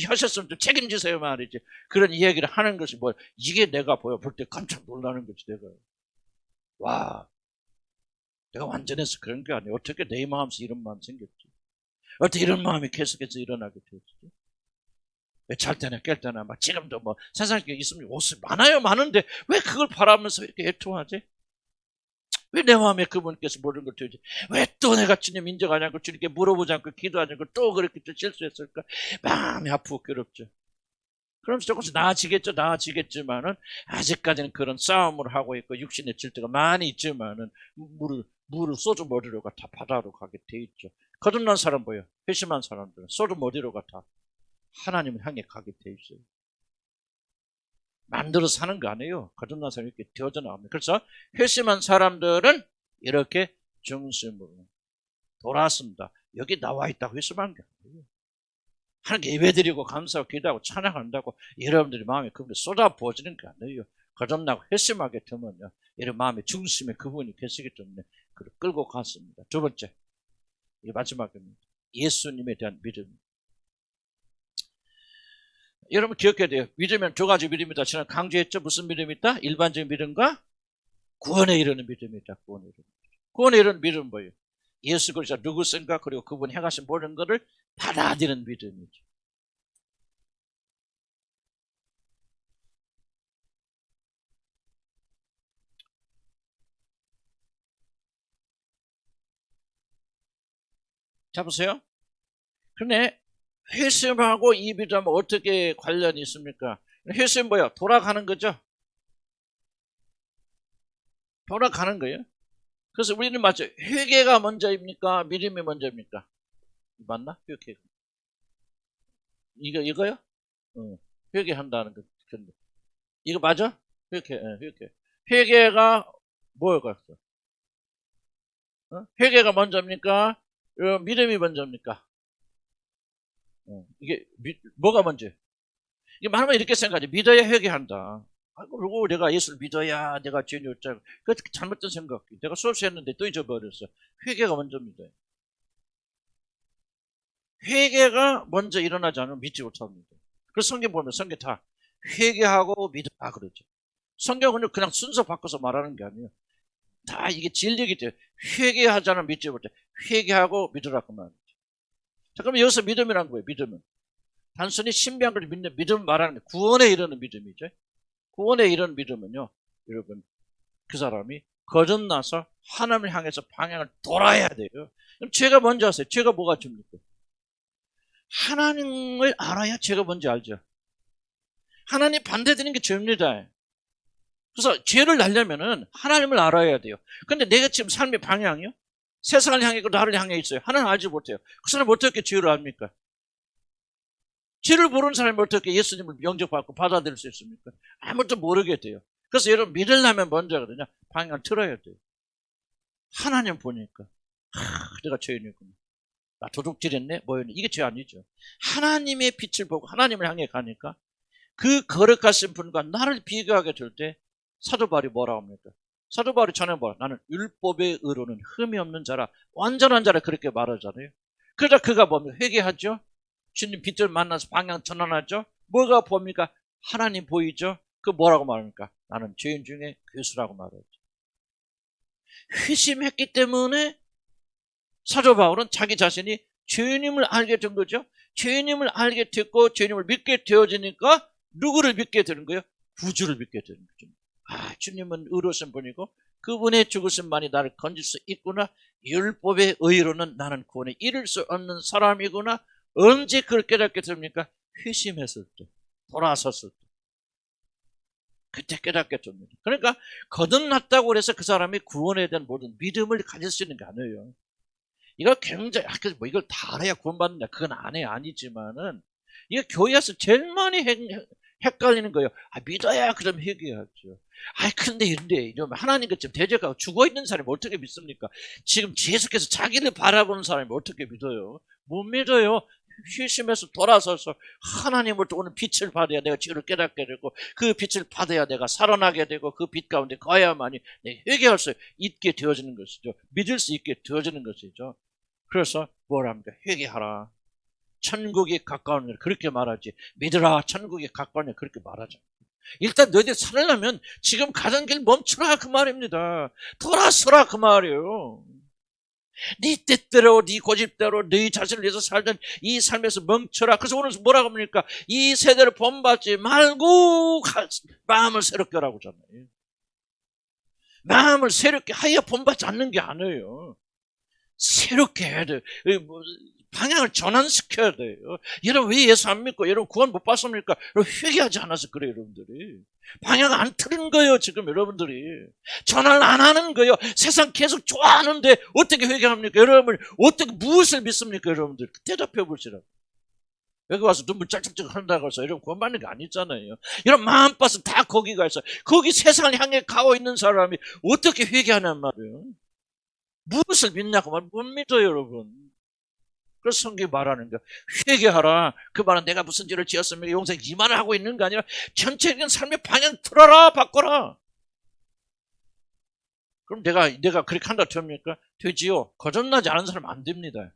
A: 하셨으면 좀 책임지세요 말이지. 그런 이야기를 하는 것이 뭐 이게 내가 볼 때 깜짝 놀라는 거지 내가. 와 내가 완전해서 그런 게 아니에요. 어떻게 내 마음속에 이런 마음이 생겼지? 어떻게 이런 마음이 계속해서 일어나게 되었지? 잘 때나 깰 때나 막 지금도 뭐 세상에 있으면 옷이 많은데 왜 그걸 바라면서 이렇게 애통하지? 왜 내 마음에 그분께서 모르는 걸 되지? 왜 또 내가 주님 인정하지 않고 주님께 물어보지 않고 기도하지 않고 또 그렇게 또 실수했을까? 마음이 아프고 괴롭죠. 그럼 조금씩 나아지겠지만은 아직까지는 그런 싸움을 하고 있고 육신의 질투가 많이 있지만은 물을 소주 머리로 다 바다로 가게 돼 있죠. 거듭난 사람 보여. 회심한 사람들은 소주 머리로 다 하나님을 향해 가게 돼 있어요. 만들어서 사는 거 아니에요. 거듭난 사람이 이렇게 되어져 나옵니다. 그래서 회심한 사람들은 이렇게 중심으로 돌아왔습니다. 여기 나와 있다고 회심한 게 아니에요. 하나님께 예배드리고 감사하고 기도하고 찬양한다고 여러분들이 마음에 그분이 쏟아 부어지는 게 아니에요. 거듭나고 회심하게 되면요. 이런 마음의 중심에 그분이 계시기 때문에 그를 끌고 갔습니다. 두 번째, 이게 마지막입니다. 예수님에 대한 믿음. 여러분 기억해야 돼요. 믿으면 두 가지 믿음이다. 저는 강조했죠. 무슨 믿음이 있다? 일반적인 믿음과 구원에 이르는 믿음이다. 구원에 이르는 믿음. 구원에 이르는 믿음은 뭐예요? 예수 그리스도가 누구신가 그리고 그분이 행하신 모든 것을 받아들이는 믿음이죠. 자 보세요. 그런데 회심하고 이 믿음은 어떻게 관련이 있습니까? 회심 뭐야? 돌아가는 거죠. 돌아가는 거예요. 그래서 우리는 맞죠? 회개가 먼저입니까? 믿음이 먼저입니까? 맞나? 회개가. 이거요? 회개한다는 거. 이거 맞아? 회개. 회개가 뭐가? 회개가 먼저입니까? 믿음이 먼저입니까? 이게 뭐가 먼저? 이게 말하면 이렇게 생각하지. 믿어야 회개한다. 그리고 내가 예수를 믿어야 내가 죄인이 없자고. 그 잘못된 생각. 내가 수업했는데 또 잊어버렸어. 회개가 먼저입니다. 회개가 먼저 일어나지 않으면 믿지 못합니다. 그래서 성경 보면 성경 다 회개하고 믿어라 그러죠. 성경은 그냥 순서 바꿔서 말하는 게 아니에요. 다 이게 진리이기 때문에 회개하지 않으면 믿지 못해. 회개하고 믿으라 그 말이죠. 자, 그럼 여기서 믿음이란 거예요. 믿음은 단순히 신비한 걸 믿는 믿음 말하는 게 구원에 이르는 믿음이죠. 구원에 이르는 믿음은요, 여러분 그 사람이 거듭나서 하나님을 향해서 방향을 돌아야 돼요. 그럼 죄가 뭔지 아세요? 죄가 뭐가 줍니까? 하나님을 알아야 죄가 뭔지 알죠. 하나님 반대되는 게 죄입니다. 그래서 죄를 날려면은 하나님을 알아야 돼요. 근데 내가 지금 삶의 방향이요? 세상을 향해 있고 나를 향해 있어요. 하나님 알지 못해요. 그 사람이 어떻게 죄를 압니까? 죄를 모르는 사람이 어떻게 예수님을 영접받고 받아들일 수 있습니까? 아무것도 모르게 돼요. 그래서 여러분 믿으려면 먼저 그러냐? 방향을 틀어야 돼요. 하나님 보니까 내가 죄인이구나. 나 도둑질했네? 뭐였네? 이게 죄 아니죠. 하나님의 빛을 보고 하나님을 향해 가니까 그 거룩하신 분과 나를 비교하게 될 때 사도 바울이 뭐라고 합니까? 사도 바울이 전에 뭐라? 나는 율법의 의로는 흠이 없는 자라, 완전한 자라 그렇게 말하잖아요. 그러다 그가 뭡니까? 회개하죠. 주님 빛을 만나서 방향 전환하죠. 뭐가 봅니까? 하나님 보이죠. 그 뭐라고 말합니까? 나는 죄인 중에 괴수라고 말하죠. 회심했기 때문에 사도 바울은 자기 자신이 죄인임을 알게 된 거죠. 죄인임을 알게 됐고 죄인임을 믿게 되어지니까 누구를 믿게 되는 거예요? 구주를 믿게 되는 거죠. 아, 주님은 의로우신 분이고 그분의 죽으심만이 나를 건질 수 있구나. 율법의 의로는 나는 구원에 이를 수 없는 사람이구나. 언제 그걸 깨닫게 됩니까? 회심했을 때, 돌아섰을 때. 그때 깨닫게 됩니다. 그러니까 거듭났다고 해서 그 사람이 구원에 대한 모든 믿음을 가질 수 있는 게 아니에요. 이거 굉장히 뭐 이걸 다 알아야 구원받는다 그건 아니지만은 이거 교회에서 제일 많이 헷갈리는 거예요. 아, 믿어야 그럼 회개하죠. 아, 근데 이러면 하나님과 지금 대적하고 죽어 있는 사람이 어떻게 믿습니까? 지금 계속해서 자기를 바라보는 사람이 어떻게 믿어요? 못 믿어요. 회심해서 돌아서서 하나님을 또 오는 빛을 받아야 내가 죄를 깨닫게 되고 그 빛을 받아야 내가 살아나게 되고 그 빛 가운데 가야만이 내가 회개할 수 있게 되어지는 것이죠. 믿을 수 있게 되어지는 것이죠. 그래서 뭐라 합니까? 회개하라. 천국이 가까운 걸 그렇게 말하지. 믿으라. 천국이 가까운 걸 그렇게 말하죠. 일단 너희들 살려면 지금 가던 길 멈추라 그 말입니다. 돌아서라 그 말이에요. 네 뜻대로 네 고집대로 네 자신을 위해서 살던 이 삶에서 멈춰라. 그래서 오늘 뭐라고 합니까? 이 세대를 본받지 말고 마음을 새롭게 하라고 하잖아요. 마음을 새롭게 하여 본받지 않는 게 아니에요. 새롭게 해야 돼요. 방향을 전환시켜야 돼요. 여러분 왜 예수 안 믿고 여러분 구원 못 받습니까? 회개하지 않아서 그래요. 여러분들이 방향 안 틀은 거예요. 지금 여러분들이 전환 안 하는 거예요. 세상 계속 좋아하는데 어떻게 회개합니까? 여러분 어떻게 무엇을 믿습니까? 여러분들 대답해 보시라고. 여기 와서 눈물 짤짝짝 한다고 해서 여러분 구원 받는 게 아니잖아요. 여러분 마음밭은 다 거기가 있어. 거기 세상을 향해 가고 있는 사람이 어떻게 회개하냔 말이에요. 무엇을 믿냐고 말 못 믿어요. 여러분. 그래서 성경이 말하는 거야. 회개하라. 그 말은 내가 무슨 죄를 지었습니까? 용서에 이 말을 하고 있는 게 아니라 전체적인 삶의 방향 틀어라. 바꿔라. 그럼 내가 그렇게 한다 됩니까? 되지요. 거듭나지 않은 사람 안 됩니다.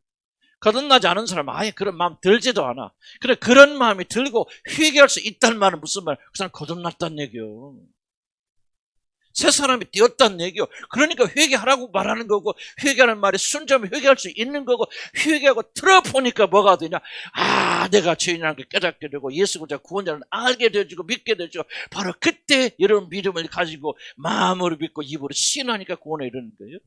A: 거듭나지 않은 사람 아예 그런 마음 들지도 않아. 그래 그런 마음이 들고 회개할 수 있다는 말은 무슨 말? 그 사람 거듭났다는 얘기요. 새 사람이 되었다는 얘기요. 그러니까 회개하라고 말하는 거고, 회개하는 말에 순전히 회개할 수 있는 거고, 회개하고 들어보니까 뭐가 되냐? 아, 내가 죄인이라는 게 깨닫게 되고, 예수 그리스도 구원자를 알게 되어지고 믿게 되죠. 바로 그때 여러분 믿음을 가지고 마음으로 믿고 입으로 신하니까 구원에 이르는 거예요.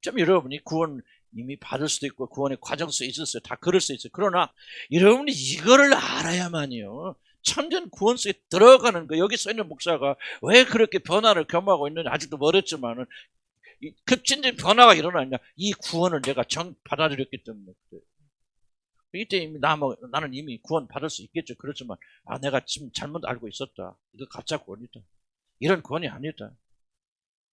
A: 좀 여러분이 구원 이미 받을 수도 있고 구원의 과정 속에 있었어요. 다 그럴 수 있어요. 그러나 여러분이 이거를 알아야만요. 참된 구원 속에 들어가는 거. 여기 써 있는 목사가 왜 그렇게 변화를 겸하고 있는지 아직도 멀었지만은 급진적 변화가 일어나냐. 이 구원을 내가 받아들였기 때문에 그래요. 이때 이미 나는 이미 구원 받을 수 있겠죠. 그렇지만 내가 지금 잘못 알고 있었다. 이거 가짜 구원이다. 이런 구원이 아니다.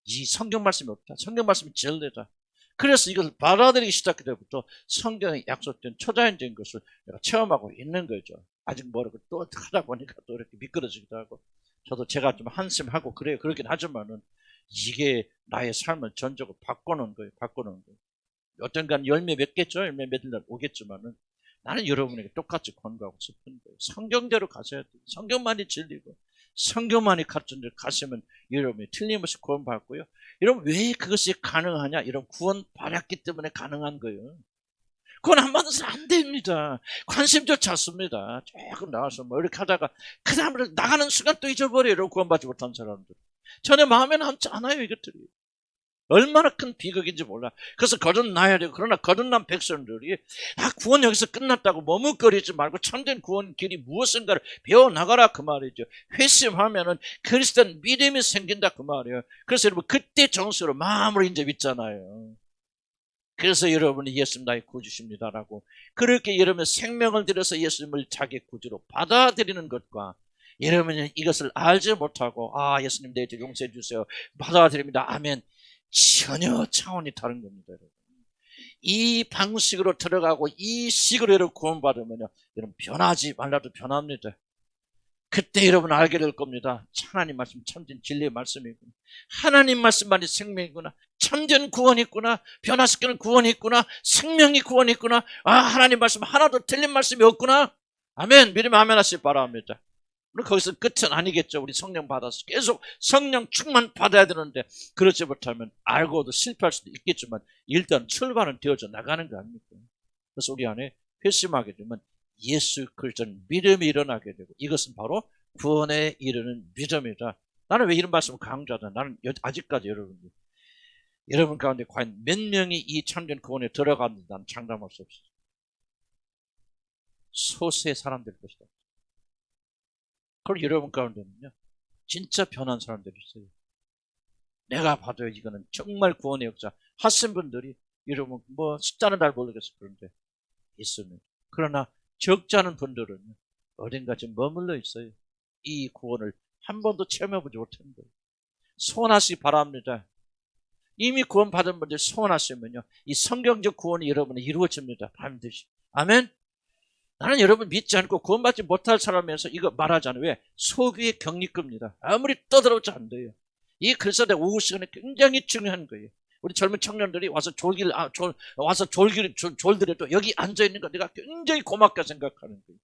A: 이 성경 말씀이 없다. 성경 말씀이 진리다. 그래서 이것을 받아들이기 시작할 때부터 성경에 약속된 초자연적인 것을 내가 체험하고 있는 거죠. 아직 모르고 또 하다 보니까 또 이렇게 미끄러지기도 하고, 저도 제가 좀 한심하고 그래요. 그렇긴 하지만은 이게 나의 삶을 전적으로 바꾸는 거예요. 바꾸는 거예요. 어떤간 열매 맺겠죠. 열매 맺을 날 오겠지만은 나는 여러분에게 똑같이 권고하고 싶은 거예요. 성경대로 가셔야 돼요. 성경만이 진리고 성경만이 가르친 대로 가시면 여러분이 틀림없이 구원받고요. 여러분 왜 그것이 가능하냐? 이런 구원 받았기 때문에 가능한 거예요. 구원 안 받아서는 안 됩니다. 관심조차 않습니다. 조금 나와서 뭐 이렇게 하다가 그 다음에 나가는 순간 또 잊어버려요. 구원받지 못한 사람들. 전혀 마음에 남지 않아요. 이것들이. 얼마나 큰 비극인지 몰라. 그래서 거듭나야 되고, 그러나 거듭난 백성들이 구원 여기서 끝났다고 머뭇거리지 말고 참된 구원 길이 무엇인가를 배워나가라 그 말이죠. 회심하면은 그리스도인 믿음이 생긴다 그 말이에요. 그래서 여러분 그때 정수로 마음으로 이제 믿잖아요. 그래서 여러분이 예수님 나의 구주십니다라고 그렇게 여러분 생명을 들여서 예수님을 자기 구주로 받아들이는 것과, 여러분이 이것을 알지 못하고 예수님 내 죄 용서해 주세요 받아들입니다 아멘, 전혀 차원이 다른 겁니다. 여러분. 이 방식으로 들어가고 이 식으로 여러분 구원받으면요, 여러분 변하지 말라도 변합니다. 그때 여러분 알게 될 겁니다. 하나님 말씀 참된 진리의 말씀이구나. 하나님 말씀만이 생명이구나. 참된 구원이 있구나. 변화시키는 구원이 있구나. 생명이 구원이 있구나. 하나님 말씀 하나도 틀린 말씀이 없구나. 아멘. 믿음 아멘 하시기 바랍니다. 우리 거기서 끝은 아니겠죠. 우리 성령 받아서 계속 성령 충만 받아야 되는데, 그렇지 못하면 알고도 실패할 수도 있겠지만 일단 출발은 되어져 나가는 거 아닙니까? 그래서 우리 안에 회심하게 되면 예수 그리스도 믿음이 일어나게 되고, 이것은 바로 구원에 이르는 믿음이다. 나는 왜 이런 말씀을 강조하다? 나는 아직까지 여러분 가운데 과연 몇 명이 이 참된 구원에 들어갔는지 나는 장담할 수 없어요. 소수의 사람들 것이다. 그리고 여러분 가운데는요, 진짜 변한 사람들이 있어요. 내가 봐도 이거는 정말 구원의 역사 하신 분들이 여러분 뭐 숫자는 잘 모르겠어요. 그런데 있습니다. 그러나 적지 않은 분들은 어딘가 지금 머물러 있어요. 이 구원을 한 번도 체험해보지 못한 거예요. 소원하시기 바랍니다. 이미 구원 받은 분들 소원하시면요, 이 성경적 구원이 여러분에 이루어집니다. 반드시. 아멘. 나는 여러분 믿지 않고 구원받지 못할 사람에서 이거 말하잖아요. 왜? 소귀의 격리급입니다. 아무리 떠들어도 안 돼요. 이 글사대 오후 시간에 굉장히 중요한 거예요. 우리 젊은 청년들이 와서 졸더라도 여기 앉아있는 거 내가 굉장히 고맙게 생각하는 거예요.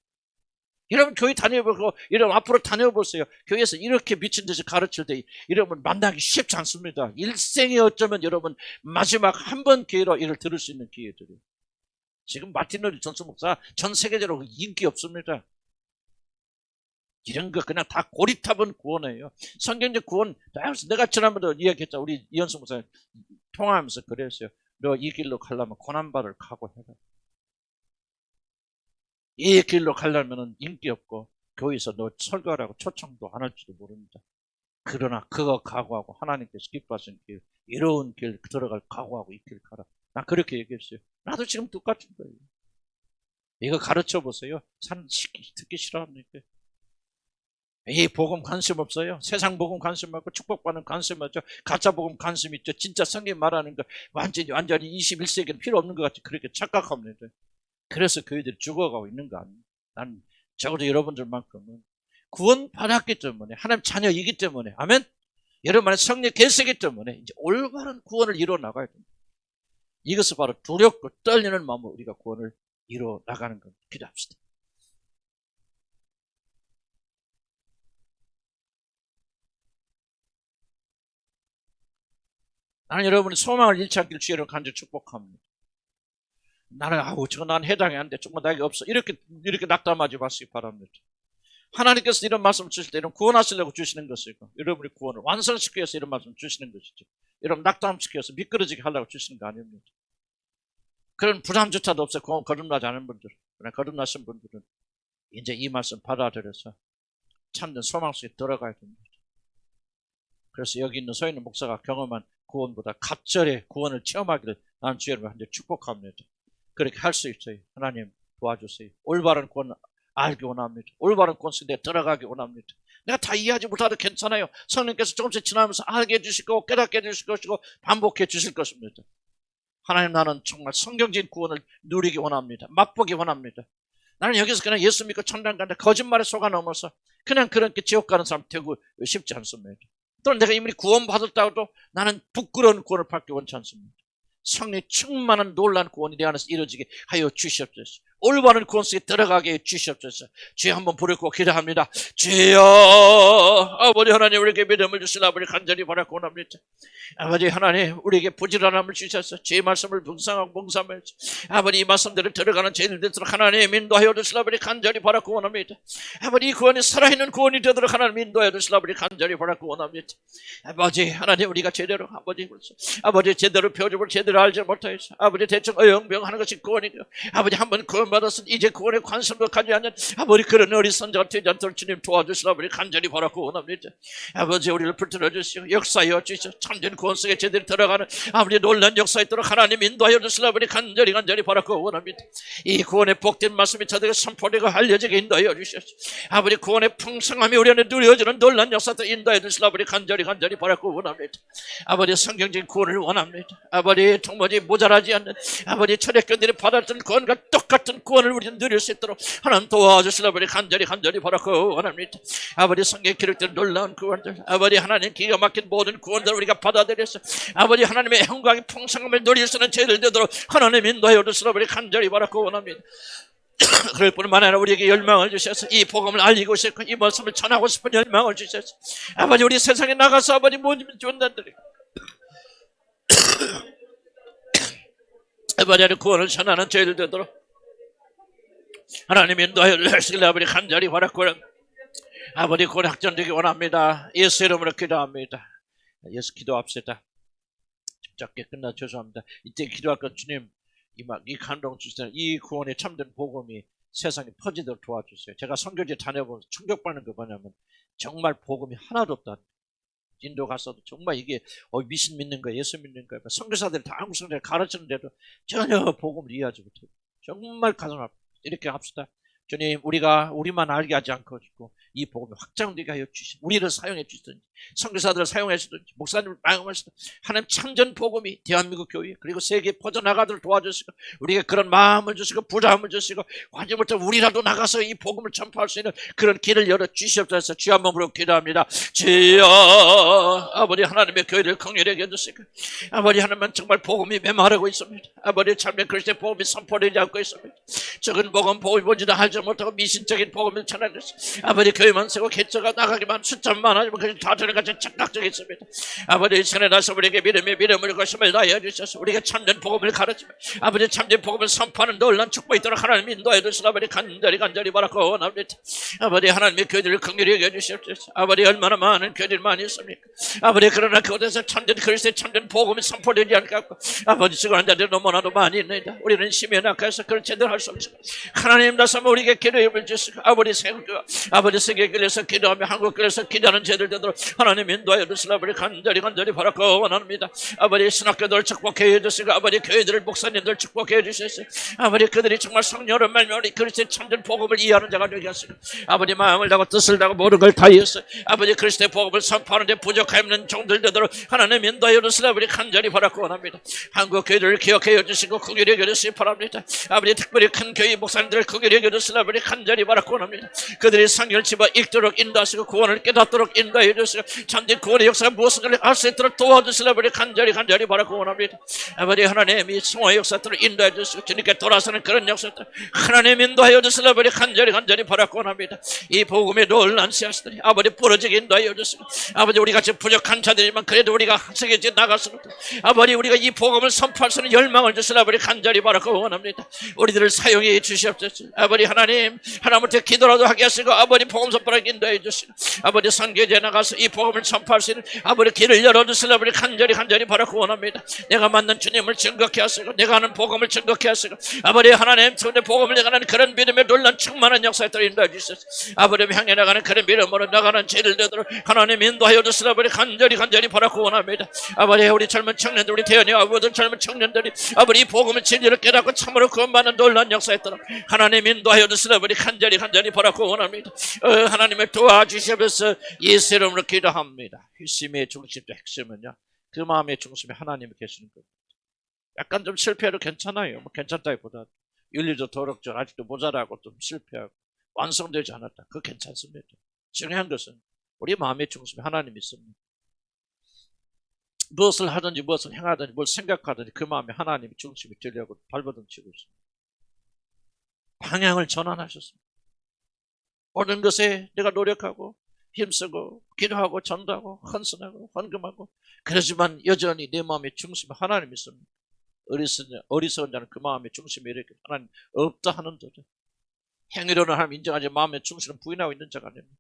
A: 여러분 교회 다녀보고, 여러분 앞으로 다녀보세요. 교회에서 이렇게 미친 듯이 가르칠 때 여러분 만나기 쉽지 않습니다. 일생에 어쩌면 여러분 마지막 한 번 기회로 이를 들을 수 있는 기회들이에요. 지금 마틴 루터 존슨 목사 전 세계적으로 인기 없습니다. 이런 거 그냥 다 고리탑은 구원이에요. 성경적 구원, 내가 지난번에 이야기했죠. 우리 이현수 목사 통화하면서 그랬어요. 너 이 길로 가려면 고난바를 각오해라. 이 길로 가려면 인기 없고 교회에서 너 설교하라고 초청도 안 할지도 모릅니다. 그러나 그거 각오하고 하나님께서 기뻐하시는 길, 이로운 길 들어갈 각오하고 이 길 가라. 난 그렇게 얘기했어요. 나도 지금 똑같은 거예요. 이거 가르쳐 보세요. 사람 듣기 싫어합니까? 이 복음 관심 없어요. 세상 복음 관심 없고 축복받는 관심 없죠. 가짜 복음 관심 있죠. 진짜 성경 말하는 거 완전히 21세기는 필요 없는 것 같이 그렇게 착각합니다. 그래서 교회들이 죽어가고 있는 거 아니에요. 난 적어도 여러분들만큼은 구원 받았기 때문에, 하나님 자녀이기 때문에, 아멘. 여러분 안에 성령 계시기 때문에 이제 올바른 구원을 이루어 나가야 됩니다. 이것을 바로 두렵고 떨리는 마음으로 우리가 구원을 이루어 나가는 겁니다. 기도합시다. 나는 여러분이 소망을 잃지 않기를 주의로 간절히 축복합니다. 나는 저거 난 해당이 안 돼. 정말 나에게 없어. 이렇게 낙담하지 마시기 바랍니다. 하나님께서 이런 말씀 주실 때 이런 구원하시려고 주시는 것이고 여러분의 구원을 완성시키기 위해서 이런 말씀 주시는 것이죠. 여러분 낙담시키기 위해서 미끄러지게 하려고 주시는 거 아닙니다. 그런 부담조차도 없어 거듭나지 않은 분들, 그러나 거듭나신 분들은 이제 이 말씀 받아들여서 참된 소망 속에 들어가야 됩니다. 그래서 여기 있는 서 있는 목사가 경험한 구원보다 갑절의 구원을 체험하기를 나는 주의 이름으로 한번 축복합니다. 그렇게 할 수 있어요. 하나님 도와주세요. 올바른 구원 알기 원합니다. 올바른 구원 속에 들어가기 원합니다. 내가 다 이해하지 못하도 괜찮아요. 성령께서 조금씩 지나면서 알게 해주시고 깨닫게 해주실 것이고 반복해 주실 것입니다. 하나님 나는 정말 성경적인 구원을 누리기 원합니다. 맛보기 원합니다. 나는 여기서 그냥 예수 믿고 천당 간다 거짓말에 속아 넘어서 그냥 그렇게 지옥 가는 사람 되고 싶지 않습니다. 또는 내가 이미 구원 받았다고도 나는 부끄러운 구원을 받기 원치 않습니다. 성령 충만한 놀라운 구원이 내 안에서 이루어지게 하여 주시옵소서. 올바른 구원 속에 들어가게 해 주시옵소서. 주여 한번 부르고 기도합니다. 주여 아버지 하나님 우리에게 믿음을 주신 아버지 간절히 바라고 원합니다. 아버지 하나님 우리에게 부지런함을 주셔서 주의 말씀을 묵상하고 묵상하면서 아버지 이 말씀들을 들어가는 죄인들도록 하나님 인도하여 주실 아버지 간절히 바라고 원합니다. 아버지 이 구원이 살아있는 구원이 되도록 하나님 인도하여 주실 아버지 간절히 바라고 원합니다. 아버지 하나님 우리가 제대로 아버지 제대로 표적을 제대로 알지 못하여서 아버지 대충 어영병하는 것이 구원이고 아버지 한번 구원받았으니 이제 구원에 관심도 가지 않는 아버지 그런 어리선자가 되지 않도록 주님 도와주시라 아버지 간절히 바라고 원합니다. 아버지 우리를 붙들어 주시고 역사하여 주시고 참된 구원 속에 제대로 들어가는 아버지 놀란 역사에 있도록 하나님 인도하여 주시라 아버지 간절히 바라고 원합니다. 이 구원의 복된 말씀이 저들에게 선포되고 알려지게 인도하여 주시옵소서. 아버지 구원의 풍성함이 우리 안에 누려지는 놀란 역사도 인도하여 주시라 아버지 간절히 바라고 원합니다. 아버지 성경적인 구원을 원합니다. 아버지 도무지 모자라지 않는 아버지 철학견들이 받았던 구원과 똑같은 구원을 우리는 누릴 수 있도록 하나님 도와주시라 아버지 간절히 바라고 원합니다. 아버지 성경 기록된 놀라운 구원들 아버지 하나님 기가 막힌 모든 구원들을 우리가 받아들여서 아버지 하나님의 영광의 풍성함을 누릴 수 있는 죄를 되도록 하나님 인도하여 주시라 아버지 간절히 바라고 원합니다. 그럴 뿐만 아니라 우리에게 열망을 주셔서 이 복음을 알리고 싶고 이 말씀을 전하고 싶은 열망을 주셔서 아버지 우리 세상에 나가서 아버지 모든 존단들이 아버지 구원을 전하는 죄를 되도록 하나님 인도하여 주시길 아버지 간절히 바라고 아버지 구원 확전되기 원합니다. 예수 이름으로 기도합니다. 예수 기도합시다. 짧게 끝나 죄송합니다. 이때 기도할 것 주님 이 감동 주시는 이 구원의 참된 복음이 세상에 퍼지도록 도와주세요. 제가 선교지 다녀보면서 충격받는 게 뭐냐면 정말 복음이 하나도 없다. 인도 가서도 정말 이게 미신 믿는 거야 예수 믿는 거야 선교사들 다 한국 선교사들 가르치는데도 전혀 복음을 이해하지 못해요. 정말 가슴 아프다. 이렇게 합시다. 주님 우리만 알게 하지 않고 이 복음이 확장되게 하여 주시고 우리를 사용해 주시든지 선교사들을 사용해 주든지 목사님을 사용하시든지 하나님 참전 복음이 대한민국 교회 그리고 세계에 퍼져나가도록 도와주시고 우리에게 그런 마음을 주시고 부담을 주시고 하지못해 우리라도 나가서 이 복음을 전파할 수 있는 그런 길을 열어 주시옵소서. 주여 한 번으로 기도합니다. 주여 아버지 하나님의 교회를 긍휼하게 해주시고 아버지 하나님은 정말 복음이 메마르고 있습니다. 아버지 참된 그리스도의 복음이 선포되지 않고 있습니다. 적은 복음 복음이 뭔지도 알지 못하고 미신적인 복음을 전하듯이 아버지 교회만 세고 개척가 나가기만 숫자만 많아지면 그것이 다 되는 것이 착각적이습니다. 아버지 이 시간에 나서 우리에게 믿음을 것임을 다하여 주셔서 우리가 참된 복음을 가르치며 아버지 참된 복음을 선포하는 놀란 축복이 있도록 하나님 인도하여 주시라 아버지 간절히 바라고 원합니다. 아버지 하나님의 교회들을 긍휼히 여겨 주시옵소서. 아버지 얼마나 많은 교회들이 많이 있습니까? 아버지 그러나 그곳에서 참된 그리스도의 참된 복음이 선포되지 않고 아버지 수고하는 자들이 너무나도 많이 있습니다. 우리는 심히 낙해서 그걸 제대로 할 수 없습니다. 하나님 다시 한번 우리에게 기도의 힘을 주시고 아버지 세우고 아버지 세계교회에서 기도하며 한국교회에서 기도하는 제들 되도록 하나님 인도하여 주시라 아버지 간절히 바라고 원합니다. 아버지 신학교들을 축복해 주시고 아버지 교회들을 목사님들 축복해 주셔서 아버지 그들이 정말 성령으로 말미암아 그리스도의 참된 복음을 이해하는 자가 되게 하시고 아버지 마음을 다하고 뜻을 다하고 모든 걸 다하여서 아버지 그리스도의 복음을 선포하는 데 부족함없는 종들 되도록 하나님 인도하여 주시라 아버지 간절히 바라고 원합니다. 한국 교회들을 기억해 주시고 긍휼히 여겨 주시기 바랍니다. 아버지 특별히 큰 교회 목사님들을 긍휼히 여겨 주시라 아버지 간절히 바라고 원합니다. 그들이 성경을 집어 읽도록 인도하시고 구원을 깨닫도록 인도해 주시고 참된 구원의 역사가 무엇인가를 알 수 있도록 도와주시라 우리 간절히 바라고 원합니다. 아버지 하나님 이 성화의 역사들을 인도해 주시고 주님께 돌아서는 그런 역사들 하나님 인도하여 주시라 우리 간절히 바라고 원합니다. 이 복음의 놀란 씨앗들이 아버지 부러지게 인도하여 주시고 아버지 우리 같이 부족한 자들이지만 그래도 우리가 세계에 나갈 수 있도록 아버지 우리가 이 복음을 선포할 수 있는 열망을 주시라 우리 간절히 바라고 원합니다. 우리들을 사용해 주시옵소서. 아버지 하나님 하나님한테 기도라도 하게 하시고 아버지 복음 선포하게 인도해 주시고 아버지 선교지에 나가서 이 복음을 선포할 수 있는 아버지 길을 열어주시라 우리 간절히 바라고 원합니다. 내가 만난 주님을 증거케 하시고 내가 하는 복음을 증거케 하시고 아버지 하나님 주님의 복음을 나가는 그런 믿음의 놀란 충만한 역사에 따라 인도해 주시옵소서. 아버지 향해 나가는 그런 믿음으로 나가는 죄를 되도록 하나님 인도하여 주시라 우리 간절히 바라고 원합니다. 아버지 우리 젊은 청년들 우리 대현이와 모든 젊은 청년들이 아버지 이 복음의 진리를 깨닫고 참으로 구원받는 놀란 역사에 따라 하나님 인도하여 주시라 우리 간절히 바라고 원합니다. 하나님을 도와주시옵소서. 예수 이름으로 기도합니다. 핵심의 중심적 핵심은요 그 마음의 중심에 하나님이 계시는 겁니다. 약간 좀 실패해도 괜찮아요. 뭐 괜찮다기보다 윤리적 도덕적 아직도 모자라고 좀 실패하고 완성되지 않았다. 그거 괜찮습니다. 중요한 것은 우리 마음의 중심에 하나님이 있습니다. 무엇을 하든지 무엇을 행하든지 뭘 생각하든지 그 마음에 하나님이 중심이 되려고 발버둥 치고 있습니다. 방향을 전환하셨습니다. 모든 것에 내가 노력하고 힘쓰고 기도하고 전도하고 헌신하고 헌금하고 그러지만 여전히 내 마음의 중심에 하나님이 있습니다. 어리석은 자는 그 마음의 중심에 이렇게 하나님 없다 하는 도죠. 행위로는 하나님 인정하지 마음의 중심을 부인하고 있는 자가 아닙니다.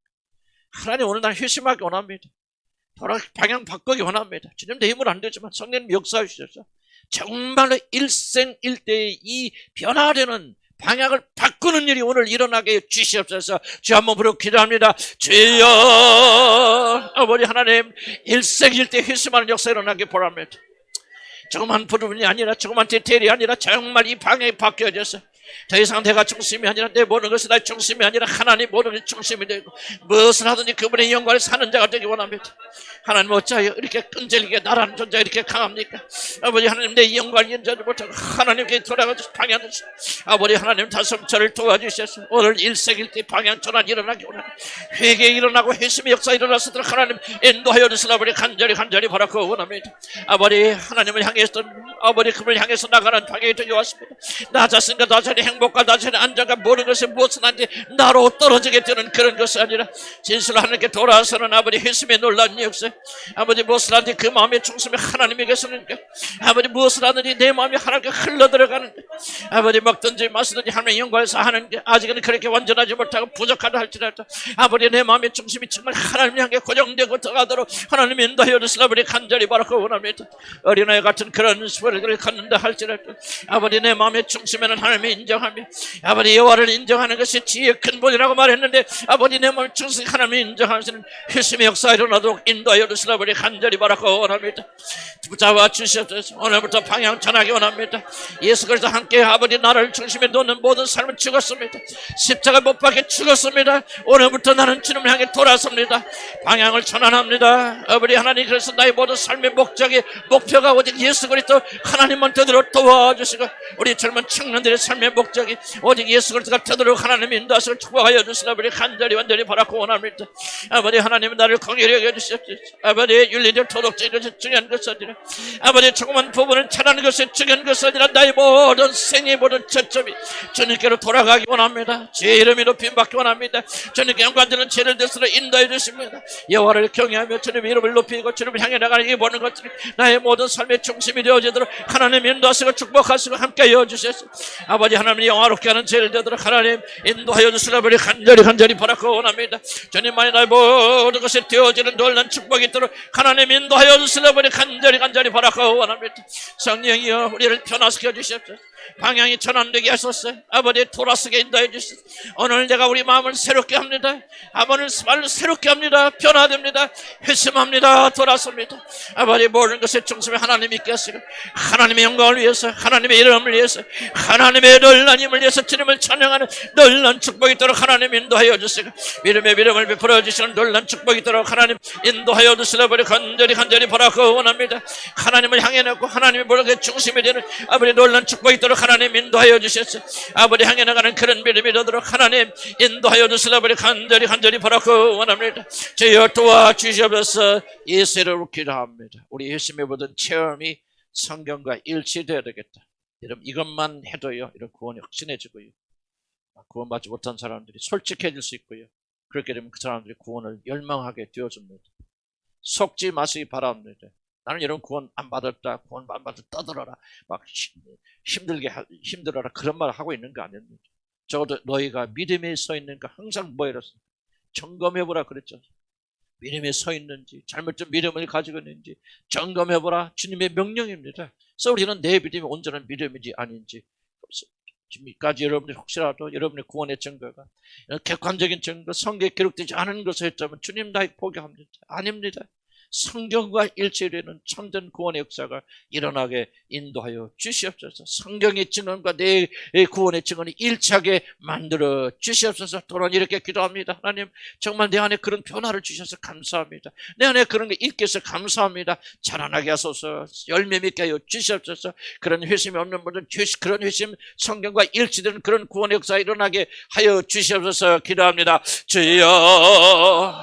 A: 하나님 오늘 날 회심하기 원합니다. 방향 바꾸기 원합니다. 주님 내 힘으로 안 되지만 성령님 역사해 주셔서 정말로 일생일대의 이 변화되는 방향을 바꾸는 일이 오늘 일어나게 주시옵소서. 주 한번 부르고 기도합니다. 주여 아버지 하나님 일생일대 회심하는 역사 일어나게 보랍니다. 조그만 부분이 아니라 조그만 디테일이 아니라 정말 이 방향이 바뀌어져서 더 이상 내가 중심이 아니라 내 모든 것이 나의 중심이 아니라 하나님 모든 것이 중심이 되고 무엇을 하든지 그분의 영광을 사는 자가 되기 원합니다. 하나님 어찌하여 이렇게 끈질기게 나라는 존재가 이렇게 강합니까? 아버지 하나님 내 영광을 인정하지 못하고 하나님께 돌아가서 방향 주시고 아버지 하나님 다시 저를 도와주셔서 오늘 일생일대 방향 전환 일어나기 원합니다. 회개 일어나고 회심의 역사 일어나서도록 하나님 인도하여 주시라 우리 간절히 바라고 원합니다. 아버지 하나님을 향해서 아버지 그분을 향해서 나가는 방향이 되게 왔습니다. 나 자신과 나 자신의 행복과 나 자신의 안정과 모든 것이 무엇은 아닌지 나로 떨어지게 되는 그런 것이 아니라 진실로 하나님께 돌아서는 아버지 회심의 놀라운 역사 아버지 무엇을 하든지 그 마음의 중심에 하나님이 계시는 것 아버지 무엇을 하든지 내 마음이 하나님께 흘러들어가는 것 아버지 먹든지 마시든지 하나님의 영광에서 하는 게 아직은 그렇게 완전하지 못하고 부족하다 할지라도 아버지 내 마음의 중심이 정말 하나님 향해 고정되고 들어가도록 하나님 인도하여 주시라 우리 간절히 바라고 원합니다. 어린아이 같은 그런 소리를 갖는다 할지라도 아버지 내 마음의 중심에는 하나님이 인정하며 아버지 여호와를 인정하는 것이 지혜의 근본이라고 말했는데 아버지 내 마음의 중심 하나님이 인정하시는 회심의 역사 일어나도록 인도하여 주시라 우리 간절히 바라고 원합니다. 붙잡아 주시옵소서. 오늘부터 방향 전하기 원합니다. 예수 그리스도 함께 아버지 나를 중심에 놓는 모든 삶을 죽었습니다. 십자가 못 박혀 죽었습니다. 오늘부터 나는 주님을 향해 돌아섭니다. 방향을 전환합니다. 아버지 하나님 그래서 나의 모든 삶의 목표가 오직 예수 그리스도 하나님만 되도록 도와주시고 우리 젊은 청년들의 삶의 목적이 오직 예수 그리스도가 되도록 하나님 인도하시고 축복하여 주시라 우리 간절히 바라고 원합니다. 아버지 하나님 나를 긍휼히 여겨주시옵소서. 아버지 윤리적 도덕적 것이 중요한 것이 아니라 아버지 조그만 부분을 잘하는 것이 중요한 것이 아니라 나의 모든 생의 모든 초점이 주님께로 돌아가기 원합니다. 주의 이름이 높임 받기 원합니다. 주님께 영광되는 죄를 대수로 인도해 주십니다. 여호와를 경외하며 주님의 이름을 높이고 주님을 향해 나가는 이 모든 것들이 나의 모든 삶의 중심이 되어지도록 하나님 인도하시고 축복하시고 함께 하여 주셔서 아버지 하나님 영화롭게 하는 죄를 되도록 하나님 인도하여 주시라 우리 간절히 바라고 원합니다. 주님만이 나의 모든 것이 되어지는 놀란 축복이 있도록 하나님 인도하여 주시라 우리 간절히 바라고 원합니다. 성령이여 우리를 변화시켜 주시옵소서. 방향이 전환되게 하소서. 아버지 돌아서게 인도해 주시옵소서. 오늘 내가 우리 마음을 새롭게 합니다. 아버지는 말을 새롭게 합니다. 변화됩니다. 회심합니다. 돌아섭니다. 아버지 모든 것의 중심에 하나님이 있게 하시고 하나님의 영광을 위해서 하나님의 이름을 위해서 하나님의 놀란 힘을 내서 주님을 찬양하는 놀란 축복이 있도록 하나님 인도하여 주시고, 믿음의 믿음을 베풀어 주시는 놀란 축복이 있도록 하나님 인도하여 주시라. 버리 간절히 바라고 원합니다. 하나님을 향해 놓고 하나님의 모든 중심이 되는 아버지 놀란 축복이 있도록 하나님 인도하여 주셨어. 아버지 향해 나가는 그런 믿음이 되도록 하나님 인도하여 주시라. 버리 간절히 바라고 원합니다. 주여 도와주시옵소서. 예수로 기도합니다. 우리 예수님의 모든 체험이 성경과 일치되어야 되겠다. 여러분, 이것만 해도요, 이런 구원이 확신해지고요, 구원받지 못한 사람들이 솔직해질 수 있고요, 그렇게 되면 그 사람들이 구원을 열망하게 되어줍니다. 속지 마시기 바랍니다. 나는 이런 구원 안 받았다, 구원 안 받았다 떠들어라, 막 힘들어라, 그런 말 하고 있는 거 아닙니다. 적어도 너희가 믿음에 서 있는가 항상 뭐 이랬어? 점검해보라 그랬죠. 믿음에 서 있는지, 잘못된 믿음을 가지고 있는지 점검해보라. 주님의 명령입니다. 그래서 우리는 내 믿음이 온전한 믿음인지 아닌지, 지금까지 여러분이 혹시라도 여러분의 구원의 증거가 객관적인 증거, 성경에 기록되지 않은 것을 했다면 주님 다 포기합니다. 아닙니다. 성경과 일치되는 참된 구원의 역사가 일어나게 인도하여 주시옵소서. 성경의 증언과 내 구원의 증언이 일치하게 만들어 주시옵소서. 또한 이렇게 기도합니다. 하나님, 정말 내 안에 그런 변화를 주셔서 감사합니다. 내 안에 그런 게 있게 해서 감사합니다. 자라나게 하소서. 열매 맺게 하여 주시옵소서. 그런 회심이 없는 분들, 그런 회심, 성경과 일치되는 그런 구원의 역사가 일어나게 하여 주시옵소서. 기도합니다. 주여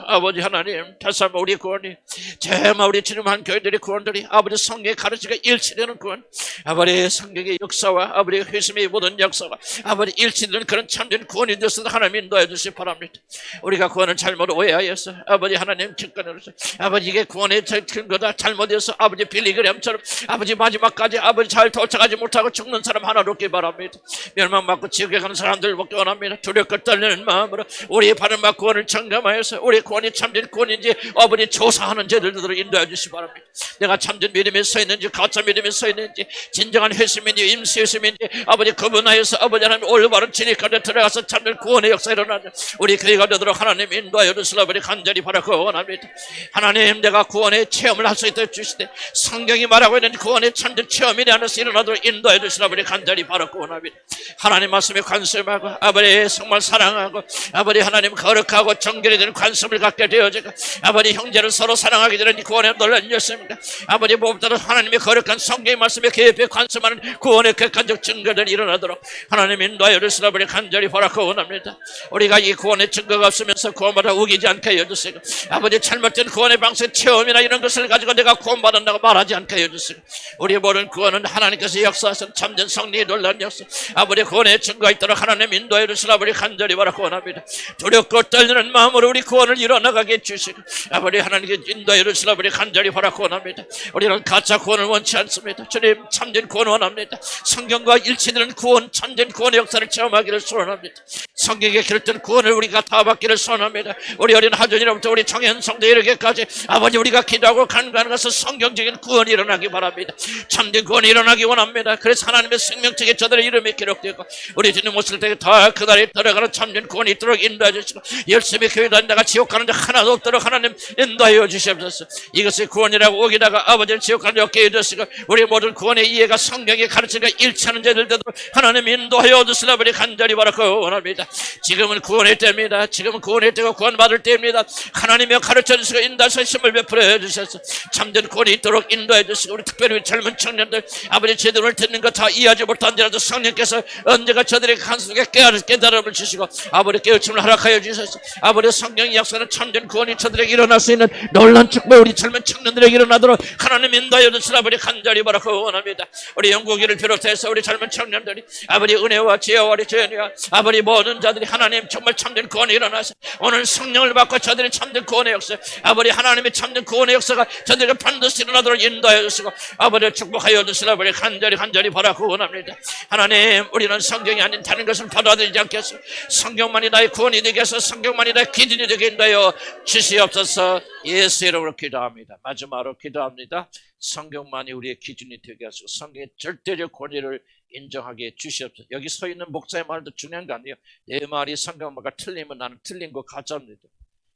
A: 아버지 하나님, 다시 한번 우리 구원이 정말 우리 주님 한 교회들의 구원들이 아버지 성경의 가르치가 일치되는 구원, 아버지 성경의 역사와 아버지 회심의 모든 역사와 아버지 일치되는 그런 참된 구원이 되어서 하나님 인도해 주시기 바랍니다. 우리가 구원을 잘못 오해하여서 아버지 하나님 직관으로서 아버지 이게 구원의 근거다 잘못해서 아버지 빌리그램처럼 아버지 마지막까지 아버지 잘 도착하지 못하고 죽는 사람 하나도 없기 바랍니다. 멸망받고 지옥에 가는 사람들 먹기 원합니다. 두렵고 떨리는 마음으로 우리의 바른바 구원을 점검하여서 우리 구원이 참된 구원인지 아버지 조사하는 죄들을 인도해 주시기 바랍니다. 내가 참된 믿음에 서 있는지 가짜 믿음에 서 있는지 진정한 회심인지 임시 회심인지 아버지 구분하여서 아버지 하나님 올바른 진리까지 들어가서 참된 구원의 역사 일어나는 우리 교회가 되도록 하나님 인도하여 주시라. 우리 간절히 바라고 원합니다. 하나님, 내가 구원의 체험을 할 수 있도록 주시되 성경이 말하고 있는 구원의 참된 체험이 내 안에서 일어나도록 인도해 주시라. 우리 간절히 바라고 원합니다. 하나님 말씀에 관심하고 아버지 정말 사랑하고 아버지 하나님 거룩하고 정결이 되는 관심을 갖게 되어지고 아버지 형제를 서로 사랑하게 되는 구원의 놀란 열쇠입니다. 아버지 무엇보다도 하나님의 거룩한 성경의 말씀에 깊이 관심하는 구원의 객관적 증거들이 일어나도록 하나님 인도하여 주시라. 우리 간절히 바라고 원합니다. 우리가 이 구원의 증거가 없으면서 구원받아 우기지 않게 해주시고 아버지 잘못된 구원의 방식 체험이나 이런 것을 가지고 내가 구원받았다고 말하지 않게 해주시고 우리 모든 구원은 하나님께서 역사하신 참된 성리의 놀란 역사 아버지 구원의 증거가 있도록 하나님 인도하여 주시라. 우리 간절히 바라고 원합니다. 두렵고 떨리는 마음으로 우리 구원을 이뤄나가게 해주시고 아버지 하나님께 인도하여 주시라. 우리 간절히 바라고 원합니다. 우리는 가짜 구원을 원치 않습니다. 주님, 참된 구원 원합니다. 성경과 일치되는 구원, 참된 구원의 역사를 체험하기를 소원합니다. 성경에 기록된 구원을 우리가 다 받기를 소원합니다. 우리 어린 하준이로부터 우리 청년 성도 이르기까지 아버지 우리가 기도하고 간구하는 것은 성경적인 구원이 일어나기 바랍니다. 참된 구원이 일어나기 원합니다. 그래서 하나님의 생명책에 저들의 이름이 기록되고 우리 주님 오실 때 다 그날에 들어가는 참된 구원이 있도록 인도해 주시고 열심히 교회 다니다가 지옥 가는 데 하나도 없도록 하나님 인도하여 주시옵소서. 이것이 구원이라고 오기다가 아버지를 지옥 가는 데 없게 해주시고 우리 모든 구원의 이해가 성경의 가르침과 일치하는 자들 되도록 하나님 인도하여 주시라. 우리 간절히 바라고 원합니다. 지금은 구원의 때입니다. 지금은 구원의 때고 구원받을 때입니다. 하나님의 가르쳐 주시고 인도하셔서 힘을 베풀어 주셔서 참된 구원이 있도록 인도해 주시고 우리 특별히 젊은 청년들 아버지 제대로 듣는 거 다 이해하지 못한데라도 성령께서 언제가 저들의 간 속에 깨달음을 주시고 아버지 깨우침을 허락하여 주셔서 아버지 성경의 약속하는 참된 구원이 저들에게 일어날 수 있는 놀란 축복 우리 젊은 청년들에게 일어나도록 하나님 인도하여 주시라. 우리 간절히 바라고 원합니다. 우리 영국이를 비롯해서 우리 젊은 청년들이 아버지 은혜와 지혜와 우리 죄와 아버지 모든 자들이 하나님 정말 참된 구원이 일어나서 오늘 성령을 받고 저들이 참된 구원의 역사 아버지 하나님의 참된 구원의 역사가 저들에게 반드시 일어나도록 인도하여 주시고 아버지 축복하여 주시라. 우리 간절히 바라고 원합니다. 하나님, 우리는 성경이 아닌 다른 것을 받아들이지 않겠소. 성경만이 나의 구원이 되게 해서 성경만이 나의 기준이 되게 인도하여 주시옵소서. 예수 이름으로 기도합니다. 마지막으로 기도합니다. 성경만이 우리의 기준이 되게 하시고 성경의 절대적 권위를 인정하게 주시옵소서. 여기 서 있는 목사의 말도 중요한 거 아니에요. 내 말이 성경말과 틀리면 나는 틀린 거 가짜입니다.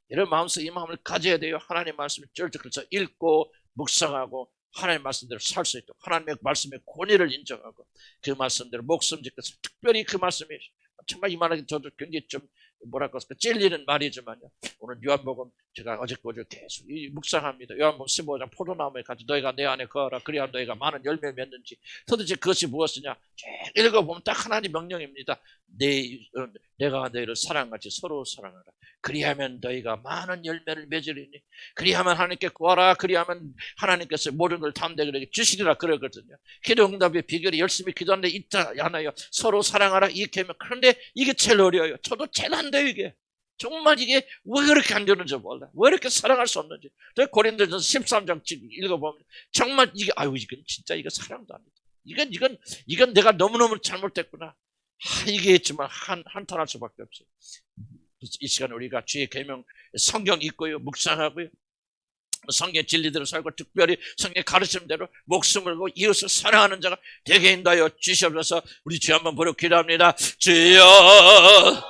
A: 이런 마음속 이 마음을 가져야 돼요. 하나님 말씀을 절대적으로 읽고 묵상하고 하나님의 말씀대로 살 수 있도록 하나님의 말씀의 권위를 인정하고 그 말씀대로 목숨 지켜서 특별히 그 말씀이 정말 이만하게 저도 굉장히 좀 뭐랄까 찔리는 말이지만요. 오늘 요한복음 제가 어제까지 계속 묵상합니다. 요한복음 15장 포도나무에 같이 너희가 내 안에 거하라 그리하면 너희가 많은 열매를 맺는지. 도대체 그것이 무엇이냐? 쭉 읽어보면 딱 하나님 명령입니다. 내가 너희를 사랑같이 서로 사랑하라. 그리하면 너희가 많은 열매를 맺으리니 그리하면 하나님께 구하라. 그리하면 하나님께서 모든 걸 담대하게 주시리라 그러거든요. 기도 응답의 비결이 열심히 기도하는데 있지 않아요. 서로 사랑하라 이 계명. 그런데 이게 제일 어려워요. 저도 제일 안 돼요. 이게 정말 이게 왜 그렇게 안 되는지 몰라. 왜 이렇게 사랑할 수 없는지. 고린도전서 13장 읽어보면 정말 이게 이건 진짜 이거 사랑도 아니다. 이건 내가 너무너무 잘못됐구나. 이게 있지만 한탄할 수밖에 없어요. 이 시간에 우리가 주의 계명 성경 읽고요, 묵상하고요, 성경 진리대로 살고 특별히 성경 가르침대로 목숨을 걸고 이웃을 사랑하는 자가 되게 인도하여 주시옵소서. 우리 주 한번 부르고 기도합니다. 주여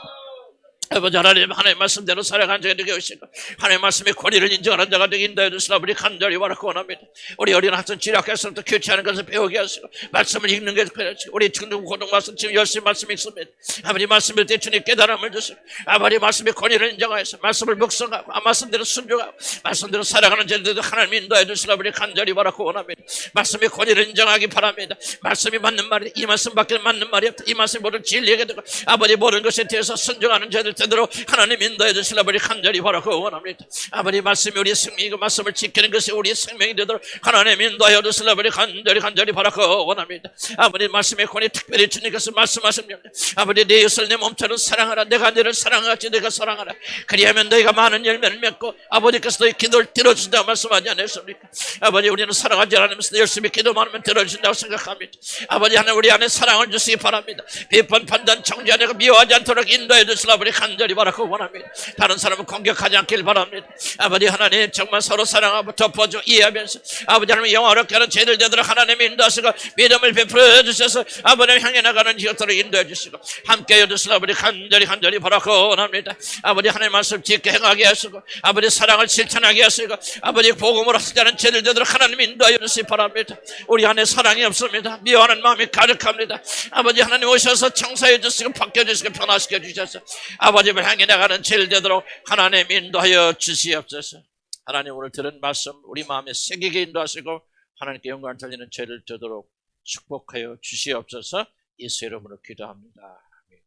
A: 아버지 하나님, 하나님의 말씀대로 살아가는 자가 되게 하시고 하나님의 말씀의 권위를 인정하는 자가 되게 인도해 주시라. 우리 간절히 바라고 원합니다. 우리 어린 학생 지략해서부터 교체하는 것을 배우게 하시고 말씀을 읽는 것을 배우게 하시고 우리 중등 고등 말씀 지금 열심히 말씀 읽습니다. 아버지 말씀을 때 주님 깨달음을 주시고 아버지 말씀의 권위를 인정하여서 말씀을 묵상하고 말씀대로 순종하고 말씀대로 살아가는 자들도 하나님 인도해 주시라. 우리 간절히 바라고 원합니다. 말씀의 권위를 인정하기 바랍니다. 말씀이 맞는 말이 이 말씀밖에 맞는 말이 없다. 이 말씀이 모든 진리에게 되고 아버지 모든 것에 대해서 순종하는 자들 대로 하나님 인도해 주시라. 우리 간절히 바라고 원합니다. 아버지 말씀이 우리 생명이고 말씀을 지키는 것이 우리 생명이 되도록 하나님 인도하여 주시라. 우리 간절히 바라고 원합니다. 아버지 말씀의 권위 특별히 주님께서 말씀하십니다. 아버지 내 이웃을 내 몸처럼 사랑하라. 내가 너를 사랑하지 내가 사랑하라. 그리하면 너희가 많은 열매를 맺고 아버지께서 너희 기도를 들어준다고 말씀하지 않으셨습니까? 아버지 우리는 사랑하지 않으면서 열심히 기도만 하면 들어준다고 생각합니다. 아버지 하나님 우리 안에 사랑을 주시기 바랍니다. 비판 판단 정죄하고 미워하지 않도록 인도해 주시라. 우리 간절히 바라고 원합니다. 다른 사람은 공격하지 않길 바랍니다. 아버지 하나님 정말 서로 사랑하고 덮어줘 이해하면서 아버지 하나님 영화롭게 하는 죄들 되도록 하나님 인도하시고 믿음을 베풀어 주셔서 아버지를 향해 나가는 이것들을 인도해 주시고 함께 해주시라. 아버지 간절히 바라고 원합니다. 아버지 하나님 말씀 짓게 행하게 하시고 아버지 사랑을 실천하게 하시고 아버지 복음으로 하자는 죄들 되도록 하나님 인도하여 주시기 바랍니다. 우리 안에 사랑이 없습니다. 미워하는 마음이 가득합니다. 아버지 하나님 오셔서 청소해 주시고 바뀌어주시고 변화시켜 주셔서 아버지를 향해 나가는 죄를 되도록 하나님 인도하여 주시옵소서. 하나님 오늘 들은 말씀 우리 마음에 새기게 인도하시고 하나님께 영광을 돌리는 죄를 되도록 축복하여 주시옵소서. 예수 이름으로 기도합니다. 아멘.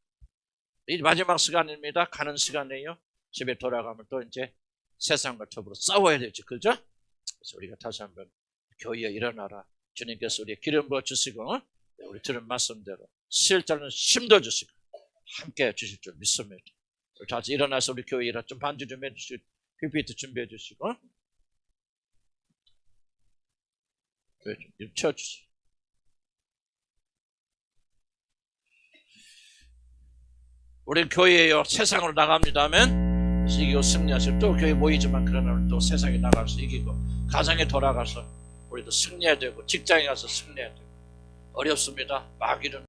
A: 이 마지막 시간입니다. 가는 시간이에요. 집에 돌아가면 또 이제 세상과 더불어 싸워야 되죠. 그죠? 그래서 우리가 다시 한번 교회에 일어나라. 주님께서 우리 기름 부어 주시고 우리 들은 말씀대로 실제로는 힘도 주시고 함께 해주실 줄 믿습니다. 다시 일어나서 우리 교회 일하 좀 반주 좀 해주시고 PPT 준비해 주시고 좀 채워주세요. 우리 교회에요 세상으로 나갑니다면 이기고 승리하시고 또 교회 모이지만 그러나 또 세상에 나가서 이기고 가정에 돌아가서 우리도 승리해야 되고 직장에 가서 승리해야 되고 어렵습니다. 마귀는